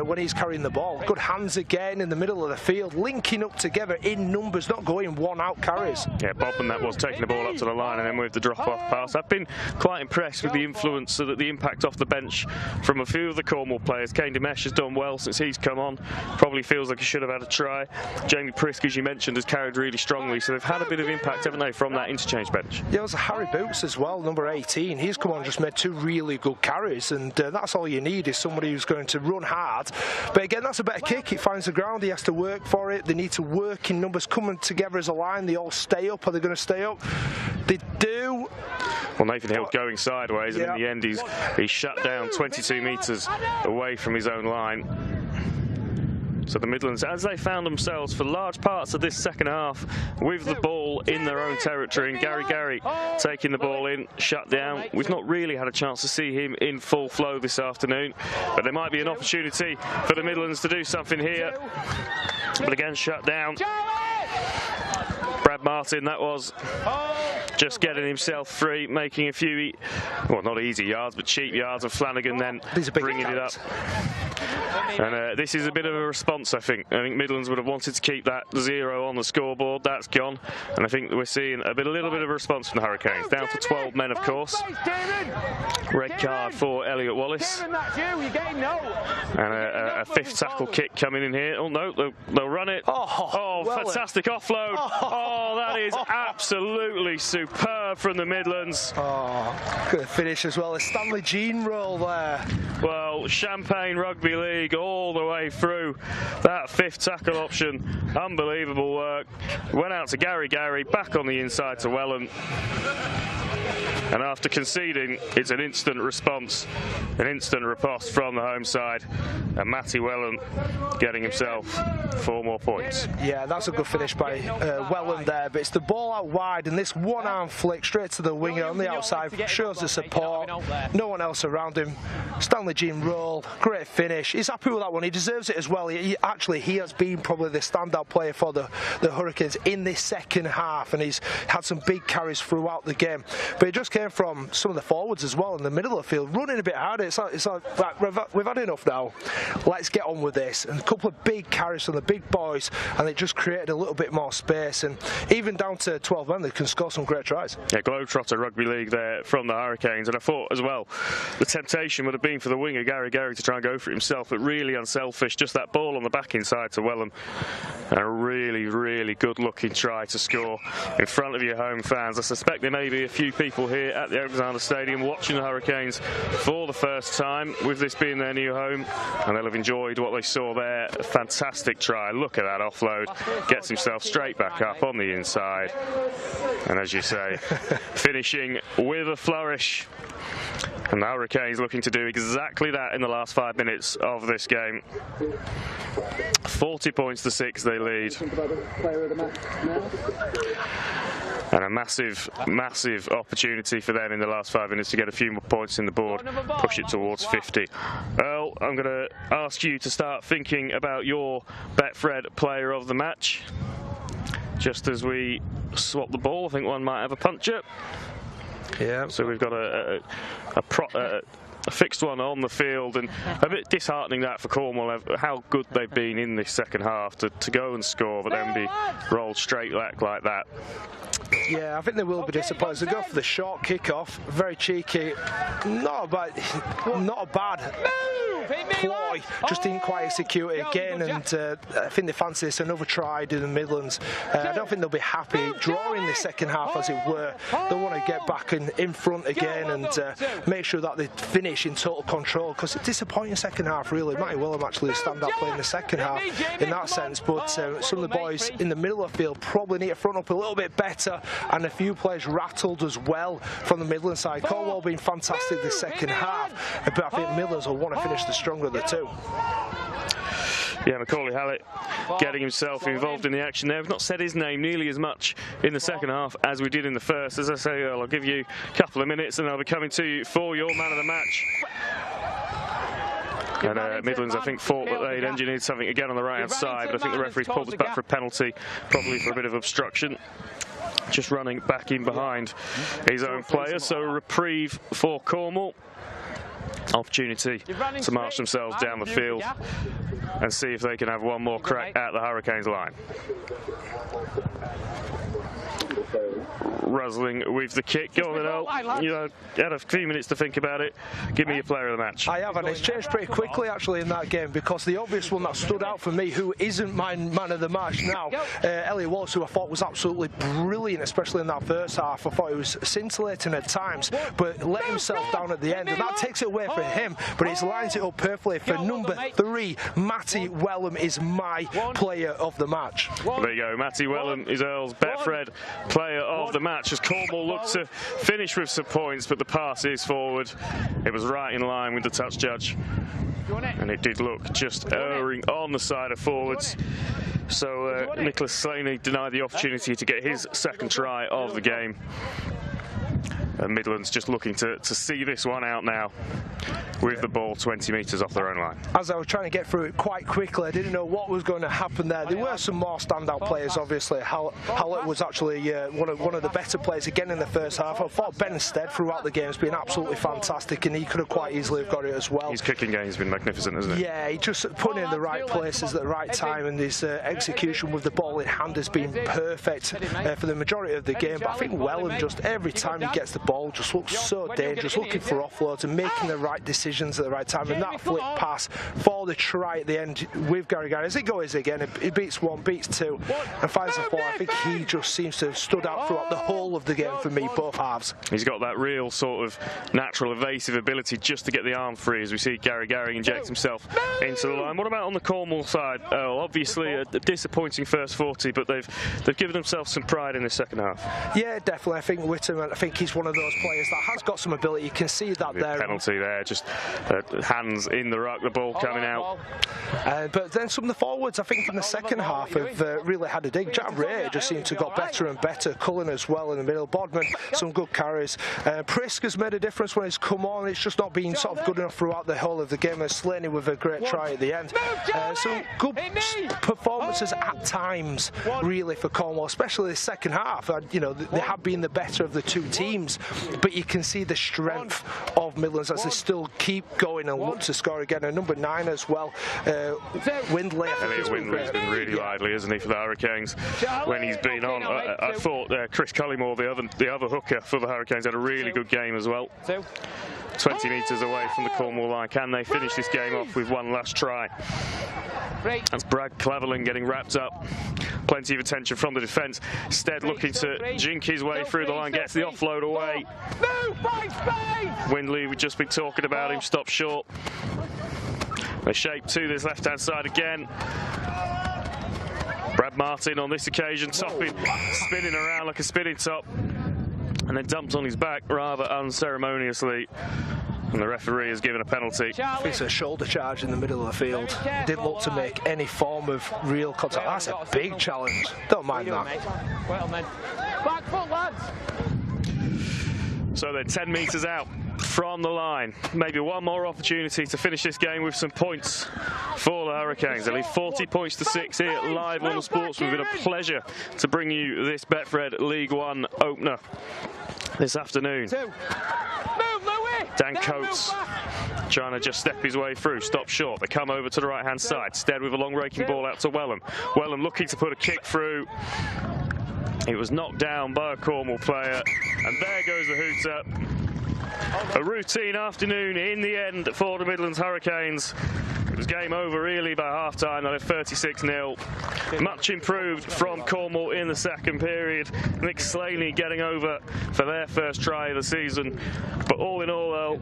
when he's carrying the ball. Good hands again in the middle of the field, linking up together in numbers, not going one-out carries. Yeah, Bob, and that was taking the ball up to the line and then with the drop-off pass. I've been quite impressed with the influence, so that the impact off the bench from a few of the Cornwall players. Kane Dimesh has done well since he's come on. Probably feels like he should have had a try. Jamie Prisk, as you mentioned, has carried really strongly, so they've had a bit of impact, haven't they, from that interchange bench. Yeah, there's Harry Boots as well, number 18. He's come on, just made 2 really good carries, and that's all you need, is somebody who's going to run hard. But again, that's a better kick. It finds the ground, he has to work for it. They need to work in numbers, coming together as a line. They all stay up. Are they going to stay up? They do. Well, Nathan Hill going sideways, and in the end he's shut down 22 metres away from his own line. So the Midlands, as they found themselves for large parts of this second half with the ball in their own territory, and Gary taking the ball in, shut down. We've not really had a chance to see him in full flow this afternoon, but there might be an opportunity for the Midlands to do something here. But again, shut down. Brad Martin, that was, just getting himself free, making a few, well, not easy yards, but cheap yards, and Flanagan then bringing it up. And this is a bit of a response, I think. I think Midlands would have wanted to keep that 0 on the scoreboard. That's gone, and I think we're seeing a little bit of a response from the Hurricanes. Down to 12 men, of course. Red card for Elliott Wallace. And a 5th tackle kick coming in here. Oh no, they'll run it. Oh, fantastic offload. Oh, that is absolutely superb from the Midlands. Oh, good finish as well. A Stanley Jean roll there. Well, Champagne Rugby League all the way through. That 5th tackle option, unbelievable work. Went out to Gary, back on the inside to Wellen. And after conceding, it's an instant response, an instant riposte from the home side, and Matty Wellham getting himself 4 more points. Yeah, that's a good finish by Wellham there, but it's the ball out wide, and this one-arm flick straight to the winger on the outside shows the support. No one else around him. Stanley Jean roll, great finish. He's happy with that one. He deserves it as well. He has been probably the standout player for the Hurricanes in this second half, and he's had some big carries throughout the game. But it just came from some of the forwards as well in the middle of the field, running a bit harder. It's like right, we've had enough now. Let's get on with this. And a couple of big carries from the big boys, and it just created a little bit more space. And even down to 12 men, they can score some great tries. Yeah, Globetrotter Rugby League there from the Hurricanes. And I thought as well, the temptation would have been for the winger, Gary to try and go for it himself, but really unselfish. Just that ball on the back inside to Wellham. And a really, really good looking try to score in front of your home fans. I suspect there may be a few people here at the Alexander Stadium watching the Hurricanes for the first time, with this being their new home, and they'll have enjoyed what they saw there. A fantastic try. Look at that offload. Gets himself straight back up on the inside. And as you say, finishing with a flourish. And the Hurricanes looking to do exactly that in the last 5 minutes of this game. 40 points to 6 they lead. And a massive, massive opportunity for them in the last 5 minutes to get a few more points in the board, push it towards 50. Earl, I'm going to ask you to start thinking about your Betfred player of the match. Just as we swap the ball, I think one might have a puncture. Yeah. So we've got a fixed one on the field, and a bit disheartening that for Cornwall, how good they've been in this second half to go and score, but then be rolled straight back like that. Yeah, I think they will be disappointed. They go for the short kick-off, very cheeky, not a bad ploy, just didn't quite execute it again, and I think they fancy this another try in the Midlands. I don't think they'll be happy drawing the second half, as it were. They'll want to get back in front again and make sure that they finish in total control, because it's a disappointing second half, really. Matty Wellham actually a stand-up player in the second half in that sense, but some of the boys in the middle of the field probably need to front up a little bit better, and a few players rattled as well from the Midland side. Cornwall being fantastic the second half, but I think Midlands will want to finish the stronger of the two. Yeah, Macaulay Hallett getting himself involved in the action there. We've not said his name nearly as much in the second half as we did in the first. As I say, Earl, I'll give you a couple of minutes and I'll be coming to you for your man of the match. And Midlands, I think, thought that they'd engineered something again on the right-hand side, but I think the referee's pulled us back for a penalty, probably for a bit of obstruction. Just running back in behind his own player, so a reprieve for Cornwall. Opportunity to march themselves down the field and see if they can have one more crack at the Hurricanes line. Ruzzling with the kick. Go on then, Earl. You had a few minutes to think about it. Give me your player of the match. I have, and it's changed pretty quickly actually in that game, because the obvious one that stood out for me, who isn't my man of the match now, Elliott Wallace, who I thought was absolutely brilliant, especially in that first half. I thought he was scintillating at times, but let himself down at the end, and that takes it away from him, but he's lines it up perfectly for number 3. Matty Wellham is my player of the match. There you go. Matty Wellham is Earl's Betfred player of the match, as Cornwall looked to finish with some points, but the pass is forward. It was right in line with the touch judge, and it did look just erring on the side of forwards. So Nicholas Slaney denied the opportunity to get his second try of the game. And Midlands just looking to see this one out now with the ball 20 metres off their own line. As I was trying to get through it quite quickly, I didn't know what was going to happen there. There were some more standout players, obviously. Hallett was actually one of the better players again in the first half. I thought Ben Stead throughout the game has been absolutely fantastic, and he could have quite easily have got it as well. His kicking game has been magnificent, hasn't it? Yeah, he just put it in the right places at the right time, and his execution with the ball in hand has been perfect for the majority of the game. But I think Wellham, just every time he gets the ball, just looks so dangerous, looking for offloads and making the right decisions at the right time. And that flip pass for the try at the end with Gary, as it goes again, he beats 1, beats 2, and finds the 4. I think he just seems to have stood out throughout the whole of the game for me, both halves. He's got that real sort of natural evasive ability just to get the arm free, as we see Gary inject himself into the line. What about on the Cornwall side? Obviously a disappointing first 40, but they've given themselves some pride in the second half. Yeah, definitely. I think Whittam, I think he's one of of those players that has got some ability. You can see that there. Penalty there, just hands in the ruck, the ball coming out. But then some of the forwards, I think in the second half, have really had a dig. Jack Ray just seemed to got better and better. Cullen as well in the middle. Bodman, some good carries. Prisk has made a difference when he's come on. It's just not been sort of good enough throughout the whole of the game. And Slaney with a great try at the end. Some good performances at times, really, for Cornwall, especially the second half. You know, they have been the better of the two teams, but you can see the strength of Midlands as they still keep going and look to score again. And number 9 as well, Windley. Elliott Windley's been really lively, isn't he, for the Hurricanes when he's been on. I thought Chris Cullymore, the other hooker for the Hurricanes, had a really good game as well. 20 metres away from the Cornwall line. Can they finish this game off with one last try? That's Brad Cleveland getting wrapped up. Plenty of attention from the defence. Stead looking to jink his way through the line, gets the offload away. Windley, we've just been talking about him, stopped short. They shape to this left-hand side again. Brad Martin on this occasion, topping, spinning around like a spinning top, and then dumped on his back rather unceremoniously. And the referee has given a penalty. It's a shoulder charge in the middle of the field. Didn't look to make any form of real contact. That's a big challenge. Don't mind that. Well then. Back foot, lads. So they're 10 metres out from the line. Maybe one more opportunity to finish this game with some points for the Hurricanes. They lead 40 points to 6 here live on the Sportsman. It's been a pleasure to bring you this Betfred League One opener this afternoon. Dan Coates trying to just step his way through, stop short. They come over to the right-hand side. Stead with a long raking ball out to Wellham. Wellham looking to put a kick through. It was knocked down by a Cornwall player, and there goes the hooter. A routine afternoon in the end for the Midlands Hurricanes. It was game over really by half-time. They led 36-0. Much improved from Cornwall in the second period. Nick Slaney getting over for their first try of the season. But all in all, though,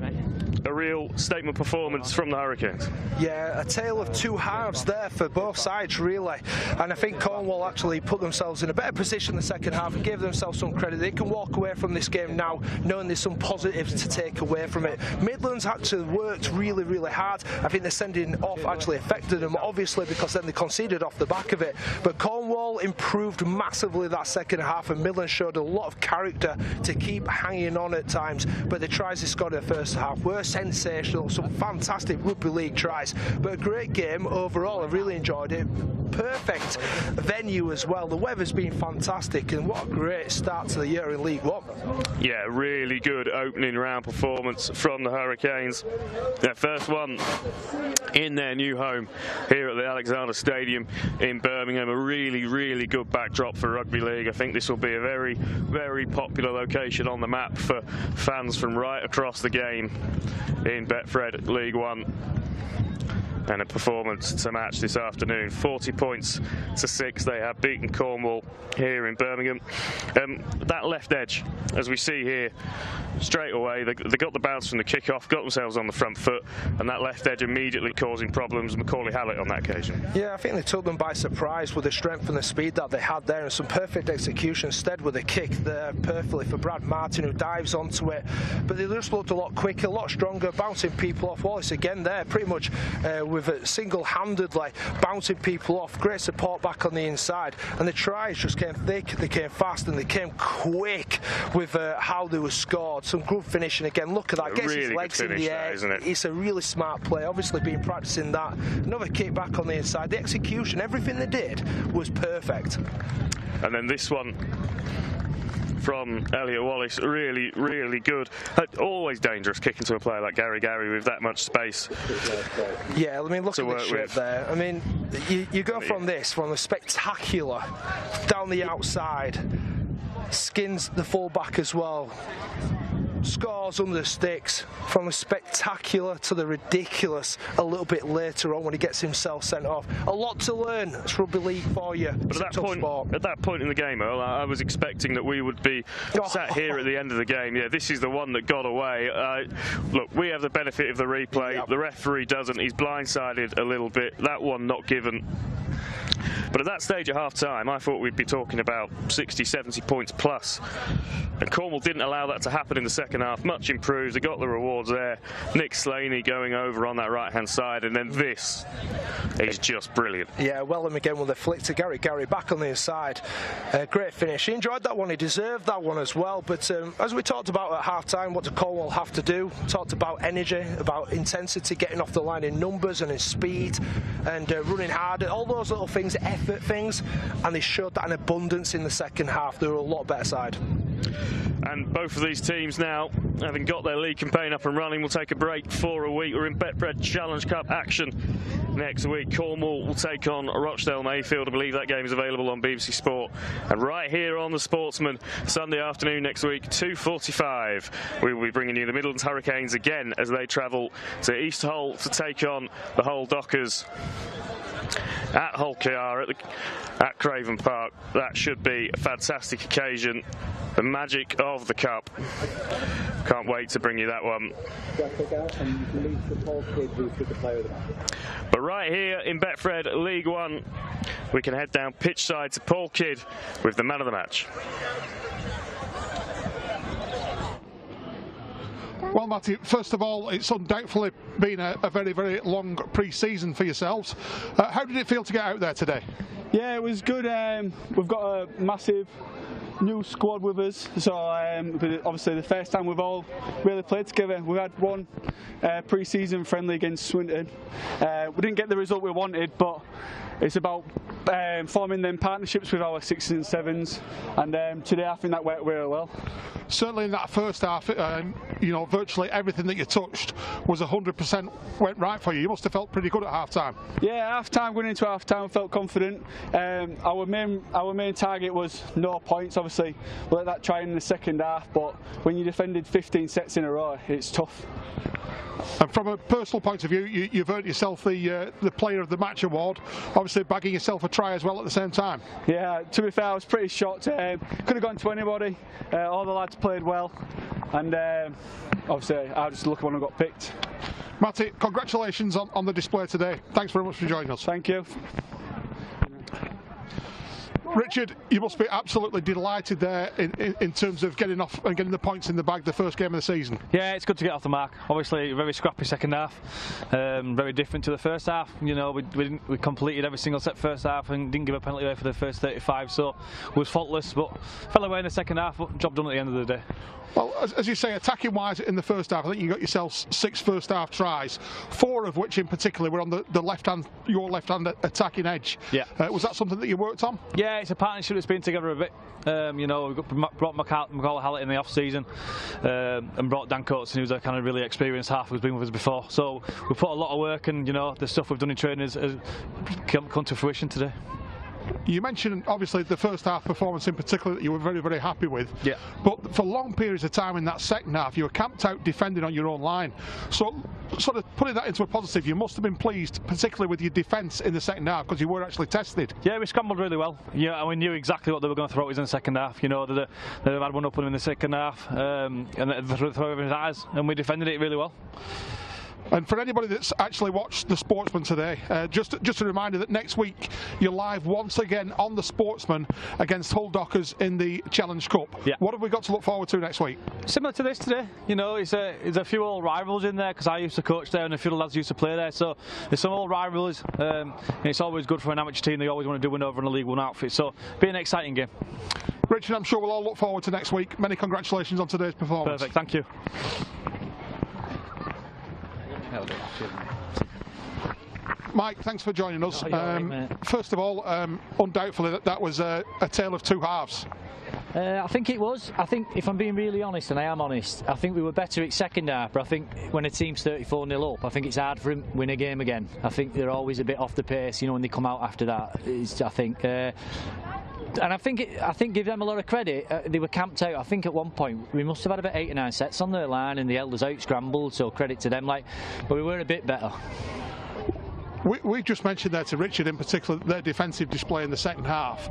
a real statement performance from the Hurricanes. Yeah, a tale of two halves there for both sides, really. And I think Cornwall actually put themselves in a better position the second half and gave themselves some credit. They can walk away from this game now knowing there's some positives to take away from it. Midlands actually worked really, really hard. I think the sending off actually affected them, obviously, because then they conceded off the back of it. But Cornwall improved massively that second half, and Midlands showed a lot of character to keep hanging on at times. But the tries they scored in the first half were sensational, some fantastic rugby league tries, but a great game overall. I really enjoyed it. Perfect venue as well. The weather's been fantastic, and what a great start to the year in League One. Yeah, really good opening round performance from the Hurricanes. Their first one in their new home here at the Alexander Stadium in Birmingham. A really, really good backdrop for rugby league. I think this will be a very, very popular location on the map for fans from right across the game in Betfred League One. And a performance to match this afternoon. 40 points to 6. They have beaten Cornwall here in Birmingham. That left edge, as we see here, straight away, they got the bounce from the kickoff, got themselves on the front foot, and that left edge immediately causing problems. Macaulay Hallett on that occasion. Yeah, I think they took them by surprise with the strength and the speed that they had there, and some perfect execution. Stead with a kick there perfectly for Brad Martin, who dives onto it. But they just looked a lot quicker, a lot stronger, bouncing people off. Wallace again there, pretty much with it single-handedly bouncing people off. Great support back on the inside, and the tries just came thick, they came fast, and they came quick with how they were scored. Some good finishing again. Look at that, gets really his legs in the air. Isn't it? It's a really smart play, obviously been practicing that. Another kick back on the inside. The execution, everything they did was perfect. And then this one from Elliott Wallace, really, really good. Always dangerous kicking to a player like Gary with that much space. Yeah, I mean, look at the shape there. I mean, you go from this, from the spectacular down the outside, skins the fullback as well, scores under the sticks, from the spectacular to the ridiculous a little bit later on when he gets himself sent off. A lot to learn. It's rugby league for you. But at that point in the game, Earl, I was expecting that we would be sat here at the end of the game. Yeah, this is the one that got away. Look, we have the benefit of the replay. Yep. The referee doesn't. He's blindsided a little bit. That one not given. But at that stage at half-time, I thought we'd be talking about 60, 70 points plus. And Cornwall didn't allow that to happen in the second half. Much improved. They got the rewards there. Nick Slaney going over on that right-hand side, and then this is just brilliant. Yeah, Wellham again with a flick to Gary. Gary back on the inside. Great finish. He enjoyed that one. He deserved that one as well. But as we talked about at half-time, what do Cornwall have to do? Talked about energy, about intensity, getting off the line in numbers and in speed, and running hard, all those little things, effort things, and they showed that in abundance in the second half. They were a lot better side. And both of these teams now, having got their league campaign up and running, will take a break for a week. We're in Betfred Challenge Cup action next week. Cornwall will take on Rochdale Mayfield. I believe that game is available on BBC Sport. And right here on the Sportsman, Sunday afternoon next week, 2:45, we will be bringing you the Midland Hurricanes again as they travel to East Hull to take on the Hull Dockers at Hull KR at Craven Park. That should be a fantastic occasion. The magic of the cup. Can't wait to bring you that one. But right here in Betfred League One, we can head down pitch side to Paul Kidd with the man of the match. Well, Matty, first of all, it's undoubtedly been a very, very long pre-season for yourselves. How did it feel to get out there today? Yeah, it was good. We've got a massive new squad with us, so obviously the first time we've all really played together. We had one pre-season friendly against Swinton. We didn't get the result we wanted, but it's about forming them partnerships with our 6s and 7s, and today I think that worked really well. Certainly in that first half, you know, virtually everything that you touched was 100% went right for you. You must have felt pretty good at half-time. Yeah, half-time, going into half-time, felt confident. Our main target was no points. Obviously, we let that try in the second half, but when you defended 15 sets in a row, it's tough. And from a personal point of view, you've earned yourself the Player of the Match award, obviously bagging yourself a try as well at the same time. Yeah, to be fair, I was pretty shocked. Could have gone to anybody. All the lads played well, and obviously I was just lucky when I got picked. Matty, congratulations on the display today. Thanks very much for joining us. Thank you. Richard, you must be absolutely delighted there in terms of getting off and getting the points in the bag the first game of the season. Yeah, it's good to get off the mark. Obviously, a very scrappy second half, very different to the first half. You know, we completed every single set first half and didn't give a penalty away for the first 35, so it was faultless, but fell away in the second half, but job done at the end of the day. Well, as you say, attacking wise in the first half, I think you got yourself 6 first half tries, 4 of which in particular were on the left hand, your left hand attacking edge. Yeah. Was that something that you worked on? Yeah, it's a partnership that's been together a bit. You know, we brought McCall Hallett in the off season and brought Dan Coates, who's a kind of really experienced half who's been with us before. So we put a lot of work, and you know, the stuff we've done in training has come to fruition today. You mentioned obviously the first half performance in particular that you were very, very happy with. Yeah. But for long periods of time in that second half, you were camped out defending on your own line. So, sort of putting that into a positive, you must have been pleased, particularly with your defence in the second half, because you were actually tested. Yeah, we scrambled really well. Yeah, and we knew exactly what they were going to throw at us in the second half. You know, they've had one up on them in the second half, and they throw everything at us, and we defended it really well. And for anybody that's actually watched The Sportsman today, just a reminder that next week you're live once again on The Sportsman against Hull Dockers in the Challenge Cup. Yeah. What have we got to look forward to next week? Similar to this today, you know, there's a few old rivals in there because I used to coach there and a few of the lads used to play there, so there's some old rivalries. And it's always good for an amateur team. They always want to do one over in a League One outfit, so be an exciting game. Richard, I'm sure we'll all look forward to next week. Many congratulations on today's performance. Perfect, thank you. Mike, thanks for joining us. First of all, undoubtedly that was a tale of two halves. I think it was. I think, if I'm being really honest, and I am honest, I think we were better at second half, but I think when a team's 34-0 up, I think it's hard for them to win a game again. I think they're always a bit off the pace, you know, when they come out after that. I think... and I think give them a lot of credit. They were camped out. I think at one point we must have had about 8 or 9 sets on their line, and they held us out, scrambled. So credit to them. But we were a bit better. We just mentioned there to Richard in particular their defensive display in the second half.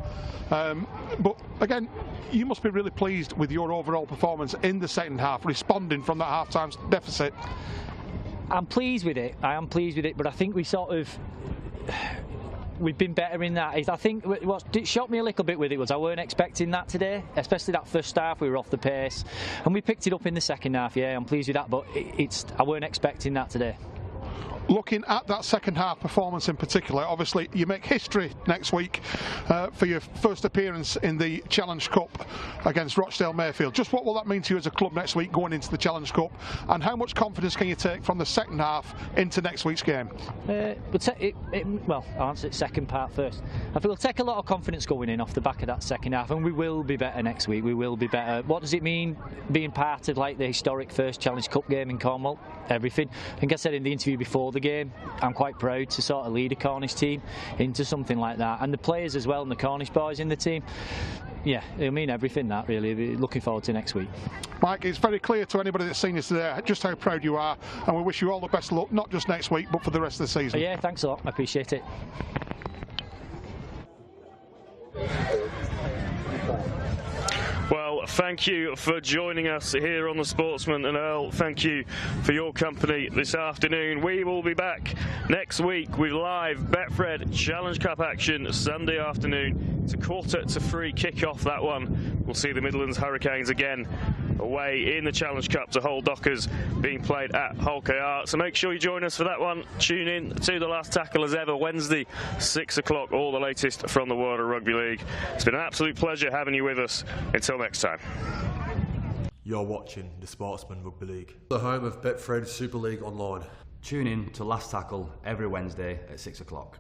But again, you must be really pleased with your overall performance in the second half, responding from that half-time deficit. I'm pleased with it. I am pleased with it, but I think we've been better in that. I think what shocked me a little bit with it was I weren't expecting that today, especially that first half. We were off the pace, and we picked it up in the second half. Yeah, I'm pleased with that, but I weren't expecting that today. Looking at that second half performance in particular, obviously you make history next week for your first appearance in the Challenge Cup against Rochdale Mayfield. Just what will that mean to you as a club next week going into the Challenge Cup, and how much confidence can you take from the second half into next week's game? Well, I'll answer the second part first. I think we'll take a lot of confidence going in off the back of that second half, and we will be better next week. We will be better. What does it mean being part of like the historic first Challenge Cup game in Cornwall? Everything. I think I said in the interview before the game, I'm quite proud to sort of lead a Cornish team into something like that, and the players as well, and the Cornish boys in the team. Yeah, it'll mean everything, that really. Looking forward to next week. Mike, it's very clear to anybody that's seen us today just how proud you are, and we wish you all the best of luck, not just next week but for the rest of the season. Yeah, thanks a lot, I appreciate it. Well, thank you for joining us here on the Sportsman, and Earl, thank you for your company this afternoon. We will be back next week with live Betfred Challenge Cup action Sunday afternoon. It's a 2:45 kick-off, that one. We'll see the Midlands Hurricanes again away in the Challenge Cup to Hull Dockers, being played at Hull KR. So make sure you join us for that one. Tune in to The Last Tackle as ever, Wednesday, 6 o'clock, all the latest from the world of Rugby League. It's been an absolute pleasure having you with us. Until next time. You're watching the Sportsman Rugby League, The home of Betfred Super League Online. Tune in to Last Tackle every Wednesday at 6 o'clock.